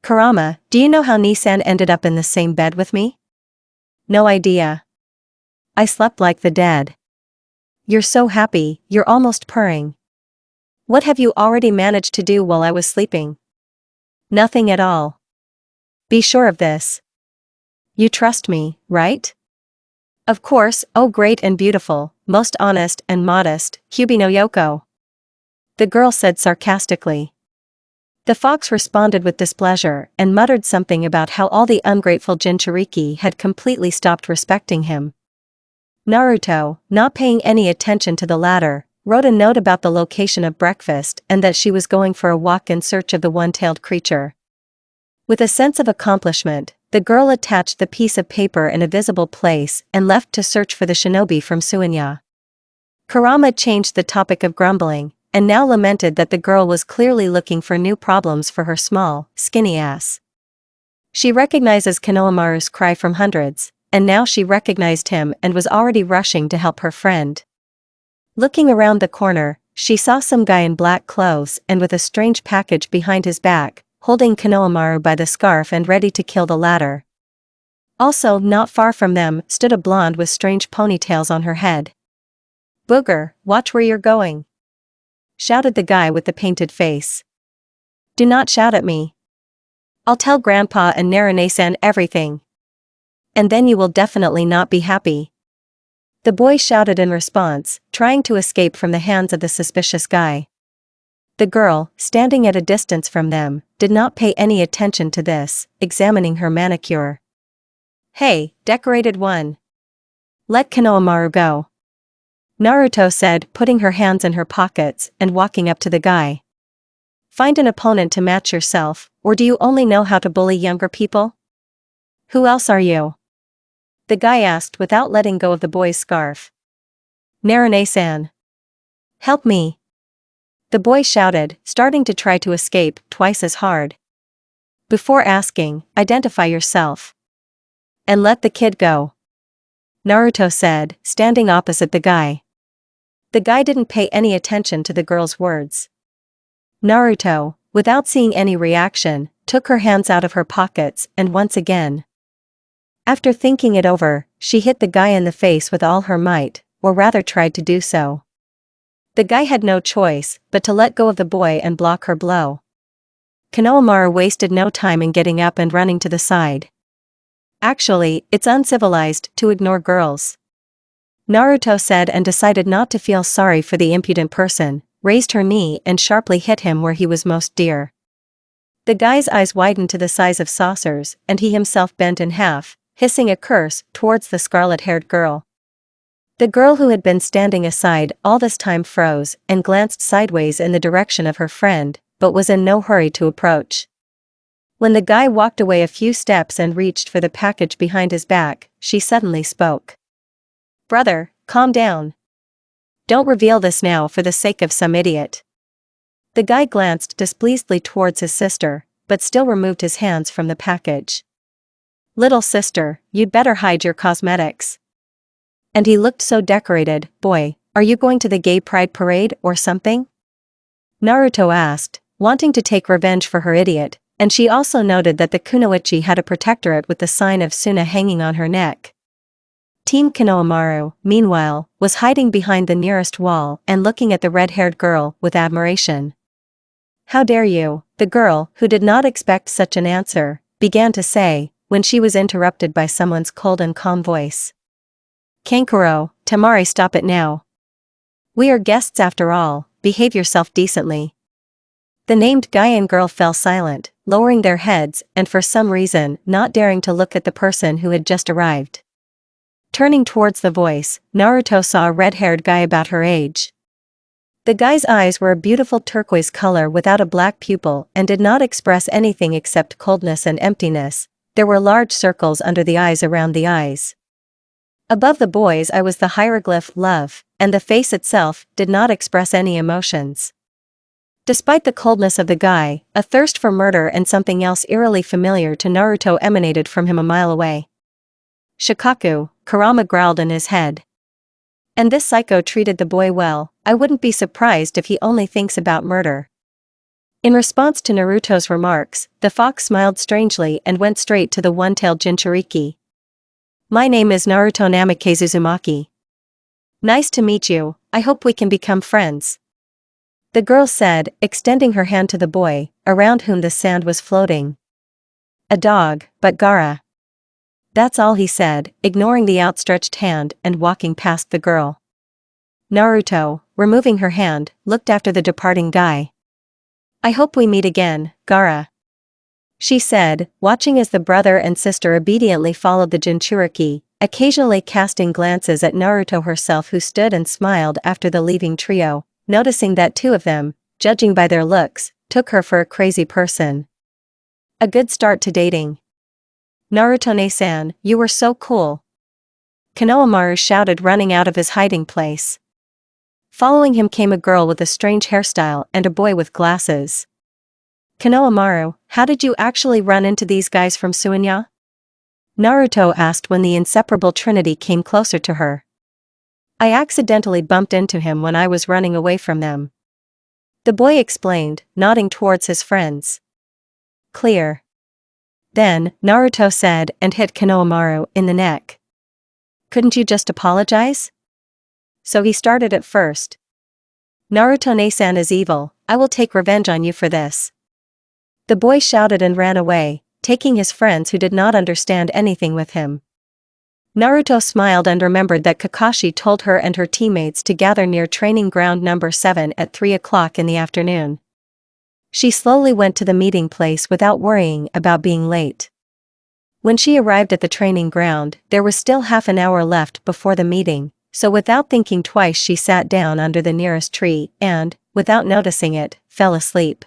"Kurama, do you know how Nissan ended up in the same bed with me?" "No idea. I slept like the dead." "You're so happy, you're almost purring. What have you already managed to do while I was sleeping?" "Nothing at all. Be sure of this. You trust me, right?" "Of course, oh great and beautiful, most honest and modest, Kyubi no Yoko," the girl said sarcastically. The fox responded with displeasure and muttered something about how all the ungrateful Jinchuriki had completely stopped respecting him. Naruto, not paying any attention to the latter, wrote a note about the location of breakfast and that she was going for a walk in search of the one-tailed creature. With a sense of accomplishment, the girl attached the piece of paper in a visible place and left to search for the shinobi from Suinya. Kurama changed the topic of grumbling, and now lamented that the girl was clearly looking for new problems for her small, skinny ass. She recognizes Konohamaru's cry from hundreds, and now she recognized him and was already rushing to help her friend. Looking around the corner, she saw some guy in black clothes and with a strange package behind his back, holding Konohamaru by the scarf and ready to kill the latter. Also, not far from them, stood a blonde with strange ponytails on her head. "Booger, watch where you're going," shouted the guy with the painted face. Do not shout at me. I'll tell Grandpa and Narune-san everything. And then you will definitely not be happy. The boy shouted in response, trying to escape from the hands of the suspicious guy. The girl, standing at a distance from them, did not pay any attention to this, examining her manicure. Hey, decorated one. Let Konohamaru go. Naruto said, putting her hands in her pockets and walking up to the guy. Find an opponent to match yourself, or do you only know how to bully younger people? Who else are you? The guy asked without letting go of the boy's scarf. Narune-san. Help me. The boy shouted, starting to try to escape twice as hard. Before asking, identify yourself. And let the kid go. Naruto said, standing opposite the guy. The guy didn't pay any attention to the girl's words. Naruto, without seeing any reaction, took her hands out of her pockets and once again. After thinking it over, she hit the guy in the face with all her might, or rather tried to do so. The guy had no choice but to let go of the boy and block her blow. Konohamaru wasted no time in getting up and running to the side. Actually, it's uncivilized to ignore girls. Naruto said and decided not to feel sorry for the impudent person, raised her knee and sharply hit him where he was most dear. The guy's eyes widened to the size of saucers and he himself bent in half, hissing a curse towards the scarlet-haired girl. The girl who had been standing aside all this time froze and glanced sideways in the direction of her friend, but was in no hurry to approach. When the guy walked away a few steps and reached for the package behind his back, she suddenly spoke. Brother, calm down. Don't reveal this now for the sake of some idiot. The guy glanced displeasedly towards his sister, but still removed his hands from the package. Little sister, you'd better hide your cosmetics. And he looked so decorated. Boy, are you going to the gay pride parade or something? Naruto asked, wanting to take revenge for her idiot, and she also noted that the kunoichi had a protectorate with the sign of Suna hanging on her neck. Team Konohamaru, meanwhile, was hiding behind the nearest wall and looking at the red-haired girl with admiration. How dare you, the girl, who did not expect such an answer, began to say, when she was interrupted by someone's cold and calm voice. Kankuro, Tamari, stop it now. We are guests after all, behave yourself decently. The named guy and girl fell silent, lowering their heads and for some reason not daring to look at the person who had just arrived. Turning towards the voice, Naruto saw a red-haired guy about her age. The guy's eyes were a beautiful turquoise color without a black pupil and did not express anything except coldness and emptiness. There were large circles under the eyes around the eyes. Above the boy's eye was the hieroglyph love, and the face itself did not express any emotions. Despite the coldness of the guy, a thirst for murder and something else eerily familiar to Naruto emanated from him a mile away. Shikaku, Kurama growled in his head. And this psycho treated the boy well. I wouldn't be surprised if he only thinks about murder. In response to Naruto's remarks, the fox smiled strangely and went straight to the one-tailed Jinchuriki. My name is Naruto Namikaze Uzumaki. Nice to meet you, I hope we can become friends. The girl said, extending her hand to the boy, around whom the sand was floating. A dog, but Gaara. That's all he said, ignoring the outstretched hand and walking past the girl. Naruto, removing her hand, looked after the departing guy. I hope we meet again, Gaara. She said, watching as the brother and sister obediently followed the Jinchuriki, occasionally casting glances at Naruto herself who stood and smiled after the leaving trio, noticing that two of them, judging by their looks, took her for a crazy person. A good start to dating. Naruto-ne-san, you were so cool. Konohamaru shouted, running out of his hiding place. Following him came a girl with a strange hairstyle and a boy with glasses. Konohamaru, how did you actually run into these guys from Suinya? Naruto asked when the inseparable trinity came closer to her. I accidentally bumped into him when I was running away from them. The boy explained, nodding towards his friends. Clear. Then, Naruto said and hit Konohamaru in the neck. Couldn't you just apologize? So he started at first. Naruto-ne-san is evil, I will take revenge on you for this. The boy shouted and ran away, taking his friends who did not understand anything with him. Naruto smiled and remembered that Kakashi told her and her teammates to gather near training ground number 7 at 3 o'clock in the afternoon. She slowly went to the meeting place without worrying about being late. When she arrived at the training ground, there was still half an hour left before the meeting, so without thinking twice she sat down under the nearest tree and, without noticing it, fell asleep.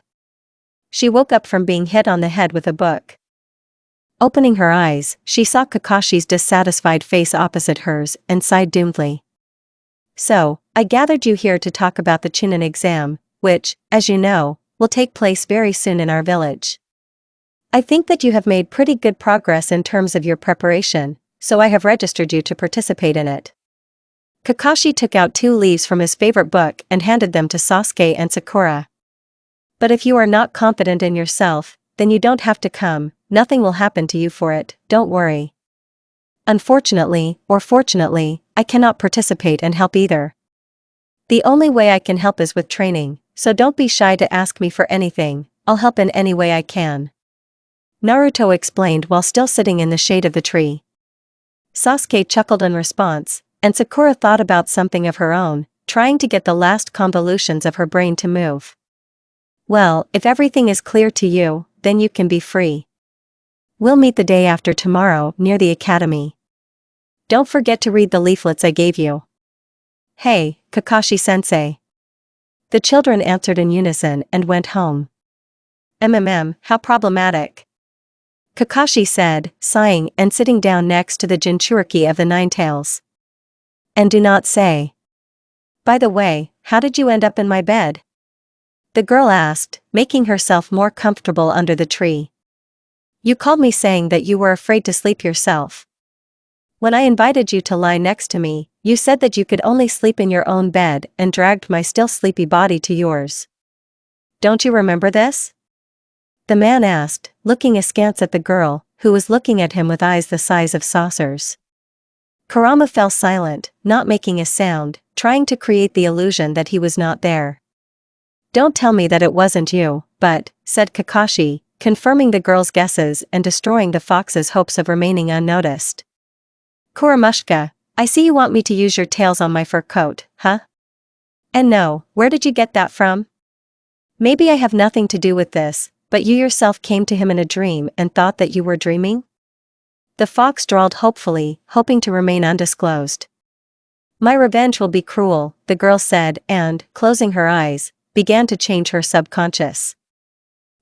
She woke up from being hit on the head with a book. Opening her eyes, she saw Kakashi's dissatisfied face opposite hers and sighed doomedly. So, I gathered you here to talk about the Chunin exam, which, as you know, will take place very soon in our village. I think that you have made pretty good progress in terms of your preparation, so I have registered you to participate in it. Kakashi took out 2 leaves from his favorite book and handed them to Sasuke and Sakura. But if you are not confident in yourself, then you don't have to come, nothing will happen to you for it, don't worry. Unfortunately, or fortunately, I cannot participate and help either. The only way I can help is with training, so don't be shy to ask me for anything, I'll help in any way I can. Naruto explained while still sitting in the shade of the tree. Sasuke chuckled in response, and Sakura thought about something of her own, trying to get the last convolutions of her brain to move. Well, if everything is clear to you, then you can be free. We'll meet the day after tomorrow near the academy. Don't forget to read the leaflets I gave you. Hey, Kakashi-sensei. The children answered in unison and went home. How problematic. Kakashi said, sighing and sitting down next to the Jinchuriki of the Nine Tails. And do not say. By the way, how did you end up in my bed? The girl asked, making herself more comfortable under the tree. You called me saying that you were afraid to sleep yourself. When I invited you to lie next to me, you said that you could only sleep in your own bed and dragged my still sleepy body to yours. Don't you remember this? The man asked, looking askance at the girl, who was looking at him with eyes the size of saucers. Kurama fell silent, not making a sound, trying to create the illusion that he was not there. Don't tell me that it wasn't you, but, said Kakashi, confirming the girl's guesses and destroying the fox's hopes of remaining unnoticed. Kuramushka, I see you want me to use your tails on my fur coat, huh? And no, where did you get that from? Maybe I have nothing to do with this, but you yourself came to him in a dream and thought that you were dreaming? The fox drawled hopefully, hoping to remain undisclosed. My revenge will be cruel, the girl said and, closing her eyes, began to change her subconscious.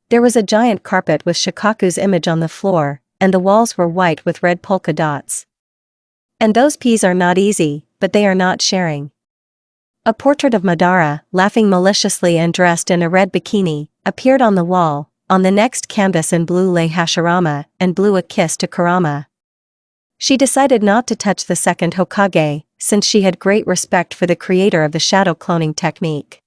There was a giant carpet with Shikaku's image on the floor, and the walls were white with red polka dots. And those peas are not easy, but they are not sharing. A portrait of Madara, laughing maliciously and dressed in a red bikini, appeared on the wall. On the next canvas in blue lay Hashirama, and blew a kiss to Kurama. She decided not to touch the second Hokage, since she had great respect for the creator of the shadow cloning technique.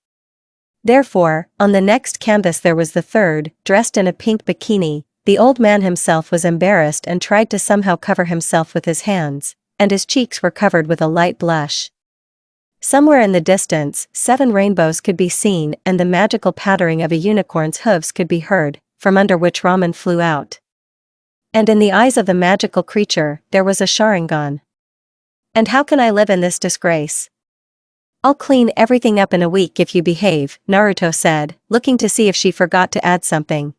Therefore, on the next canvas there was the third, dressed in a pink bikini. The old man himself was embarrassed and tried to somehow cover himself with his hands, and his cheeks were covered with a light blush. Somewhere in the distance, 7 rainbows could be seen and the magical pattering of a unicorn's hooves could be heard, from under which ramen flew out. And in the eyes of the magical creature, there was a Sharingan. And how can I live in this disgrace? I'll clean everything up in a week if you behave, Naruto said, looking to see if she forgot to add something.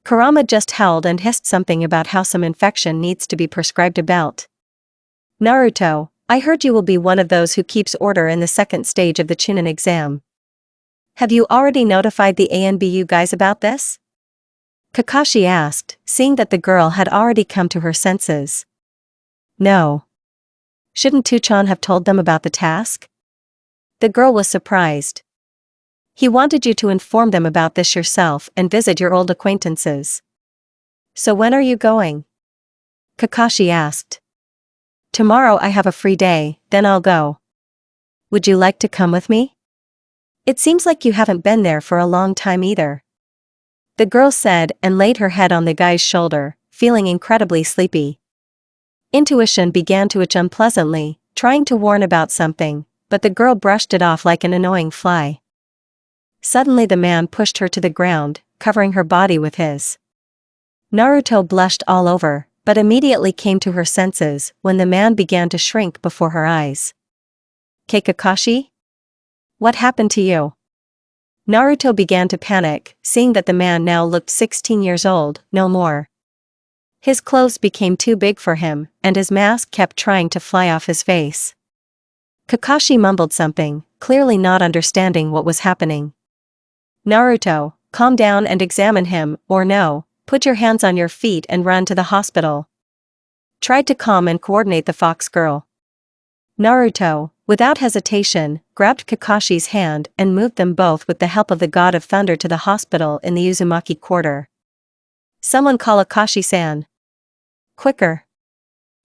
Kurama just howled and hissed something about how some infection needs to be prescribed a belt. Naruto, I heard you will be one of those who keeps order in the second stage of the Chunin exam. Have you already notified the ANBU guys about this? Kakashi asked, seeing that the girl had already come to her senses. No. Shouldn't Tuchan have told them about the task? The girl was surprised. He wanted you to inform them about this yourself and visit your old acquaintances. So when are you going? Kakashi asked. Tomorrow I have a free day, then I'll go. Would you like to come with me? It seems like you haven't been there for a long time either. The girl said and laid her head on the guy's shoulder, feeling incredibly sleepy. Intuition began to itch unpleasantly, trying to warn about something, but the girl brushed it off like an annoying fly. Suddenly the man pushed her to the ground, covering her body with his. Naruto blushed all over, but immediately came to her senses when the man began to shrink before her eyes. Kakashi? What happened to you? Naruto began to panic, seeing that the man now looked 16 years old, no more. His clothes became too big for him, and his mask kept trying to fly off his face. Kakashi mumbled something, clearly not understanding what was happening. Naruto, calm down and examine him, or no, put your hands on your feet and run to the hospital. Tried to calm and coordinate the fox girl. Naruto, without hesitation, grabbed Kakashi's hand and moved them both with the help of the God of Thunder to the hospital in the Uzumaki quarter. Someone call Akashi-san. Quicker.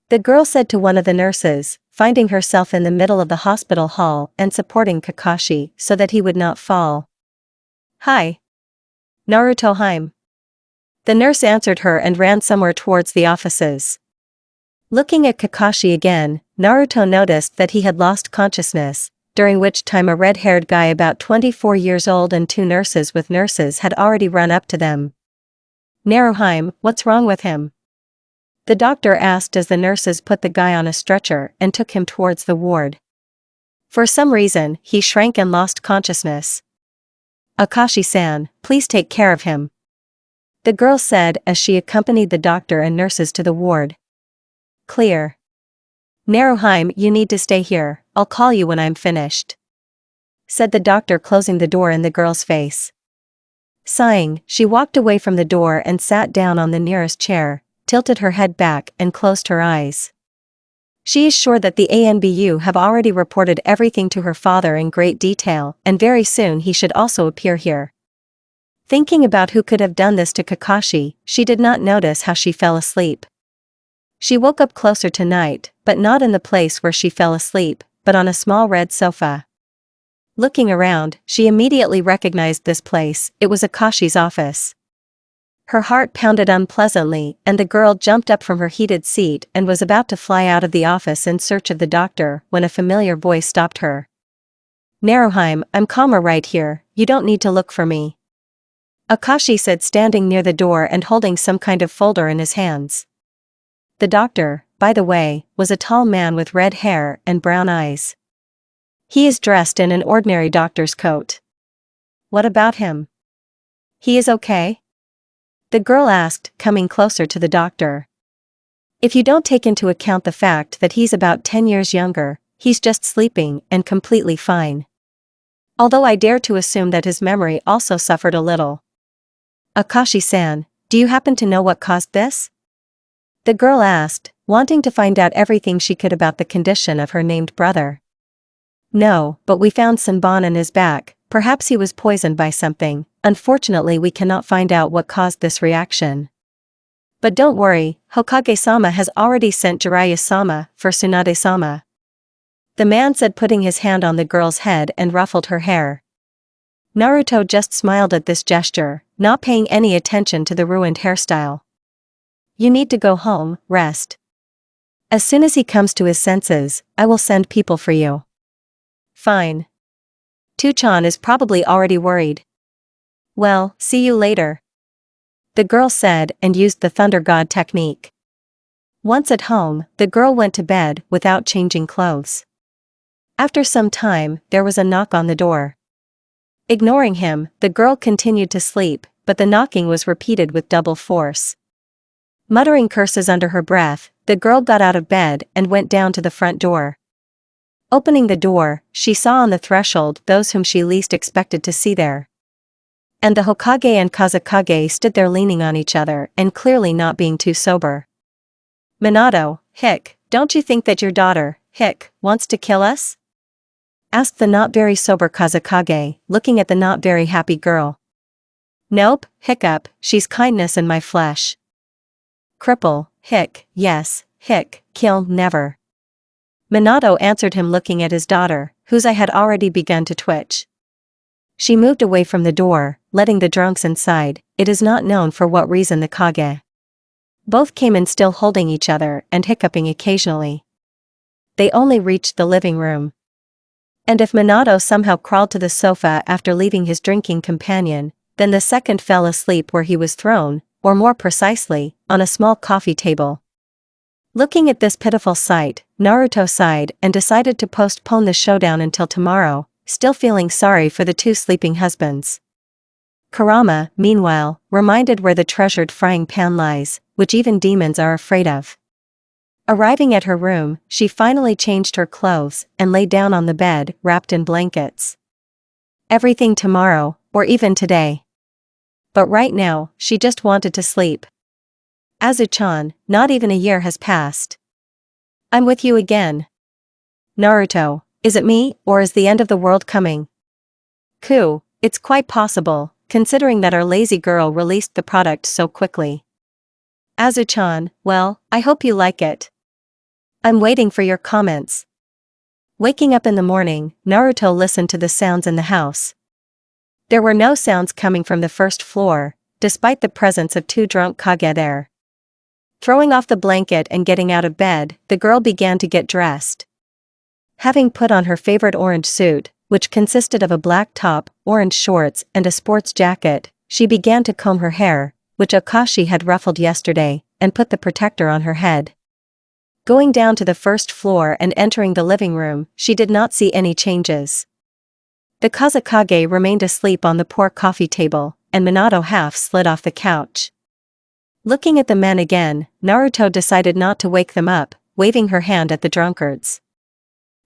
The girl said to one of the nurses, finding herself in the middle of the hospital hall and supporting Kakashi so that he would not fall. Hi. Naruto Harem. The nurse answered her and ran somewhere towards the offices. Looking at Kakashi again, Naruto noticed that he had lost consciousness, during which time a red-haired guy about 24 years old and two nurses with nurses had already run up to them. Naruto, what's wrong with him? The doctor asked as the nurses put the guy on a stretcher and took him towards the ward. For some reason, he shrank and lost consciousness. Akashi-san, please take care of him. The girl said as she accompanied the doctor and nurses to the ward. Clear. Naruto, you need to stay here, I'll call you when I'm finished. Said the doctor, closing the door in the girl's face. Sighing, she walked away from the door and sat down on the nearest chair, tilted her head back and closed her eyes. She is sure that the ANBU have already reported everything to her father in great detail, and very soon he should also appear here. Thinking about who could have done this to Kakashi, she did not notice how she fell asleep. She woke up closer to night, but not in the place where she fell asleep, but on a small red sofa. Looking around, she immediately recognized this place. It was Akashi's office. Her heart pounded unpleasantly, and the girl jumped up from her heated seat and was about to fly out of the office in search of the doctor when a familiar voice stopped her. Naruto, I'm calmer right here, you don't need to look for me. Akashi said, standing near the door and holding some kind of folder in his hands. The doctor, by the way, was a tall man with red hair and brown eyes. He is dressed in an ordinary doctor's coat. What about him? He is okay? The girl asked, coming closer to the doctor. If you don't take into account the fact that he's about 10 years younger, he's just sleeping and completely fine. Although I dare to assume that his memory also suffered a little. Akashi-san, do you happen to know what caused this? The girl asked, wanting to find out everything she could about the condition of her named brother. No, but we found Sanbon in his back, perhaps he was poisoned by something. Unfortunately we cannot find out what caused this reaction. But don't worry, Hokage-sama has already sent Jiraiya-sama for Tsunade-sama. The man said, putting his hand on the girl's head and ruffled her hair. Naruto just smiled at this gesture, not paying any attention to the ruined hairstyle. You need to go home, rest. As soon as he comes to his senses, I will send people for you. Fine. Tuchan is probably already worried. Well, see you later. The girl said and used the Thunder God technique. Once at home, the girl went to bed without changing clothes. After some time, there was a knock on the door. Ignoring him, the girl continued to sleep, but the knocking was repeated with double force. Muttering curses under her breath, the girl got out of bed and went down to the front door. Opening the door, she saw on the threshold those whom she least expected to see there. And the Hokage and Kazekage stood there leaning on each other and clearly not being too sober. Minato, hic, don't you think that your daughter, hic, wants to kill us? Asked the not very sober Kazekage, looking at the not very happy girl. Nope, hiccup, she's kindness in my flesh. Cripple, hic, yes, hic, kill, never. Minato answered him, looking at his daughter, whose eye had already begun to twitch. She moved away from the door, letting the drunks inside. It is not known for what reason the Kage. Both came in still holding each other and hiccuping occasionally. They only reached the living room. And if Minato somehow crawled to the sofa after leaving his drinking companion, then the second fell asleep where he was thrown, or more precisely, on a small coffee table. Looking at this pitiful sight, Naruto sighed and decided to postpone the showdown until tomorrow, still feeling sorry for the two sleeping husbands. Kurama, meanwhile, reminded where the treasured frying pan lies, which even demons are afraid of. Arriving at her room, she finally changed her clothes and lay down on the bed, wrapped in blankets. Everything tomorrow, or even today. But right now, she just wanted to sleep. Azu-chan, not even a year has passed. I'm with you again. Naruto, is it me, or is the end of the world coming? It's quite possible, considering that our lazy girl released the product so quickly. Azu-chan, well, I hope you like it. I'm waiting for your comments. Waking up in the morning, Naruto listened to the sounds in the house. There were no sounds coming from the first floor, despite the presence of two drunk Kage there. Throwing off the blanket and getting out of bed, the girl began to get dressed. Having put on her favorite orange suit, which consisted of a black top, orange shorts and a sports jacket, she began to comb her hair, which Akashi had ruffled yesterday, and put the protector on her head. Going down to the first floor and entering the living room, she did not see any changes. The Kazekage remained asleep on the poor coffee table, and Minato half slid off the couch. Looking at the men again, Naruto decided not to wake them up, waving her hand at the drunkards.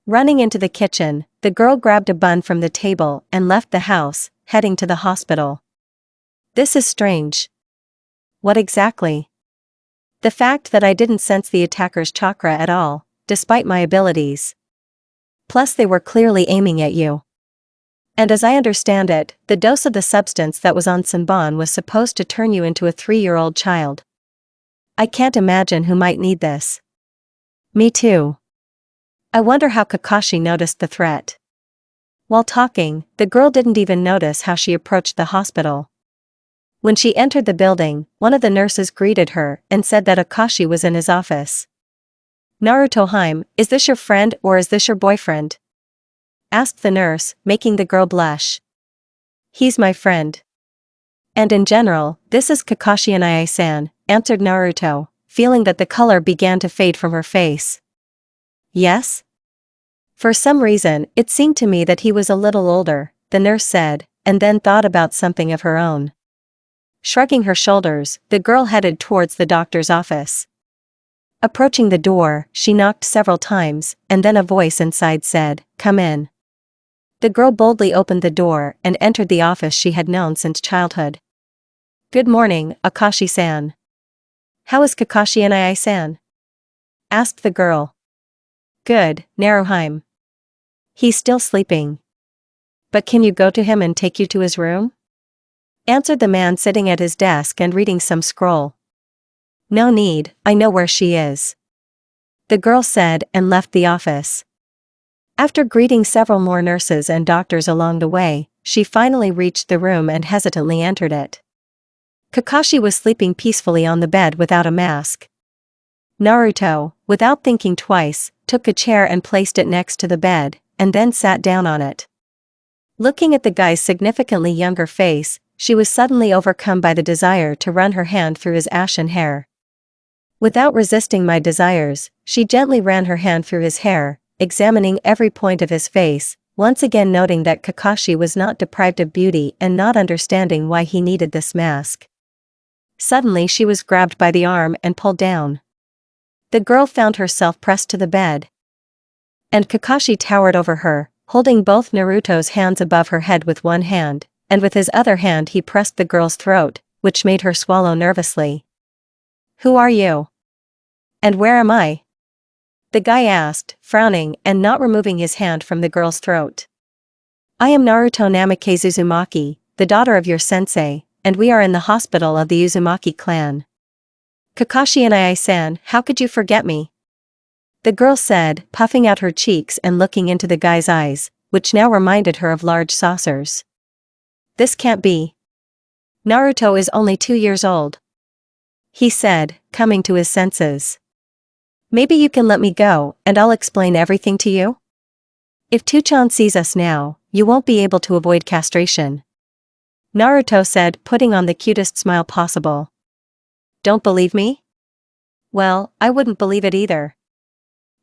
Running into the kitchen, the girl grabbed a bun from the table and left the house, heading to the hospital. This is strange. What exactly? The fact that I didn't sense the attacker's chakra at all, despite my abilities. Plus they were clearly aiming at you. And as I understand it, the dose of the substance that was on Senbon was supposed to turn you into a 3-year-old child. I can't imagine who might need this. Me too. I wonder how Kakashi noticed the threat. While talking, the girl didn't even notice how she approached the hospital. When she entered the building, one of the nurses greeted her and said that Akashi was in his office. Naruto Harem, is this your friend or is this your boyfriend? Asked the nurse, making the girl blush. He's my friend. And in general, this is Kakashi and Ai-san, answered Naruto, feeling that the color began to fade from her face. Yes? For some reason, it seemed to me that he was a little older, the nurse said, and then thought about something of her own. Shrugging her shoulders, the girl headed towards the doctor's office. Approaching the door, she knocked several times, and then a voice inside said, "Come in." The girl boldly opened the door and entered the office she had known since childhood. "Good morning, Akashi-san." "How is Kakashi and Ai-san?" asked the girl. "Good, Naruto. He's still sleeping. But can you go to him and take you to his room?" answered the man sitting at his desk and reading some scroll. "No need, I know where she is," the girl said and left the office. After greeting several more nurses and doctors along the way, she finally reached the room and hesitantly entered it. Kakashi was sleeping peacefully on the bed without a mask. Naruto, without thinking twice, took a chair and placed it next to the bed, and then sat down on it. Looking at the guy's significantly younger face, she was suddenly overcome by the desire to run her hand through his ashen hair. Without resisting my desires, she gently ran her hand through his hair, examining every point of his face, once again noting that Kakashi was not deprived of beauty and not understanding why he needed this mask. Suddenly she was grabbed by the arm and pulled down. The girl found herself pressed to the bed. And Kakashi towered over her, holding both Naruto's hands above her head with one hand, and with his other hand he pressed the girl's throat, which made her swallow nervously. "Who are you? And where am I?" the guy asked, frowning and not removing his hand from the girl's throat. "I am Naruto Namikaze Uzumaki, the daughter of your sensei, and we are in the hospital of the Uzumaki clan." "Kakashi and Ai-san, how could you forget me?" the girl said, puffing out her cheeks and looking into the guy's eyes, which now reminded her of large saucers. "This can't be. Naruto is only 2 years old," he said, coming to his senses. "Maybe you can let me go, and I'll explain everything to you?" If Tuchan sees us now, you won't be able to avoid castration. Naruto said, putting on the cutest smile possible. Don't believe me? Well, I wouldn't believe it either.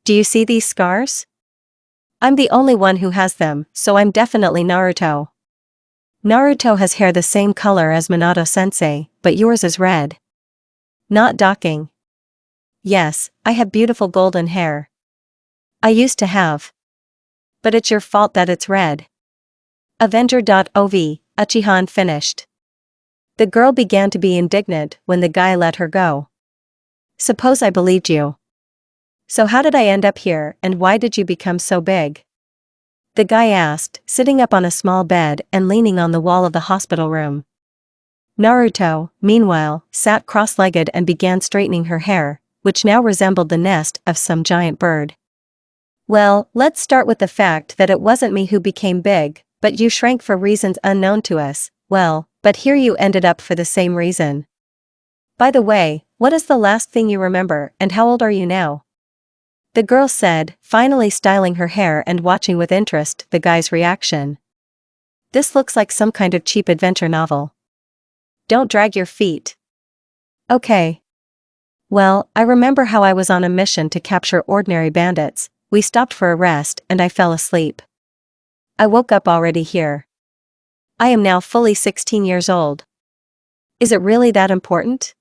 Do you see these scars? I'm the only one who has them, so I'm definitely Naruto. Naruto has hair the same color as Minato-sensei, but yours is red. Not docking. Yes, I have beautiful golden hair. I used to have. But it's your fault that it's red. Avenger.ov, Uchihan finished. The girl began to be indignant when the guy let her go. Suppose I believed you. So how did I end up here, and why did you become so big? The guy asked, sitting up on a small bed and leaning on the wall of the hospital room. Naruto, meanwhile, sat cross-legged and began straightening her hair, which now resembled the nest of some giant bird. Well, let's start with the fact that it wasn't me who became big, but you shrank for reasons unknown to us. Well, but here you ended up for the same reason. By the way, what is the last thing you remember, and how old are you now? The girl said, finally styling her hair and watching with interest the guy's reaction. This looks like some kind of cheap adventure novel. Don't drag your feet. Okay. Well, I remember how I was on a mission to capture ordinary bandits. We stopped for a rest and I fell asleep. I woke up already here. I am now fully 16 years old. Is it really that important?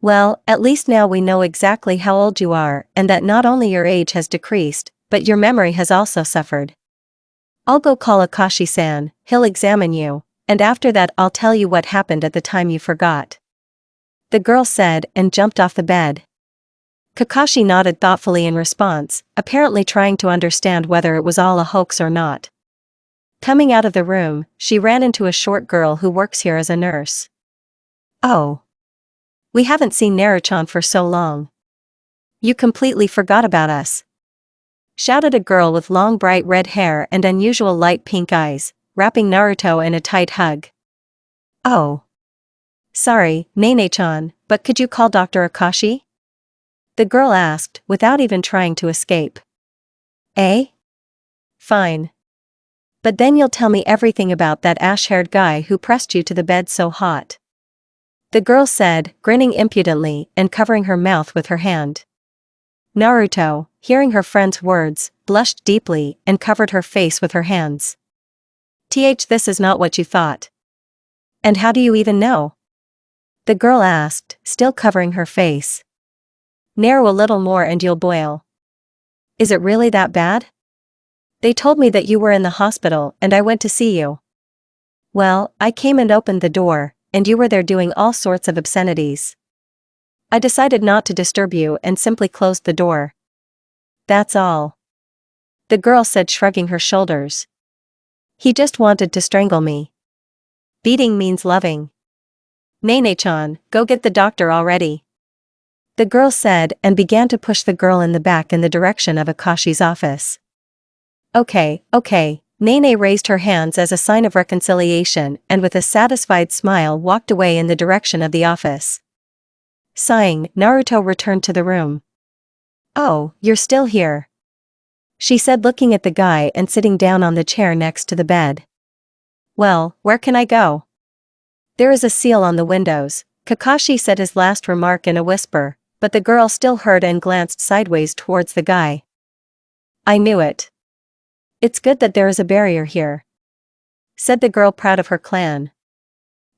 Well, at least now we know exactly how old you are and that not only your age has decreased, but your memory has also suffered. I'll go call Akashi-san, he'll examine you, and after that I'll tell you what happened at the time you forgot. The girl said and jumped off the bed. Kakashi nodded thoughtfully in response, apparently trying to understand whether it was all a hoax or not. Coming out of the room, she ran into a short girl who works here as a nurse. Oh. We haven't seen Naruto for so long. You completely forgot about us. Shouted a girl with long bright red hair and unusual light pink eyes, wrapping Naruto in a tight hug. Oh. Sorry, Nene-chan, but could you call Dr. Akashi? The girl asked, without even trying to escape. Eh? Fine. But then you'll tell me everything about that ash-haired guy who pressed you to the bed so hot. The girl said, grinning impudently and covering her mouth with her hand. Naruto, hearing her friend's words, blushed deeply and covered her face with her hands. This is not what you thought. And how do you even know? The girl asked, still covering her face. Narrow a little more and you'll boil. Is it really that bad? They told me that you were in the hospital and I went to see you. Well, I came and opened the door, and you were there doing all sorts of obscenities. I decided not to disturb you and simply closed the door. That's all. The girl said, shrugging her shoulders. He just wanted to strangle me. Beating means loving. Nene-chan, go get the doctor already. The girl said and began to push the girl in the back in the direction of Akashi's office. Okay. Nene raised her hands as a sign of reconciliation and with a satisfied smile walked away in the direction of the office. Sighing, Naruto returned to the room. Oh, you're still here. She said, looking at the guy and sitting down on the chair next to the bed. Well, where can I go? There is a seal on the windows, Kakashi said his last remark in a whisper, but the girl still heard and glanced sideways towards the guy. I knew it. It's good that there is a barrier here, said the girl, proud of her clan.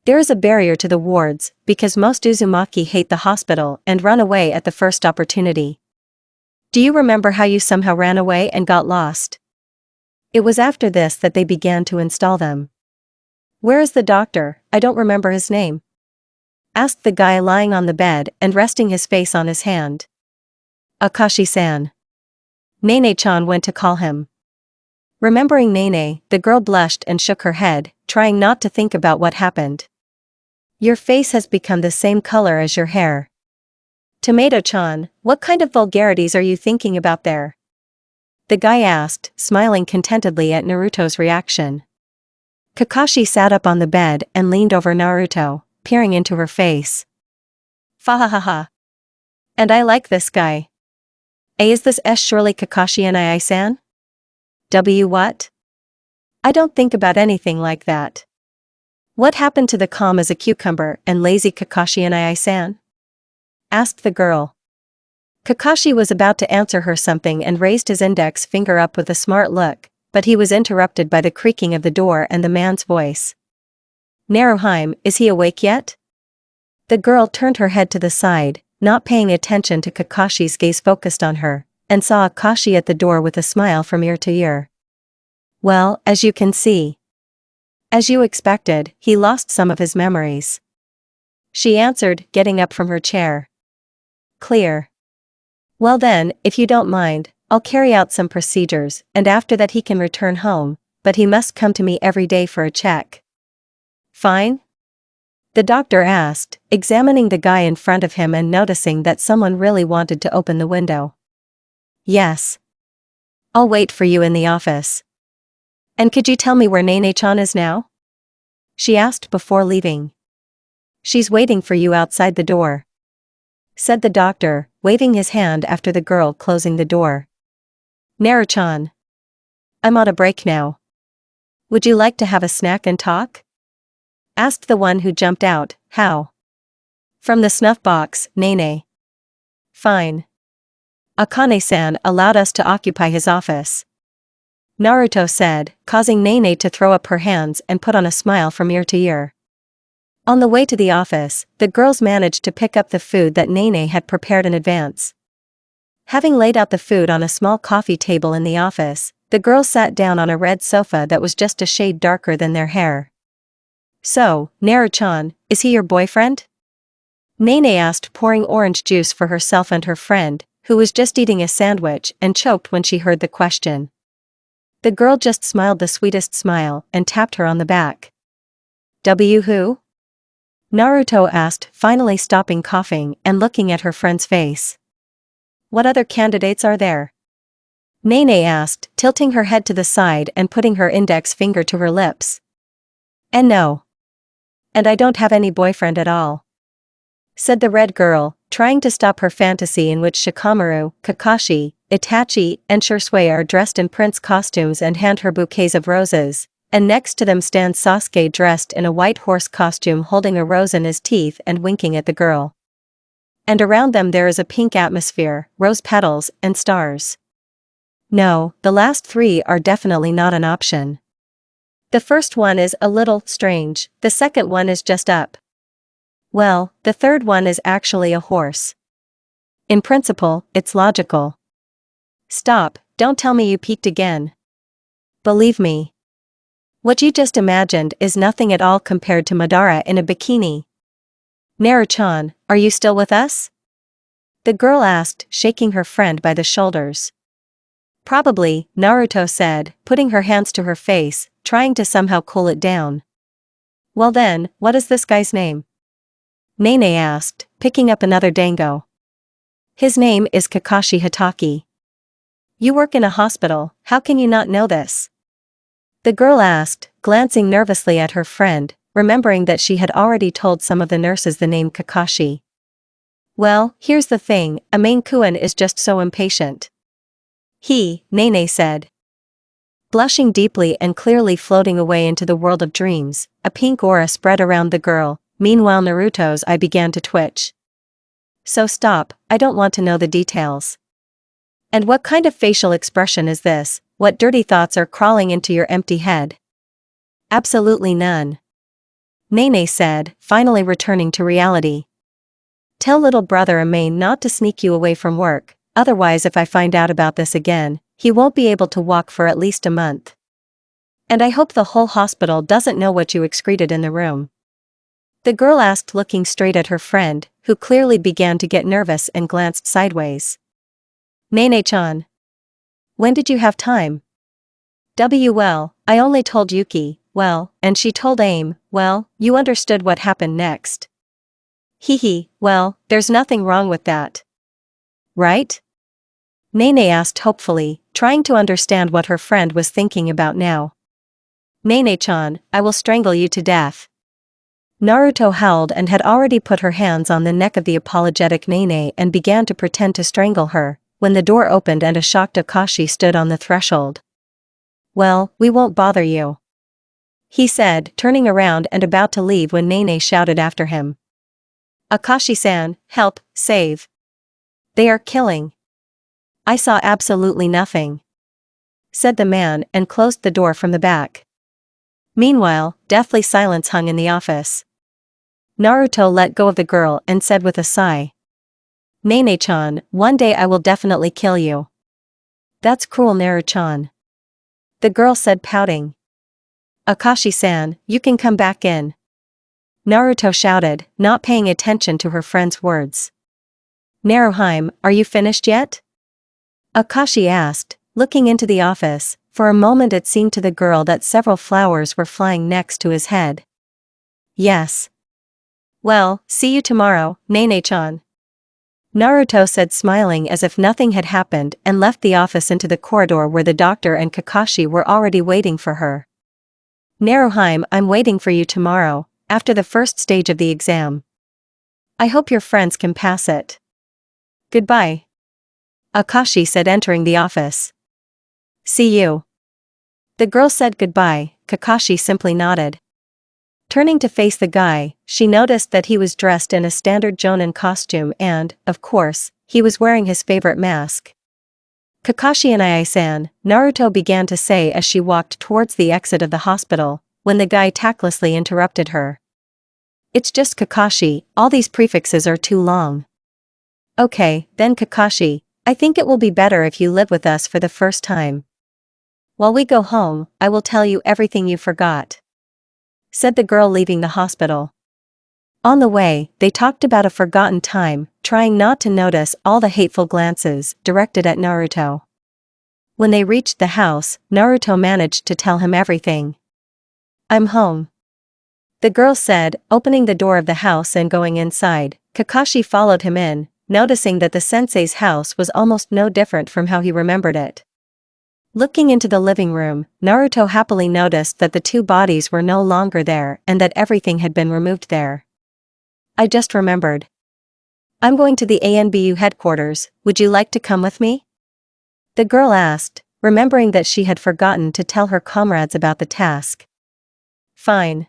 There is a barrier to the wards, because most Uzumaki hate the hospital and run away at the first opportunity. Do you remember how you somehow ran away and got lost? It was after this that they began to install them. Where is the doctor? I don't remember his name, asked the guy lying on the bed and resting his face on his hand. Akashi-san. Nene-chan went to call him. Remembering Nene, the girl blushed and shook her head, trying not to think about what happened. Your face has become the same color as your hair. Tomato-chan, what kind of vulgarities are you thinking about there? The guy asked, smiling contentedly at Naruto's reaction. Kakashi sat up on the bed and leaned over Naruto, peering into her face. Fahahaha. And I like this guy. Is this surely Kakashi and I-san? What? I don't think about anything like that. What happened to the calm as a cucumber and lazy Kakashi and I-san? Asked the girl. Kakashi was about to answer her something and raised his index finger up with a smart look, but he was interrupted by the creaking of the door and the man's voice. Naruto, is he awake yet? The girl turned her head to the side, not paying attention to Kakashi's gaze focused on her, and saw Akashi at the door with a smile from ear to ear. Well, as you can see. As you expected, he lost some of his memories. She answered, getting up from her chair. Clear. Well then, if you don't mind, I'll carry out some procedures, and after that he can return home, but he must come to me every day for a check. Fine? The doctor asked, examining the guy in front of him and noticing that someone really wanted to open the window. Yes. I'll wait for you in the office. And could you tell me where Nene-chan is now? She asked before leaving. She's waiting for you outside the door, said the doctor, waving his hand after the girl closing the door. Naru-chan. I'm on a break now. Would you like to have a snack and talk? Asked the one who jumped out. How? From the snuff box, Nene. Fine. Akane-san allowed us to occupy his office, Naruto said, causing Nene to throw up her hands and put on a smile from ear to ear. On the way to the office, the girls managed to pick up the food that Nene had prepared in advance. Having laid out the food on a small coffee table in the office, the girls sat down on a red sofa that was just a shade darker than their hair. So, Naru-chan, is he your boyfriend? Nene asked, pouring orange juice for herself and her friend, who was just eating a sandwich and choked when she heard the question. The girl just smiled the sweetest smile and tapped her on the back. Who? Naruto asked, finally stopping coughing and looking at her friend's face. What other candidates are there? Nene asked, tilting her head to the side and putting her index finger to her lips. And no. And I don't have any boyfriend at all, said the red girl, trying to stop her fantasy in which Shikamaru, Kakashi, Itachi, and Shursui are dressed in prince costumes and hand her bouquets of roses, and next to them stands Sasuke dressed in a white horse costume holding a rose in his teeth and winking at the girl. And around them there is a pink atmosphere, rose petals, and stars. No, the last three are definitely not an option. The first one is a little strange, the second one is just up. Well, the third one is actually a horse. In principle, it's logical. Stop, don't tell me you peeked again. Believe me. What you just imagined is nothing at all compared to Madara in a bikini. Naru-chan, are you still with us? The girl asked, shaking her friend by the shoulders. Probably, Naruto said, putting her hands to her face, trying to somehow cool it down. Well then, what is this guy's name? Nene asked, picking up another dango. His name is Kakashi Hatake. You work in a hospital, how can you not know this? The girl asked, glancing nervously at her friend, remembering that she had already told some of the nurses the name Kakashi. Well, here's the thing, a main-kun is just so impatient. Nene said. Blushing deeply and clearly floating away into the world of dreams, a pink aura spread around the girl, meanwhile Naruto's eye began to twitch. So stop, I don't want to know the details. And what kind of facial expression is this? What dirty thoughts are crawling into your empty head? Absolutely none. Nene said, finally returning to reality. Tell little brother Amain not to sneak you away from work, otherwise if I find out about this again, he won't be able to walk for at least a month. And I hope the whole hospital doesn't know what you excreted in the room. The girl asked, looking straight at her friend, who clearly began to get nervous and glanced sideways. Nene-chan. When did you have time? Well, I only told Yuki, well, and she told Aim, well, you understood what happened next. Well, there's nothing wrong with that. Right? Nene asked hopefully, trying to understand what her friend was thinking about now. Nene-chan, I will strangle you to death. Naruto howled and had already put her hands on the neck of the apologetic Nene and began to pretend to strangle her, when the door opened and a shocked Akashi stood on the threshold. Well, we won't bother you, he said, turning around and about to leave when Nene shouted after him. Akashi-san, help, save. They are killing. I saw absolutely nothing, said the man and closed the door from the back. Meanwhile, deathly silence hung in the office. Naruto let go of the girl and said with a sigh. Nene-chan, one day I will definitely kill you. That's cruel, Naru-chan. The girl said, pouting. Akashi-san, you can come back in, Naruto shouted, not paying attention to her friend's words. Naruhime, are you finished yet? Akashi asked, looking into the office. For a moment it seemed to the girl that several flowers were flying next to his head. Yes. Well, see you tomorrow, Nene-chan. Naruto said, smiling as if nothing had happened, and left the office into the corridor where the doctor and Kakashi were already waiting for her. Naruhime, I'm waiting for you tomorrow, after the first stage of the exam. I hope your friends can pass it. Goodbye, Akashi said, entering the office. See you. The girl said goodbye. Kakashi simply nodded. Turning to face the guy, she noticed that he was dressed in a standard jonin costume and, of course, he was wearing his favorite mask. Kakashi and Ai-san, Naruto began to say as she walked towards the exit of the hospital, when the guy tactlessly interrupted her. It's just Kakashi, all these prefixes are too long. Okay, then Kakashi, I think it will be better if you live with us for the first time. While we go home, I will tell you everything you forgot, said the girl, leaving the hospital. On the way, they talked about a forgotten time, trying not to notice all the hateful glances directed at Naruto. When they reached the house, Naruto managed to tell him everything. I'm home, the girl said, opening the door of the house and going inside. Kakashi followed him in, noticing that the sensei's house was almost no different from how he remembered it. Looking into the living room, Naruto happily noticed that the two bodies were no longer there and that everything had been removed there. I just remembered. I'm going to the ANBU headquarters, would you like to come with me? The girl asked, remembering that she had forgotten to tell her comrades about the task. Fine.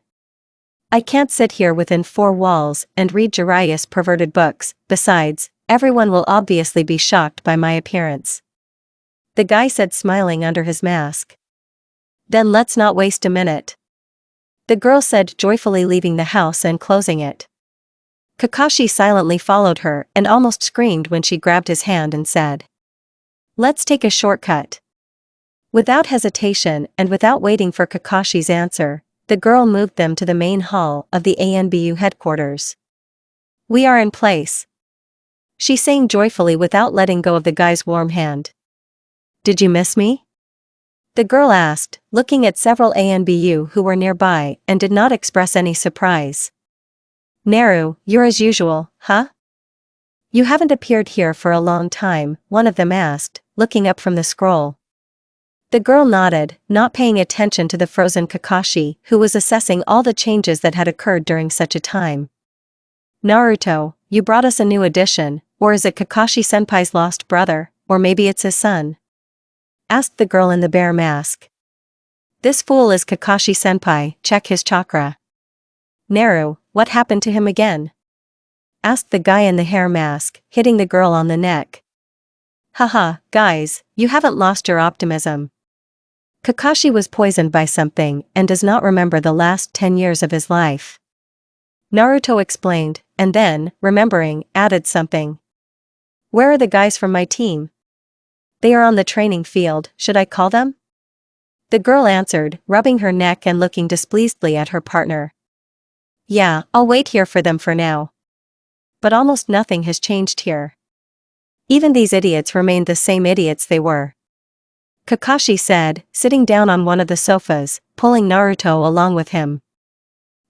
I can't sit here within four walls and read Jiraiya's perverted books, besides, everyone will obviously be shocked by my appearance, the guy said, smiling under his mask. Then let's not waste a minute, the girl said, joyfully leaving the house and closing it. Kakashi silently followed her and almost screamed when she grabbed his hand and said, let's take a shortcut. Without hesitation and without waiting for Kakashi's answer, the girl moved them to the main hall of the ANBU headquarters. We are in place, she sang joyfully without letting go of the guy's warm hand. Did you miss me? The girl asked, looking at several ANBU who were nearby and did not express any surprise. Naru, you're as usual, huh? You haven't appeared here for a long time, one of them asked, looking up from the scroll. The girl nodded, not paying attention to the frozen Kakashi, who was assessing all the changes that had occurred during such a time. Naruto, you brought us a new addition, or is it Kakashi-senpai's lost brother, or maybe it's his son? Asked the girl in the bear mask. This fool is Kakashi-senpai, check his chakra. Naru, what happened to him again? Asked the guy in the hair mask, hitting the girl on the neck. Haha, guys, you haven't lost your optimism. Kakashi was poisoned by something and does not remember the last 10 years of his life, Naruto explained, and then, remembering, added something. Where are the guys from my team? They are on the training field, should I call them? The girl answered, rubbing her neck and looking displeasedly at her partner. Yeah, I'll wait here for them for now. But almost nothing has changed here. Even these idiots remained the same idiots they were, Kakashi said, sitting down on one of the sofas, pulling Naruto along with him.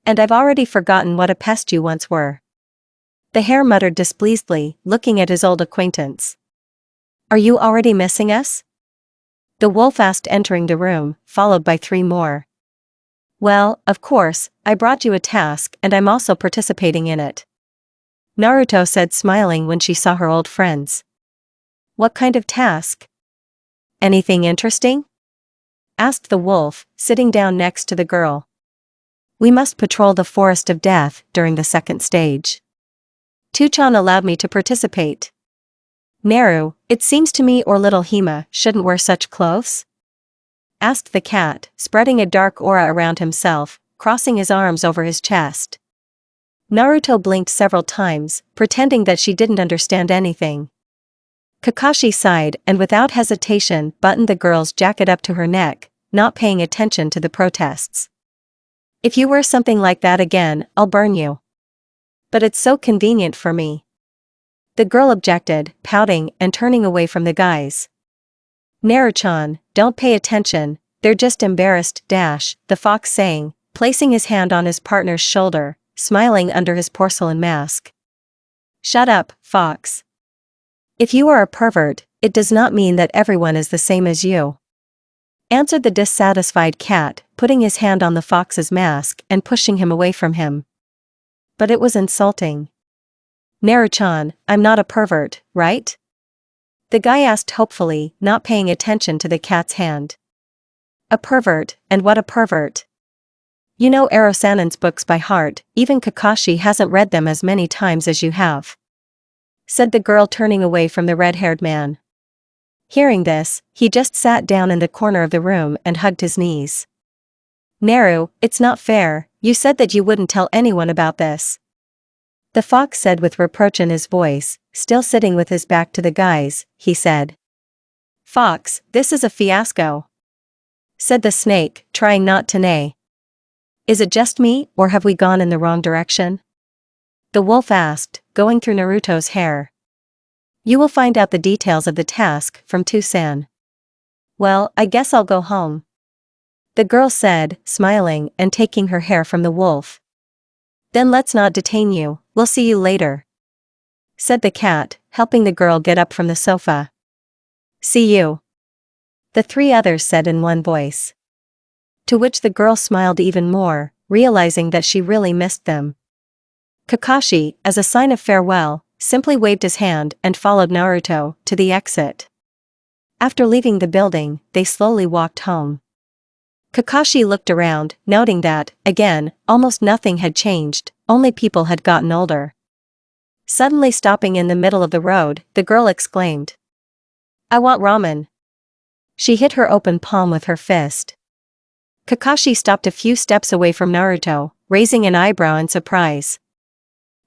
And I've already forgotten what a pest you once were, the hare muttered displeasedly, looking at his old acquaintance. Are you already missing us? The wolf asked, entering the room, followed by 3 more. Well, of course, I brought you a task and I'm also participating in it, Naruto said, smiling when she saw her old friends. What kind of task? Anything interesting? asked the wolf, sitting down next to the girl. We must patrol the forest of death during the second stage. Tuchan allowed me to participate. Naru, it seems to me or little Hima shouldn't wear such clothes? Asked the cat, spreading a dark aura around himself, crossing his arms over his chest. Naruto blinked several times, pretending that she didn't understand anything. Kakashi sighed and without hesitation buttoned the girl's jacket up to her neck, not paying attention to the protests. If you wear something like that again, I'll burn you. But it's so convenient for me. The girl objected, pouting and turning away from the guys. Naru-chan, don't pay attention, they're just embarrassed. The fox sang, placing his hand on his partner's shoulder, smiling under his porcelain mask. Shut up, fox. If you are a pervert, it does not mean that everyone is the same as you. Answered the dissatisfied cat, putting his hand on the fox's mask and pushing him away from him. But it was insulting. Naru-chan, I'm not a pervert, right? The guy asked hopefully, not paying attention to the cat's hand. A pervert, and what a pervert. You know Ero-sanen's books by heart, even Kakashi hasn't read them as many times as you have. Said the girl turning away from the red-haired man. Hearing this, he just sat down in the corner of the room and hugged his knees. Naru, it's not fair, you said that you wouldn't tell anyone about this. The fox said with reproach in his voice, still sitting with his back to the guys, he said. Fox, this is a fiasco. Said the snake, trying not to neigh. Is it just me, or have we gone in the wrong direction? The wolf asked, going through Naruto's hair. You will find out the details of the task from Tucson. Well, I guess I'll go home. The girl said, smiling and taking her hair from the wolf. Then let's not detain you, we'll see you later. Said the cat, helping the girl get up from the sofa. See you. The three others said in one voice. To which the girl smiled even more, realizing that she really missed them. Kakashi, as a sign of farewell, simply waved his hand and followed Naruto to the exit. After leaving the building, they slowly walked home. Kakashi looked around, noting that, again, almost nothing had changed, only people had gotten older. Suddenly stopping in the middle of the road, the girl exclaimed. I want ramen. She hit her open palm with her fist. Kakashi stopped a few steps away from Naruto, raising an eyebrow in surprise.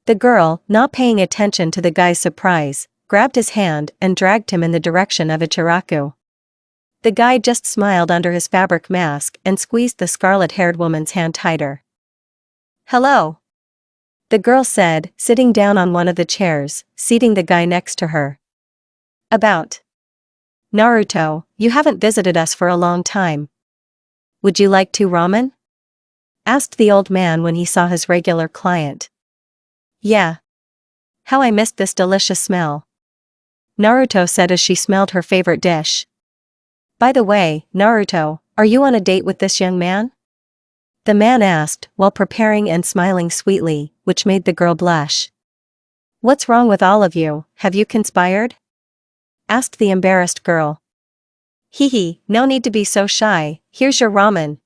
The girl, not paying attention to the guy's surprise, grabbed his hand and dragged him in the direction of Ichiraku. The guy just smiled under his fabric mask and squeezed the scarlet-haired woman's hand tighter. Hello. The girl said, sitting down on one of the chairs, seating the guy next to her. About. Naruto, you haven't visited us for a long time. Would you like to ramen? Asked the old man when he saw his regular client. Yeah. How I missed this delicious smell. Naruto said as she smelled her favorite dish. By the way, Naruto, are you on a date with this young man? The man asked, while preparing and smiling sweetly, which made the girl blush. What's wrong with all of you, have you conspired? Asked the embarrassed girl. Hee, no need to be so shy, here's your ramen.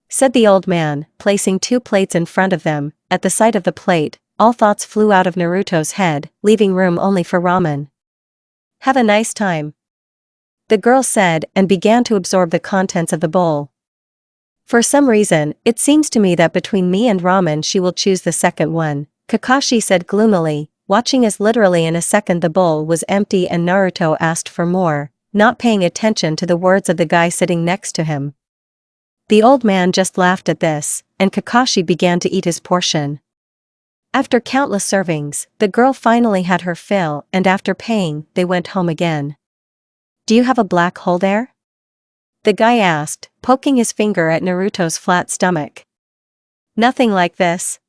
Said the old man, placing 2 plates in front of them. At the sight of the plate, all thoughts flew out of Naruto's head, leaving room only for ramen. Have a nice time. The girl said and began to absorb the contents of the bowl. For some reason, it seems to me that between me and ramen she will choose the second one, Kakashi said gloomily, watching as literally in a second the bowl was empty and Naruto asked for more, not paying attention to the words of the guy sitting next to him. The old man just laughed at this, and Kakashi began to eat his portion. After countless servings, the girl finally had her fill and after paying, they went home again. Do you have a black hole there? The guy asked, poking his finger at Naruto's flat stomach. Nothing like this.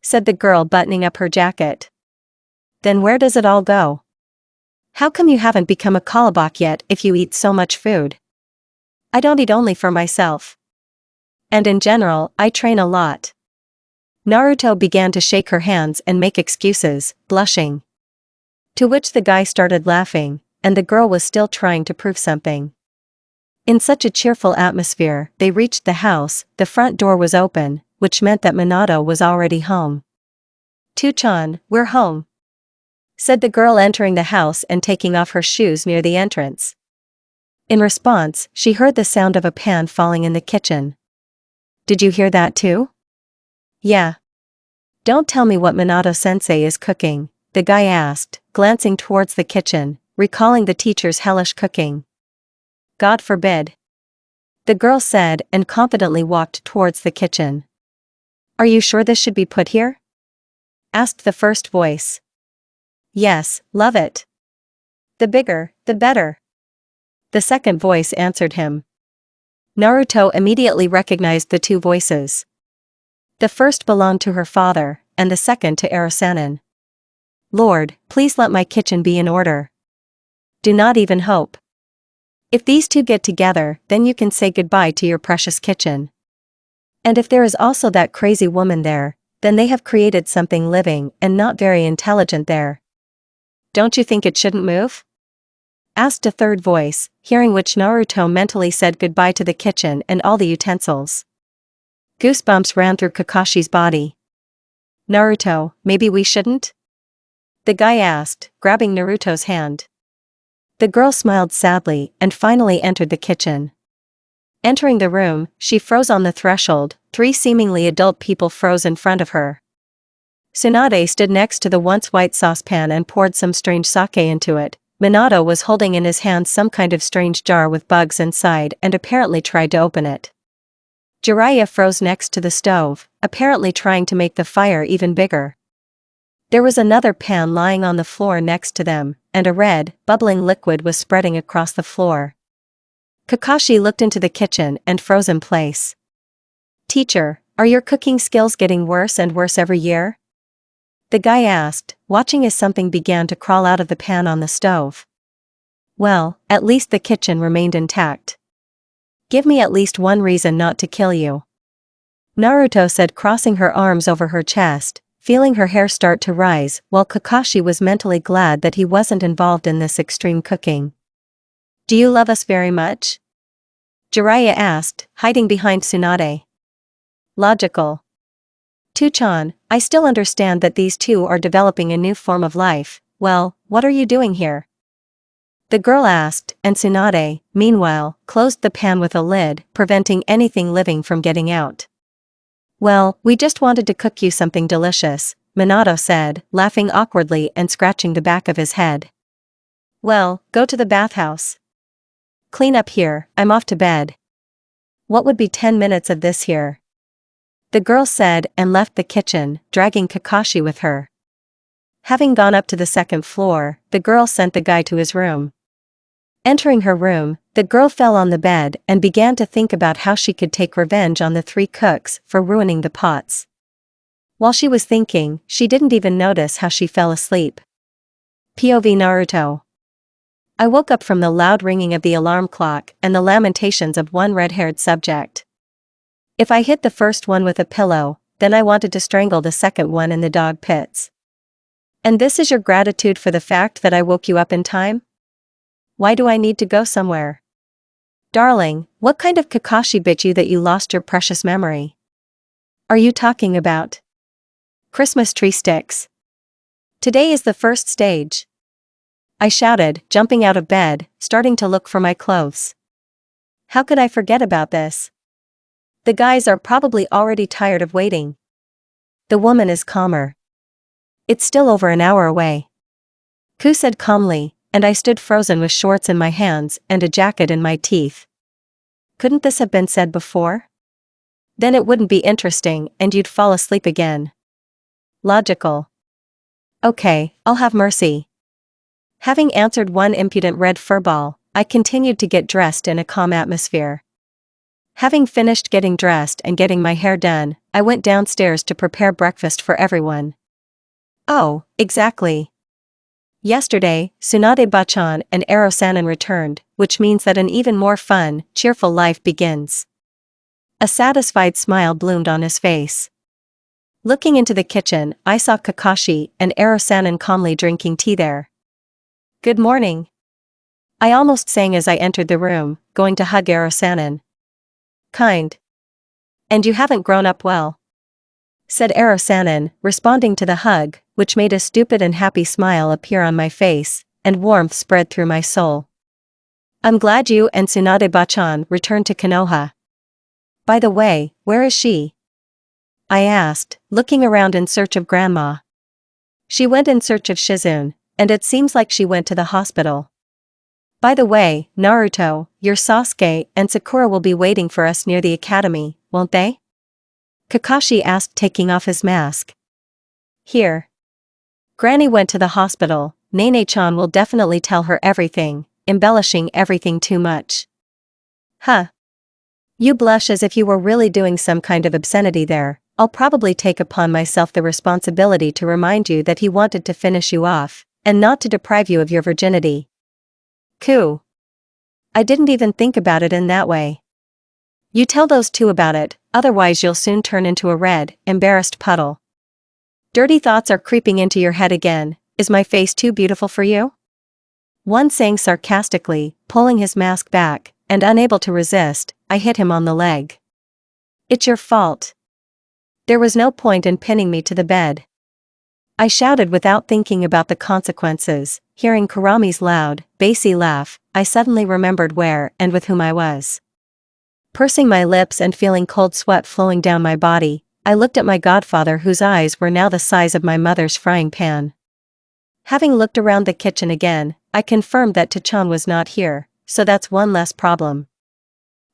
Said the girl buttoning up her jacket. Then where does it all go? How come you haven't become a kolobok yet if you eat so much food? I don't eat only for myself. And in general, I train a lot. Naruto began to shake her hands and make excuses, blushing. To which the guy started laughing, and the girl was still trying to prove something. In such a cheerful atmosphere, they reached the house. The front door was open, which meant that Minato was already home. "Tu-chan, we're home," said the girl, entering the house and taking off her shoes near the entrance. In response, she heard the sound of a pan falling in the kitchen. "Did you hear that too?" "Yeah." "Don't tell me what Minato-sensei is cooking," the guy asked, glancing towards the kitchen, recalling the teacher's hellish cooking. "God forbid," the girl said and confidently walked towards the kitchen. "Are you sure this should be put here?" asked the first voice. "Yes, love it. The bigger, the better," the second voice answered him. Naruto immediately recognized the two voices. The first belonged to her father, and the second to Erosanin. "Lord, please let my kitchen be in order. Do not even hope. If these two get together, then you can say goodbye to your precious kitchen. And if there is also that crazy woman there, then they have created something living and not very intelligent there. Don't you think it shouldn't move?" asked a third voice, hearing which Naruto mentally said goodbye to the kitchen and all the utensils. Goosebumps ran through Kakashi's body. "Naruto, maybe we shouldn't?" the guy asked, grabbing Naruto's hand. The girl smiled sadly and finally entered the kitchen. Entering the room, she froze on the threshold. Three seemingly adult people froze in front of her. Tsunade stood next to the once white saucepan and poured some strange sake into it. Minato was holding in his hands some kind of strange jar with bugs inside and apparently tried to open it. Jiraiya froze next to the stove, apparently trying to make the fire even bigger. There was another pan lying on the floor next to them, and a red, bubbling liquid was spreading across the floor. Kakashi looked into the kitchen and froze in place. "Teacher, are your cooking skills getting worse and worse every year?" the guy asked, watching as something began to crawl out of the pan on the stove. "Well, at least the kitchen remained intact. Give me at least one reason not to kill you," Naruto said, crossing her arms over her chest, feeling her hair start to rise, while Kakashi was mentally glad that he wasn't involved in this extreme cooking. "Do you love us very much?" Jiraiya asked, hiding behind Tsunade. "Logical. Tu-chan, I still understand that these two are developing a new form of life. Well, what are you doing here?" the girl asked, and Tsunade, meanwhile, closed the pan with a lid, preventing anything living from getting out. "Well, we just wanted to cook you something delicious," Minato said, laughing awkwardly and scratching the back of his head. "Well, go to the bathhouse. Clean up here, I'm off to bed. What would be 10 minutes of this here?" the girl said and left the kitchen, dragging Kakashi with her. Having gone up to the second floor, the girl sent the guy to his room. Entering her room, the girl fell on the bed and began to think about how she could take revenge on the three cooks for ruining the pots. While she was thinking, she didn't even notice how she fell asleep. POV Naruto. I woke up from the loud ringing of the alarm clock and the lamentations of one red-haired subject. If I hit the first one with a pillow, then I wanted to strangle the second one in the dog pits. And this is your gratitude for the fact that I woke you up in time? Why do I need to go somewhere? Darling, what kind of Kakashi bit you that you lost your precious memory? Are you talking about Christmas tree sticks? Today is the first stage, I shouted, jumping out of bed, starting to look for my clothes. How could I forget about this? The guys are probably already tired of waiting. The woman is calmer. It's still over an hour away, Ku said calmly, and I stood frozen with shorts in my hands and a jacket in my teeth. Couldn't this have been said before? Then it wouldn't be interesting and you'd fall asleep again. Logical. Okay, I'll have mercy. Having answered one impudent red furball, I continued to get dressed in a calm atmosphere. Having finished getting dressed and getting my hair done, I went downstairs to prepare breakfast for everyone. Oh, exactly. Yesterday, Tsunade-bachan and Ero-sanin returned, which means that an even more fun, cheerful life begins. A satisfied smile bloomed on his face. Looking into the kitchen, I saw Kakashi and Ero-sanin calmly drinking tea there. Good morning. I almost sang as I entered the room, going to hug Ero-sanin. Kind. And you haven't grown up well, said Ero-sanin, responding to the hug, which made a stupid and happy smile appear on my face, and warmth spread through my soul. I'm glad you and Tsunade-bachan returned to Konoha. By the way, where is she? I asked, looking around in search of Grandma. She went in search of Shizune, and it seems like she went to the hospital. By the way, Naruto, your Sasuke and Sakura will be waiting for us near the academy, won't they? Kakashi asked, taking off his mask. Here. Granny went to the hospital. Nene-chan will definitely tell her everything, embellishing everything too much. Huh. You blush as if you were really doing some kind of obscenity there. I'll probably take upon myself the responsibility to remind you that he wanted to finish you off, and not to deprive you of your virginity. Coo. I didn't even think about it in that way. You tell those two about it, otherwise you'll soon turn into a red, embarrassed puddle. Dirty thoughts are creeping into your head again. Is my face too beautiful for you? One sang sarcastically, pulling his mask back, and unable to resist, I hit him on the leg. It's your fault. There was no point in pinning me to the bed. I shouted without thinking about the consequences. Hearing Kurami's loud, bassy laugh, I suddenly remembered where and with whom I was. Pursing my lips and feeling cold sweat flowing down my body, I looked at my godfather, whose eyes were now the size of my mother's frying pan. Having looked around the kitchen again, I confirmed that Tachan was not here, so that's one less problem.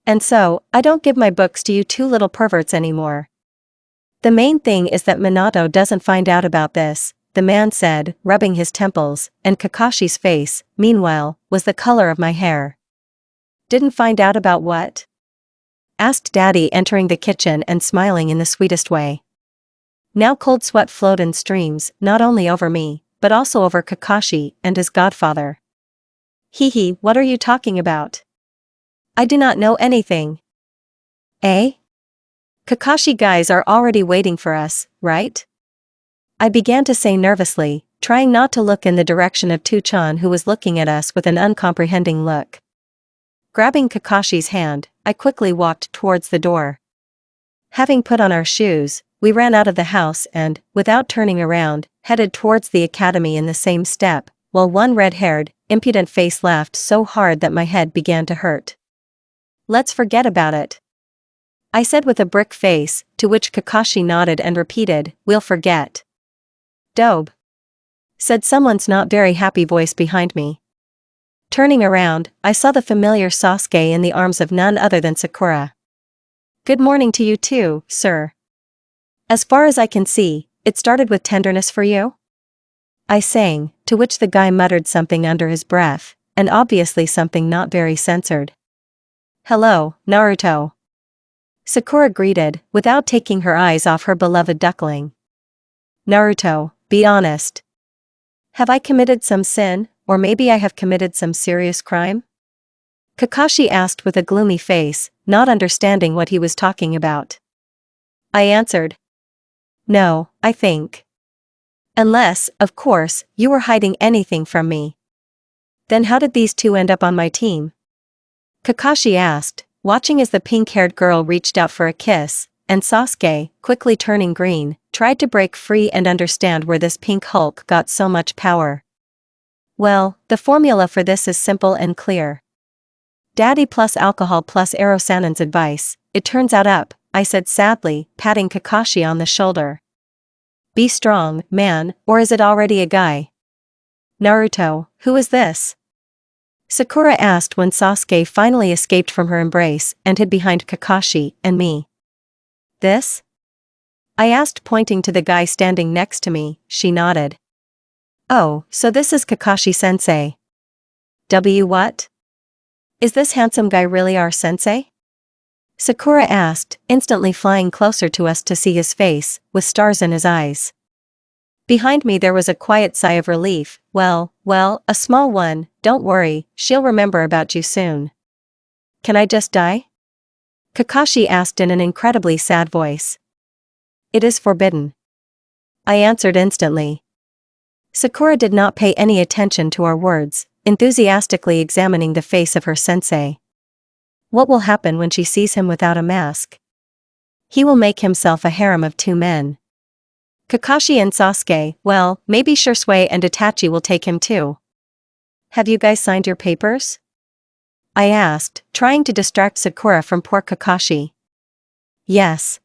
And so, I don't give my books to you two little perverts anymore. The main thing is that Minato doesn't find out about this, the man said, rubbing his temples, and Kakashi's face, meanwhile, was the color of my hair. Didn't find out about what? Asked Daddy, entering the kitchen and smiling in the sweetest way. Now cold sweat flowed in streams, not only over me, but also over Kakashi and his godfather. Hee, what are you talking about? I do not know anything. Eh? Kakashi guys are already waiting for us, right? I began to say nervously, trying not to look in the direction of Tuchan, who was looking at us with an uncomprehending look. Grabbing Kakashi's hand, I quickly walked towards the door. Having put on our shoes, we ran out of the house and, without turning around, headed towards the academy in the same step, while one red-haired, impudent face laughed so hard that my head began to hurt. Let's forget about it, I said with a brick face, to which Kakashi nodded and repeated, we'll forget. Dobe, said someone's not very happy voice behind me. Turning around, I saw the familiar Sasuke in the arms of none other than Sakura. Good morning to you too, sir. As far as I can see, it started with tenderness for you? I sang, to which the guy muttered something under his breath, and obviously something not very censored. Hello, Naruto. Sakura greeted, without taking her eyes off her beloved duckling. Naruto, be honest. Have I committed some sin, or maybe I have committed some serious crime? Kakashi asked with a gloomy face, not understanding what he was talking about. I answered. No, I think. Unless, of course, you were hiding anything from me. Then how did these two end up on my team? Kakashi asked, watching as the pink-haired girl reached out for a kiss, and Sasuke, quickly turning green, tried to break free and understand where this pink Hulk got so much power. Well, the formula for this is simple and clear. Daddy plus alcohol plus Ero-sanen's advice, it turns out up, I said sadly, patting Kakashi on the shoulder. Be strong, man, or is it already a guy? Naruto, who is this? Sakura asked when Sasuke finally escaped from her embrace and hid behind Kakashi and me. This? I asked, pointing to the guy standing next to me. She nodded. Oh, so this is Kakashi-sensei. What? Is this handsome guy really our sensei? Sakura asked, instantly flying closer to us to see his face, with stars in his eyes. Behind me there was a quiet sigh of relief. Well, a small one, don't worry, she'll remember about you soon. Can I just die? Kakashi asked in an incredibly sad voice. It is forbidden. I answered instantly. Sakura did not pay any attention to our words, enthusiastically examining the face of her sensei. What will happen when she sees him without a mask? He will make himself a harem of 2 men. Kakashi and Sasuke, well, maybe Shisui and Itachi will take him too. Have you guys signed your papers? I asked, trying to distract Sakura from poor Kakashi. Yes.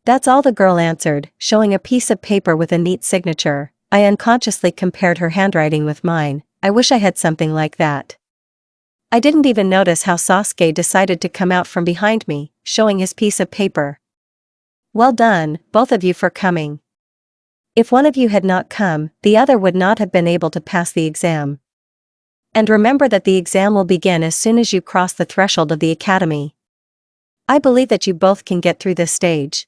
That's all the girl answered, showing a piece of paper with a neat signature. I unconsciously compared her handwriting with mine. I wish I had something like that. I didn't even notice how Sasuke decided to come out from behind me, showing his piece of paper. Well done, both of you, for coming. If one of you had not come, the other would not have been able to pass the exam. And remember that the exam will begin as soon as you cross the threshold of the academy. I believe that you both can get through this stage,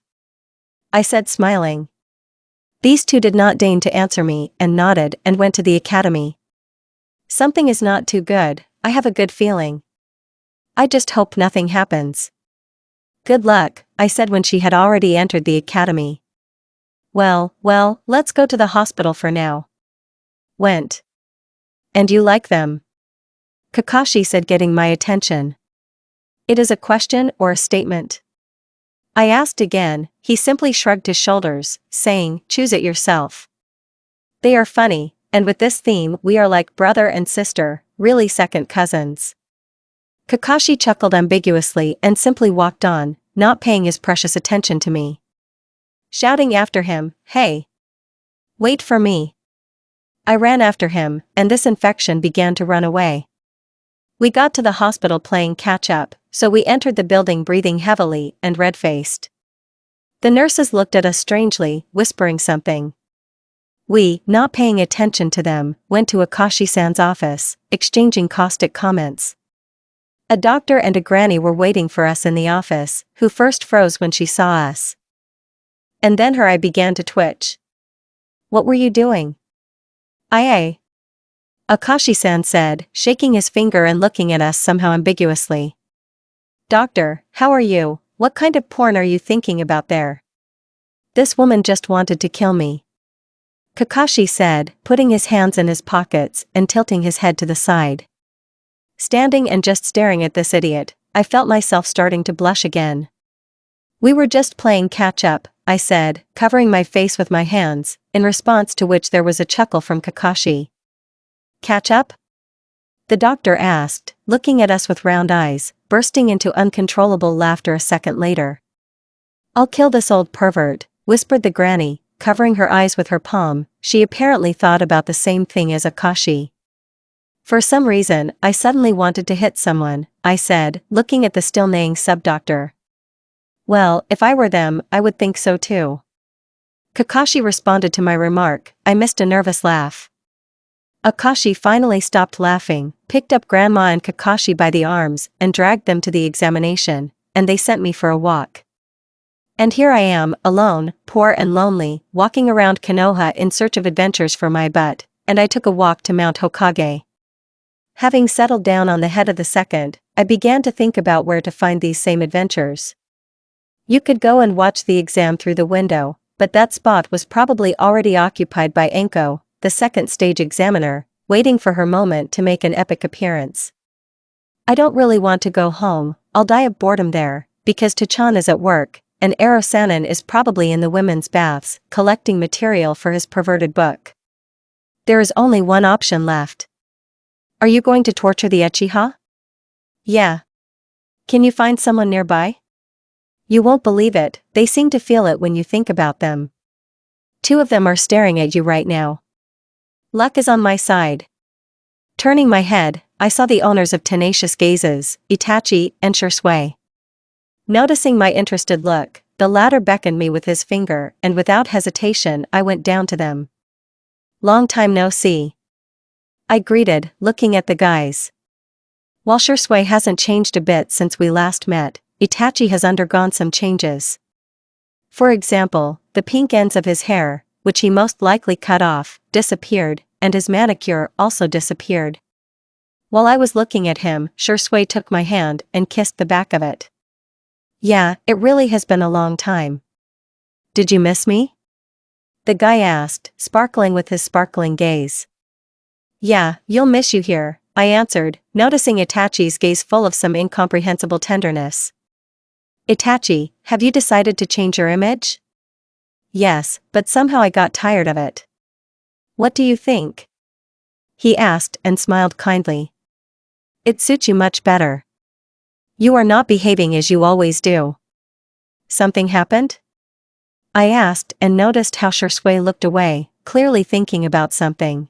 I said, smiling. These 2 did not deign to answer me and nodded and went to the academy. Something is not too good, I have a good feeling. I just hope nothing happens. Good luck, I said when she had already entered the academy. Well, let's go to the hospital for now. Went. And you like them? Kakashi said, getting my attention. It is a question or a statement? I asked again. He simply shrugged his shoulders, saying, choose it yourself. They are funny, and with this theme we are like brother and sister, really second cousins. Kakashi chuckled ambiguously and simply walked on, not paying his precious attention to me. Shouting after him, hey! Wait for me. I ran after him, and this infection began to run away. We got to the hospital playing catch-up, so we entered the building breathing heavily and red-faced. The nurses looked at us strangely, whispering something. We, not paying attention to them, went to Akashi-san's office, exchanging caustic comments. A doctor and a granny were waiting for us in the office, who first froze when she saw us. And then her eye began to twitch. What were you doing? Akashi-san said, shaking his finger and looking at us somehow ambiguously. Doctor, how are you? What kind of porn are you thinking about there? This woman just wanted to kill me, Kakashi said, putting his hands in his pockets and tilting his head to the side. Standing and just staring at this idiot, I felt myself starting to blush again. We were just playing catch-up, I said, covering my face with my hands, in response to which there was a chuckle from Kakashi. Catch-up? The doctor asked, looking at us with round eyes, bursting into uncontrollable laughter a second later. I'll kill this old pervert, whispered the granny, covering her eyes with her palm. She apparently thought about the same thing as Akashi. For some reason, I suddenly wanted to hit someone, I said, looking at the still neighing sub-doctor. Well, if I were them, I would think so too. Kakashi responded to my remark. I missed a nervous laugh. Akashi finally stopped laughing, picked up Grandma and Kakashi by the arms, and dragged them to the examination, and they sent me for a walk. And here I am, alone, poor and lonely, walking around Konoha in search of adventures for my butt, and I took a walk to Mount Hokage. Having settled down on the head of the second, I began to think about where to find these same adventures. You could go and watch the exam through the window, but that spot was probably already occupied by Enko, the second stage examiner, waiting for her moment to make an epic appearance. I don't really want to go home, I'll die of boredom there, because Tachan is at work, and Ero-sanin is probably in the women's baths, collecting material for his perverted book. There is only one option left. Are you going to torture the Uchiha? Yeah. Can you find someone nearby? You won't believe it, they seem to feel it when you think about them. 2 of them are staring at you right now. Luck is on my side. Turning my head, I saw the owners of tenacious gazes, Itachi and Shisui. Noticing my interested look, the latter beckoned me with his finger, and without hesitation I went down to them. Long time no see, I greeted, looking at the guys. While Shisui hasn't changed a bit since we last met, Itachi has undergone some changes. For example, the pink ends of his hair, which he most likely cut off, disappeared, and his manicure also disappeared. While I was looking at him, Shisui took my hand and kissed the back of it. Yeah, it really has been a long time. Did you miss me? The guy asked, sparkling with his sparkling gaze. Yeah, you'll miss you here, I answered, noticing Itachi's gaze full of some incomprehensible tenderness. Itachi, have you decided to change your image? Yes, but somehow I got tired of it. What do you think? He asked and smiled kindly. It suits you much better. You are not behaving as you always do. Something happened? I asked and noticed how Shisui looked away, clearly thinking about something.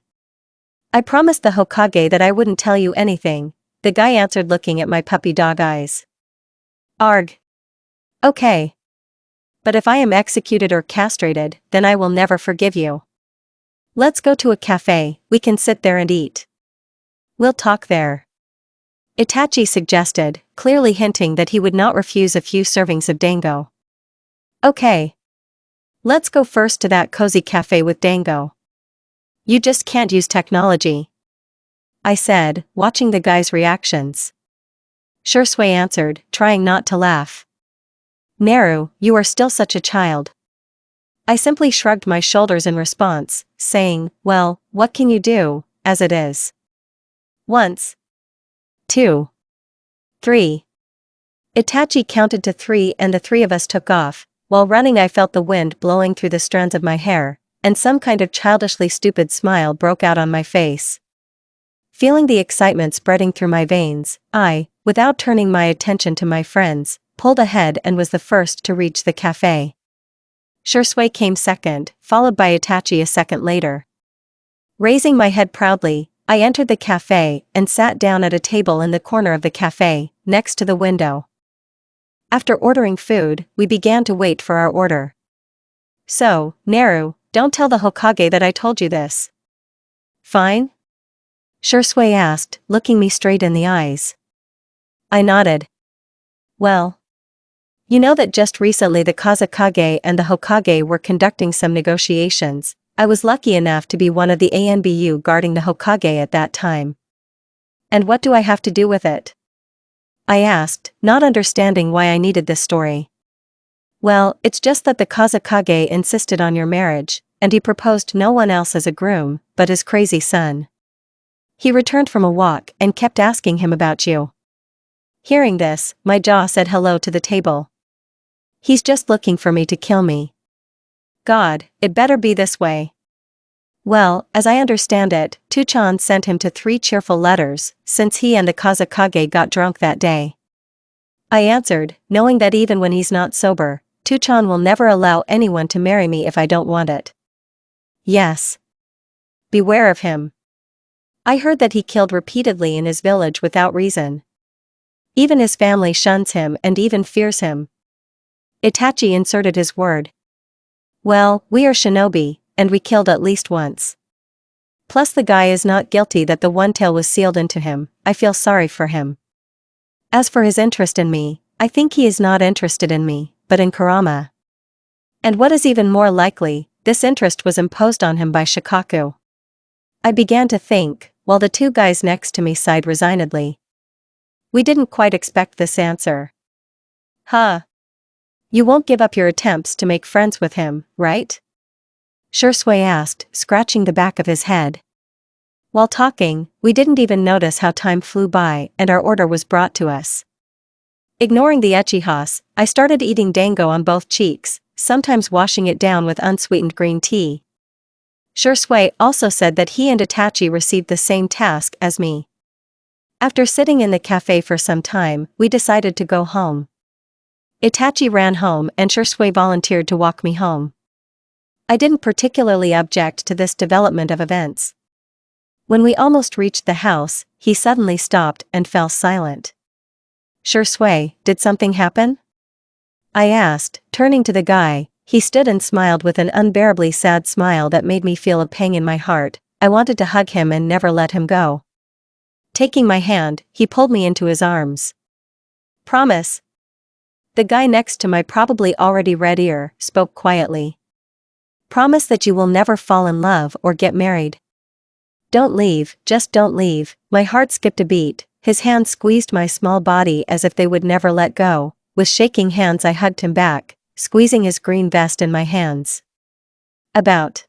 I promised the Hokage that I wouldn't tell you anything, the guy answered looking at my puppy dog eyes. Arg. Okay. But if I am executed or castrated, then I will never forgive you. Let's go to a cafe, we can sit there and eat. We'll talk there. Itachi suggested, clearly hinting that he would not refuse a few servings of dango. Okay. Let's go first to that cozy cafe with dango. You just can't use technology, I said, watching the guy's reactions. Shisui answered, trying not to laugh. Naru, you are still such a child. I simply shrugged my shoulders in response, saying, well, what can you do, as it is. Once. 2. 3. Itachi counted to 3 and the three of us took off. While running I felt the wind blowing through the strands of my hair, and some kind of childishly stupid smile broke out on my face. Feeling the excitement spreading through my veins, I, without turning my attention to my friends, pulled ahead and was the first to reach the cafe. Shisui came second, followed by Itachi a second later. Raising my head proudly, I entered the cafe and sat down at a table in the corner of the cafe, next to the window. After ordering food, we began to wait for our order. So, Naru, don't tell the Hokage that I told you this. Fine? Shisui asked, looking me straight in the eyes. I nodded. Well. You know that just recently the Kazekage and the Hokage were conducting some negotiations. I was lucky enough to be one of the ANBU guarding the Hokage at that time. And what do I have to do with it? I asked, not understanding why I needed this story. Well, it's just that the Kazekage insisted on your marriage, and he proposed no one else as a groom, but his crazy son. He returned from a walk and kept asking him about you. Hearing this, my jaw said hello to the table. He's just looking for me to kill me. God, it better be this way. Well, as I understand it, Tuchan sent him to 3 cheerful letters, since he and the Kazekage got drunk that day. I answered, knowing that even when he's not sober, Tuchan will never allow anyone to marry me if I don't want it. Yes. Beware of him. I heard that he killed repeatedly in his village without reason. Even his family shuns him and even fears him. Itachi inserted his word. Well, we are shinobi, and we killed at least once. Plus the guy is not guilty that the one tail was sealed into him, I feel sorry for him. As for his interest in me, I think he is not interested in me, but in Kurama. And what is even more likely, this interest was imposed on him by Shikaku. I began to think, while the 2 guys next to me sighed resignedly. We didn't quite expect this answer. Huh. You won't give up your attempts to make friends with him, right? Shisui asked, scratching the back of his head. While talking, we didn't even notice how time flew by and our order was brought to us. Ignoring the Uchihas, I started eating dango on both cheeks, sometimes washing it down with unsweetened green tea. Shisui also said that he and Itachi received the same task as me. After sitting in the cafe for some time, we decided to go home. Itachi ran home and Shisui volunteered to walk me home. I didn't particularly object to this development of events. When we almost reached the house, he suddenly stopped and fell silent. Shisui, did something happen? I asked, turning to the guy. He stood and smiled with an unbearably sad smile that made me feel a pang in my heart. I wanted to hug him and never let him go. Taking my hand, he pulled me into his arms. Promise. The guy next to my probably already red ear spoke quietly. Promise that you will never fall in love or get married. Don't leave, just don't leave. My heart skipped a beat. His hands squeezed my small body as if they would never let go. With shaking hands I hugged him back, squeezing his green vest in my hands. About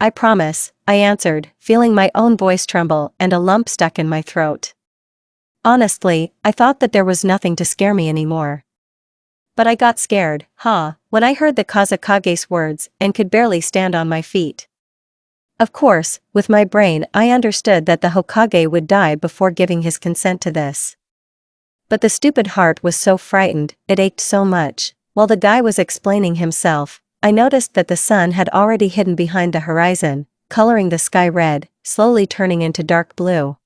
I promise, I answered, feeling my own voice tremble and a lump stuck in my throat. Honestly, I thought that there was nothing to scare me anymore. But I got scared, when I heard the Kazakage's words and could barely stand on my feet. Of course, with my brain I understood that the Hokage would die before giving his consent to this. But the stupid heart was so frightened, it ached so much. While the guy was explaining himself, I noticed that the sun had already hidden behind the horizon, coloring the sky red, slowly turning into dark blue.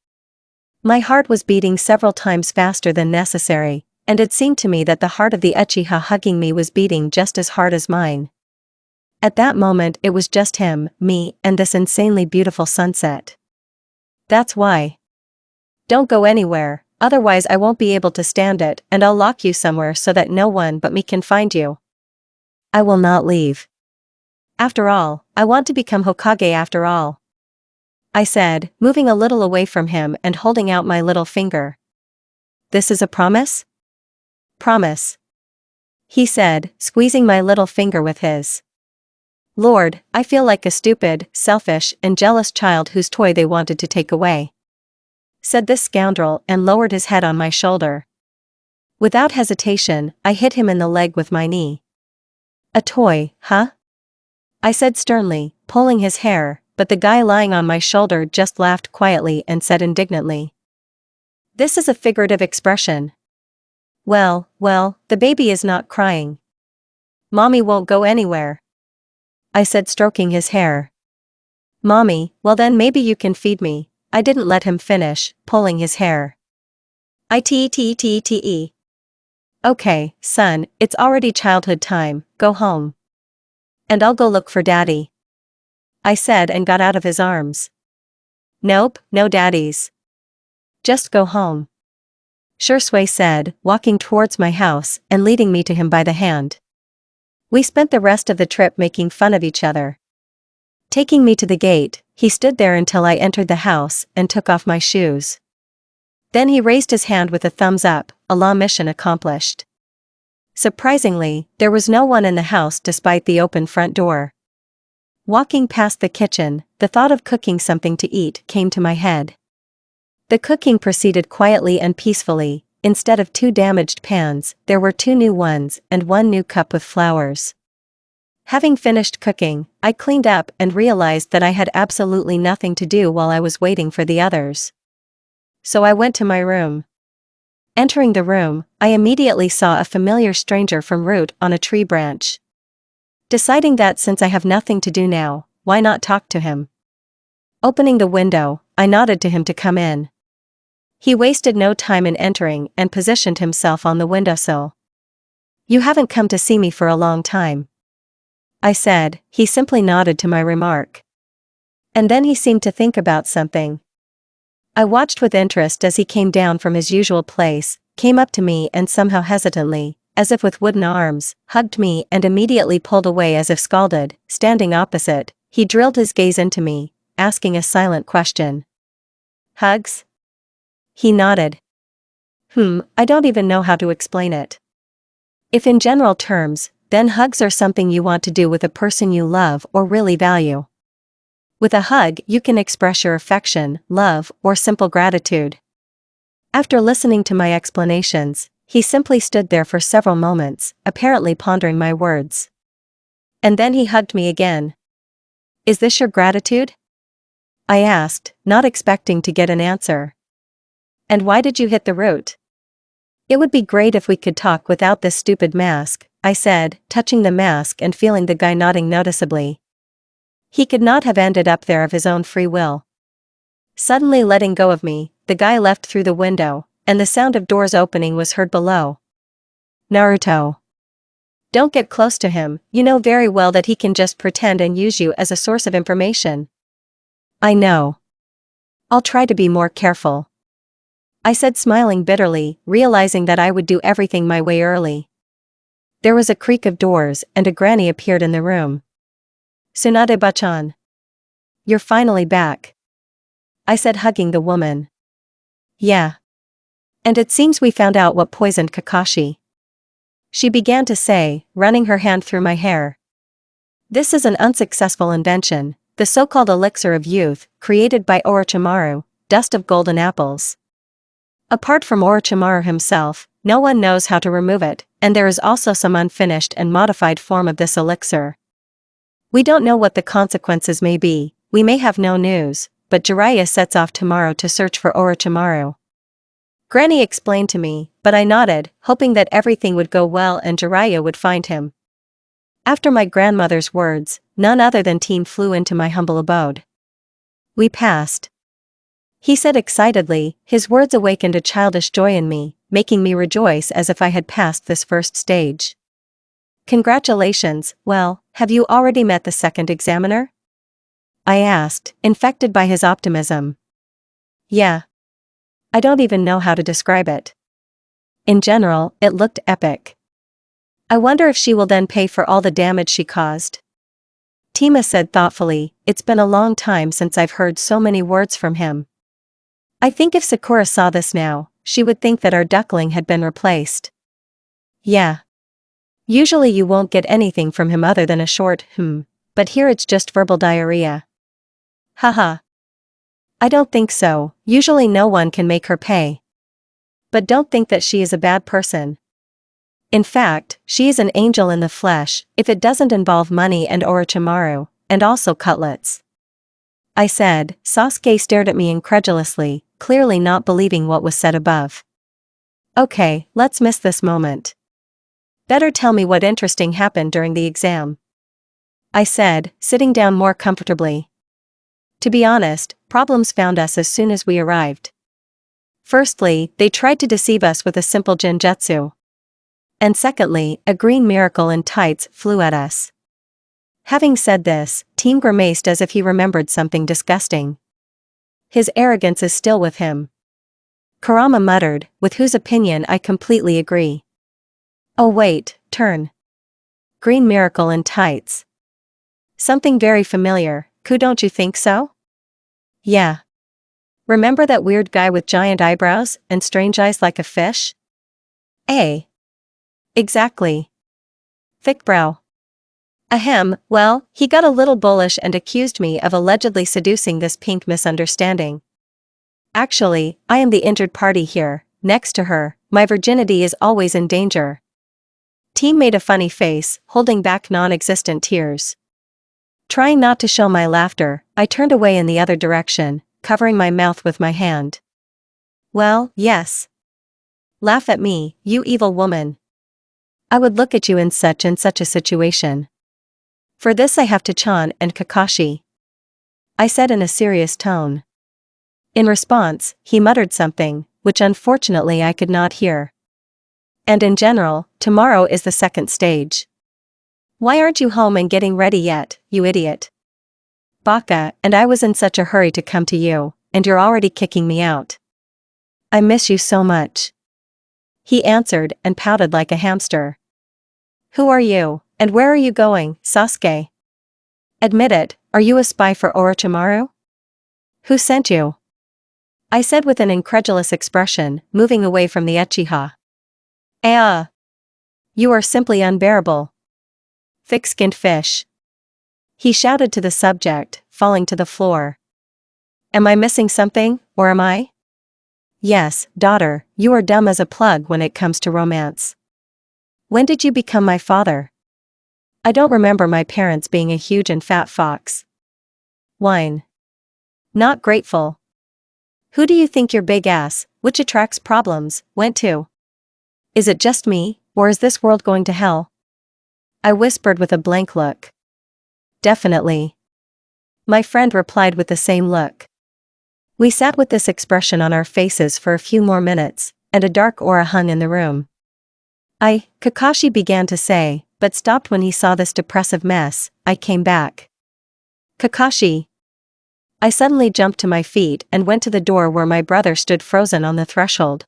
My heart was beating several times faster than necessary, and it seemed to me that the heart of the Uchiha hugging me was beating just as hard as mine. At that moment it was just him, me, and this insanely beautiful sunset. That's why. Don't go anywhere, otherwise I won't be able to stand it, and I'll lock you somewhere so that no one but me can find you. I will not leave. After all, I want to become Hokage after all. I said, moving a little away from him and holding out my little finger. This is a promise? Promise. He said, squeezing my little finger with his. Lord, I feel like a stupid, selfish, and jealous child whose toy they wanted to take away. Said this scoundrel and lowered his head on my shoulder. Without hesitation, I hit him in the leg with my knee. A toy, huh? I said sternly, pulling his hair, but the guy lying on my shoulder just laughed quietly and said indignantly. This is a figurative expression. Well, the baby is not crying. Mommy won't go anywhere. I said, stroking his hair. Mommy, well then maybe you can feed me. I didn't let him finish, pulling his hair. Itete. Okay, son, it's already childhood time, go home. And I'll go look for daddy. I said and got out of his arms. Nope, no daddies. Just go home. Shursui said, walking towards my house and leading me to him by the hand. We spent the rest of the trip making fun of each other. Taking me to the gate, he stood there until I entered the house and took off my shoes. Then he raised his hand with a thumbs up, Allah, mission accomplished. Surprisingly, there was no one in the house despite the open front door. Walking past the kitchen, the thought of cooking something to eat came to my head. The cooking proceeded quietly and peacefully. Instead of 2 damaged pans, there were 2 new ones and 1 new cup with flowers. Having finished cooking, I cleaned up and realized that I had absolutely nothing to do while I was waiting for the others. So I went to my room. Entering the room, I immediately saw a familiar stranger from root on a tree branch. Deciding that since I have nothing to do now, why not talk to him? Opening the window, I nodded to him to come in. He wasted no time in entering and positioned himself on the windowsill. You haven't come to see me for a long time. I said. He simply nodded to my remark. And then he seemed to think about something. I watched with interest as he came down from his usual place, came up to me and somehow hesitantly, as if with wooden arms, hugged me and immediately pulled away as if scalded. Standing opposite, he drilled his gaze into me, asking a silent question. Hugs? He nodded. I don't even know how to explain it. If in general terms, then hugs are something you want to do with a person you love or really value. With a hug, you can express your affection, love, or simple gratitude. After listening to my explanations, he simply stood there for several moments, apparently pondering my words. And then he hugged me again. Is this your gratitude? I asked, not expecting to get an answer. And why did you hit the root? It would be great if we could talk without this stupid mask, I said, touching the mask and feeling the guy nodding noticeably. He could not have ended up there of his own free will. Suddenly letting go of me, the guy left through the window, and the sound of doors opening was heard below. Naruto. Don't get close to him, you know very well that he can just pretend and use you as a source of information. I know. I'll try to be more careful. I said, smiling bitterly, realizing that I would do everything my way early. There was a creak of doors and a granny appeared in the room. Tsunade-bachan. You're finally back. I said, hugging the woman. Yeah. And it seems we found out what poisoned Kakashi. She began to say, running her hand through my hair. This is an unsuccessful invention, the so-called elixir of youth, created by Orochimaru, dust of golden apples. Apart from Orochimaru himself, no one knows how to remove it, and there is also some unfinished and modified form of this elixir. We don't know what the consequences may be, we may have no news, but Jiraiya sets off tomorrow to search for Orochimaru. Granny explained to me, but I nodded, hoping that everything would go well and Jiraiya would find him. After my grandmother's words, none other than Teen flew into my humble abode. We passed. He said excitedly, his words awakened a childish joy in me, making me rejoice as if I had passed this first stage. Congratulations, well, have you already met the second examiner? I asked, infected by his optimism. Yeah. I don't even know how to describe it. In general, it looked epic. I wonder if she will then pay for all the damage she caused. Tima said thoughtfully, it's been a long time since I've heard so many words from him. I think if Sakura saw this now, she would think that our duckling had been replaced. Yeah. Usually you won't get anything from him other than a short but here it's just verbal diarrhea. Haha. I don't think so, usually no one can make her pay. But don't think that she is a bad person. In fact, she is an angel in the flesh, if it doesn't involve money and Orochimaru, and also cutlets. I said. Sasuke stared at me incredulously, clearly not believing what was said above. Okay, let's miss this moment. Better tell me what interesting happened during the exam. I said, sitting down more comfortably. To be honest, problems found us as soon as we arrived. Firstly, they tried to deceive us with a simple genjutsu. And secondly, a green miracle in tights flew at us. Having said this, Team grimaced as if he remembered something disgusting. His arrogance is still with him. Kurama muttered, with whose opinion I completely agree. Oh wait, turn. Green miracle in tights. Something very familiar, don't you think so? Yeah. Remember that weird guy with giant eyebrows and strange eyes like a fish? Exactly. Thick brow. Ahem, well, he got a little bullish and accused me of allegedly seducing this pink misunderstanding. Actually, I am the injured party here, next to her, my virginity is always in danger. Team made a funny face, holding back non-existent tears. Trying not to show my laughter, I turned away in the other direction, covering my mouth with my hand. Well, yes. Laugh at me, you evil woman. I would look at you in such and such a situation. For this I have to Chan and Kakashi. I said in a serious tone. In response, he muttered something, which unfortunately I could not hear. And in general, tomorrow is the second stage. Why aren't you home and getting ready yet, you idiot? Baka, and I was in such a hurry to come to you, and you're already kicking me out. I miss you so much. He answered and pouted like a hamster. Who are you, and where are you going, Sasuke? Admit it, are you a spy for Orochimaru? Who sent you? I said with an incredulous expression, moving away from the Uchiha. You are simply unbearable. Thick-skinned fish. He shouted to the subject, falling to the floor. Am I missing something, or am I? Yes, daughter, you are dumb as a plug when it comes to romance. When did you become my father? I don't remember my parents being a huge and fat fox. Whine. Not grateful. Who do you think your big ass, which attracts problems, went to? Is it just me, or is this world going to hell? I whispered with a blank look. Definitely. My friend replied with the same look. We sat with this expression on our faces for a few more minutes, and a dark aura hung in the room. Kakashi began to say, but stopped when he saw this depressive mess. I came back. Kakashi. I suddenly jumped to my feet and went to the door where my brother stood frozen on the threshold.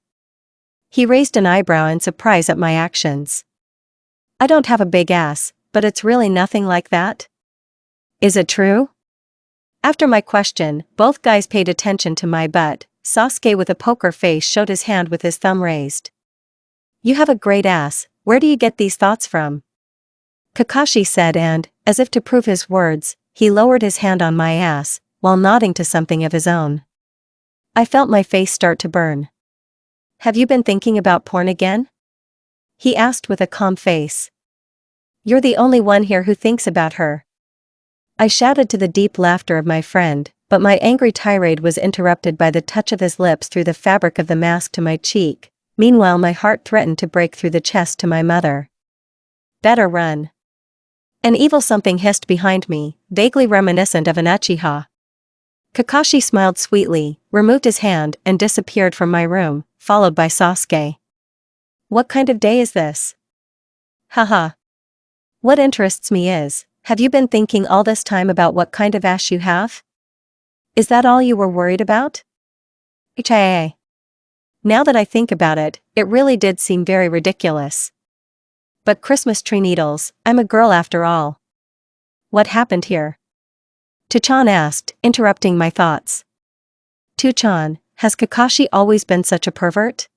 He raised an eyebrow in surprise at my actions. I don't have a big ass, but it's really nothing like that. Is it true? After my question, both guys paid attention to my butt. Sasuke with a poker face showed his hand with his thumb raised. You have a great ass, where do you get these thoughts from? Kakashi said and, as if to prove his words, He lowered his hand on my ass, while nodding to something of his own. I felt my face start to burn. Have you been thinking about porn again? He asked with a calm face. You're the only one here who thinks about her. I shouted to the deep laughter of my friend, but my angry tirade was interrupted by the touch of his lips through the fabric of the mask to my cheek. Meanwhile, my heart threatened to break through the chest to my mother. Better run. An evil something hissed behind me, vaguely reminiscent of an Uchiha. Kakashi smiled sweetly, removed his hand, and disappeared from my room, followed by Sasuke. What kind of day is this? Haha. What interests me is, have you been thinking all this time about what kind of ass you have? Is that all you were worried about? HIA. Now that I think about it, it really did seem very ridiculous. But Christmas tree needles, I'm a girl after all. What happened here? Tuchan asked, interrupting my thoughts. Tuchan, has Kakashi always been such a pervert?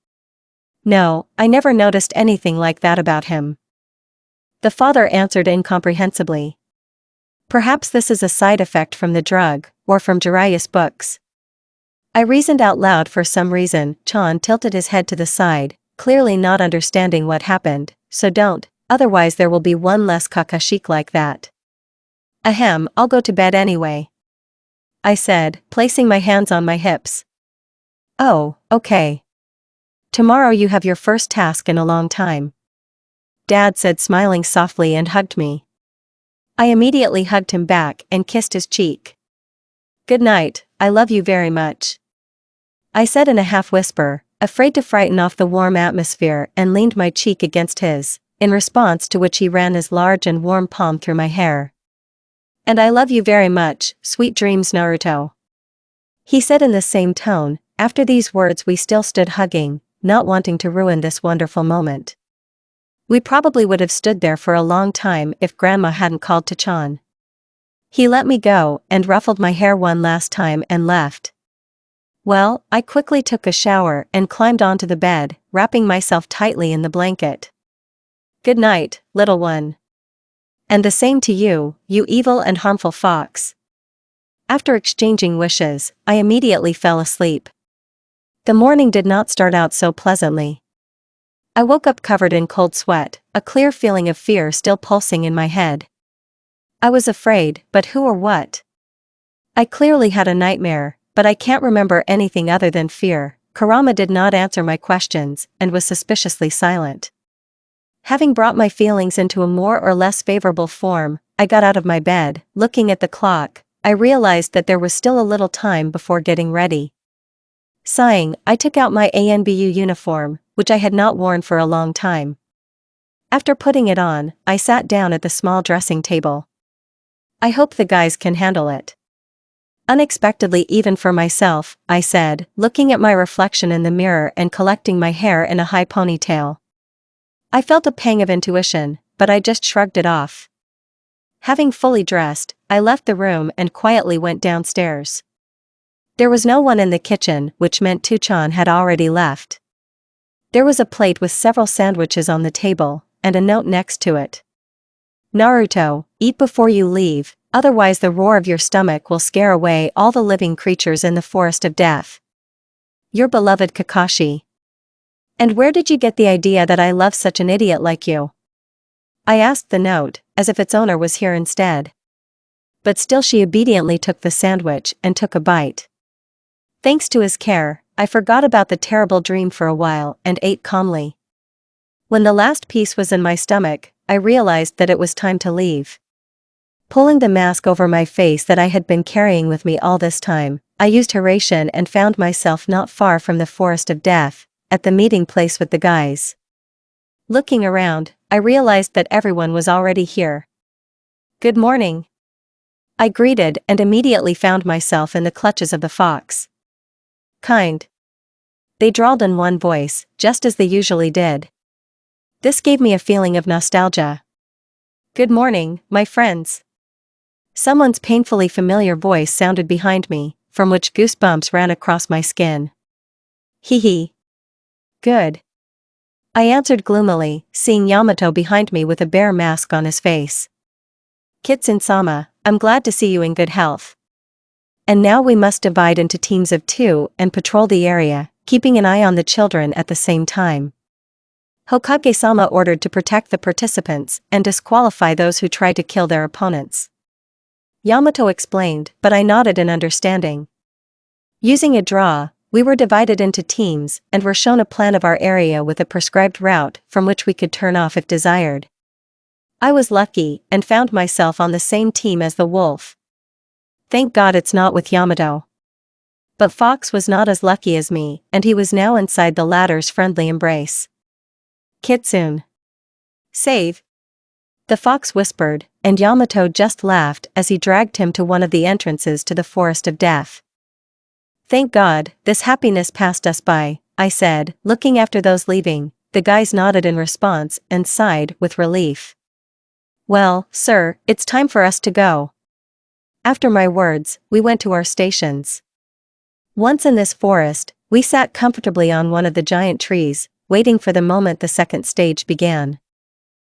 No, I never noticed anything like that about him. The father answered incomprehensibly. Perhaps this is a side effect from the drug, or from Jiraiya's books. I reasoned out loud. For some reason. Chan tilted his head to the side, clearly not understanding what happened. So don't, otherwise there will be one less Kakashik like that. Ahem, I'll go to bed anyway, I said, placing my hands on my hips. Oh, okay. Tomorrow you have your first task in a long time, Dad said, smiling softly, and hugged me. I immediately hugged him back and kissed his cheek. Good night, I love you very much, I said in a half whisper, afraid to frighten off the warm atmosphere, and leaned my cheek against his, in response to which he ran his large and warm palm through my hair. And I love you very much, sweet dreams, Naruto, he said in the same tone. After these words we still stood hugging, not wanting to ruin this wonderful moment. We probably would have stood there for a long time if Grandma hadn't called to Chan. He let me go and ruffled my hair one last time and left. Well, I quickly took a shower and climbed onto the bed, wrapping myself tightly in the blanket. Good night, little one. And the same to you, you evil and harmful fox. After exchanging wishes, I immediately fell asleep. The morning did not start out so pleasantly. I woke up covered in cold sweat, a clear feeling of fear still pulsing in my head. I was afraid, but who or what? I clearly had a nightmare, but I can't remember anything other than fear. Kurama did not answer my questions, and was suspiciously silent. Having brought my feelings into a more or less favorable form, I got out of my bed. Looking at the clock, I realized that there was still a little time before getting ready. Sighing, I took out my ANBU uniform, which I had not worn for a long time. After putting it on, I sat down at the small dressing table. I hope the guys can handle it. Unexpectedly, even for myself, I said, looking at my reflection in the mirror and collecting my hair in a high ponytail. I felt a pang of intuition, but I just shrugged it off. Having fully dressed, I left the room and quietly went downstairs. There was no one in the kitchen, which meant Tuchan had already left. There was a plate with several sandwiches on the table, and a note next to it. Naruto, eat before you leave, otherwise the roar of your stomach will scare away all the living creatures in the forest of death. Your beloved Kakashi. And where did you get the idea that I love such an idiot like you? I asked the note, as if its owner was here instead. But still she obediently took the sandwich and took a bite. Thanks to his care, I forgot about the terrible dream for a while and ate calmly. When the last piece was in my stomach, I realized that it was time to leave. Pulling the mask over my face that I had been carrying with me all this time, I used Harem and found myself not far from the forest of death, at the meeting place with the guys. Looking around, I realized that everyone was already here. Good morning, I greeted, and immediately found myself in the clutches of the fox. Kind, they drawled in one voice, just as they usually did. This gave me a feeling of nostalgia. Good morning, my friends. Someone's painfully familiar voice sounded behind me, from which goosebumps ran across my skin. Hee hee. Good, I answered gloomily, seeing Yamato behind me with a bear mask on his face. Kitsun-sama, I'm glad to see you in good health. And now we must divide into teams of 2 and patrol the area, keeping an eye on the children at the same time. Hokage-sama ordered to protect the participants and disqualify those who tried to kill their opponents. Yamato explained, but I nodded in understanding. Using a draw, we were divided into teams and were shown a plan of our area with a prescribed route from which we could turn off if desired. I was lucky and found myself on the same team as the wolf. Thank God it's not with Yamato. But Fox was not as lucky as me, and he was now inside the latter's friendly embrace. Kitsune. Save. The fox whispered, and Yamato just laughed as he dragged him to one of the entrances to the forest of death. Thank God, this happiness passed us by, I said, looking after those leaving. The guys nodded in response and sighed with relief. Well, sir, it's time for us to go. After my words, we went to our stations. Once in this forest, we sat comfortably on one of the giant trees, waiting for the moment the second stage began.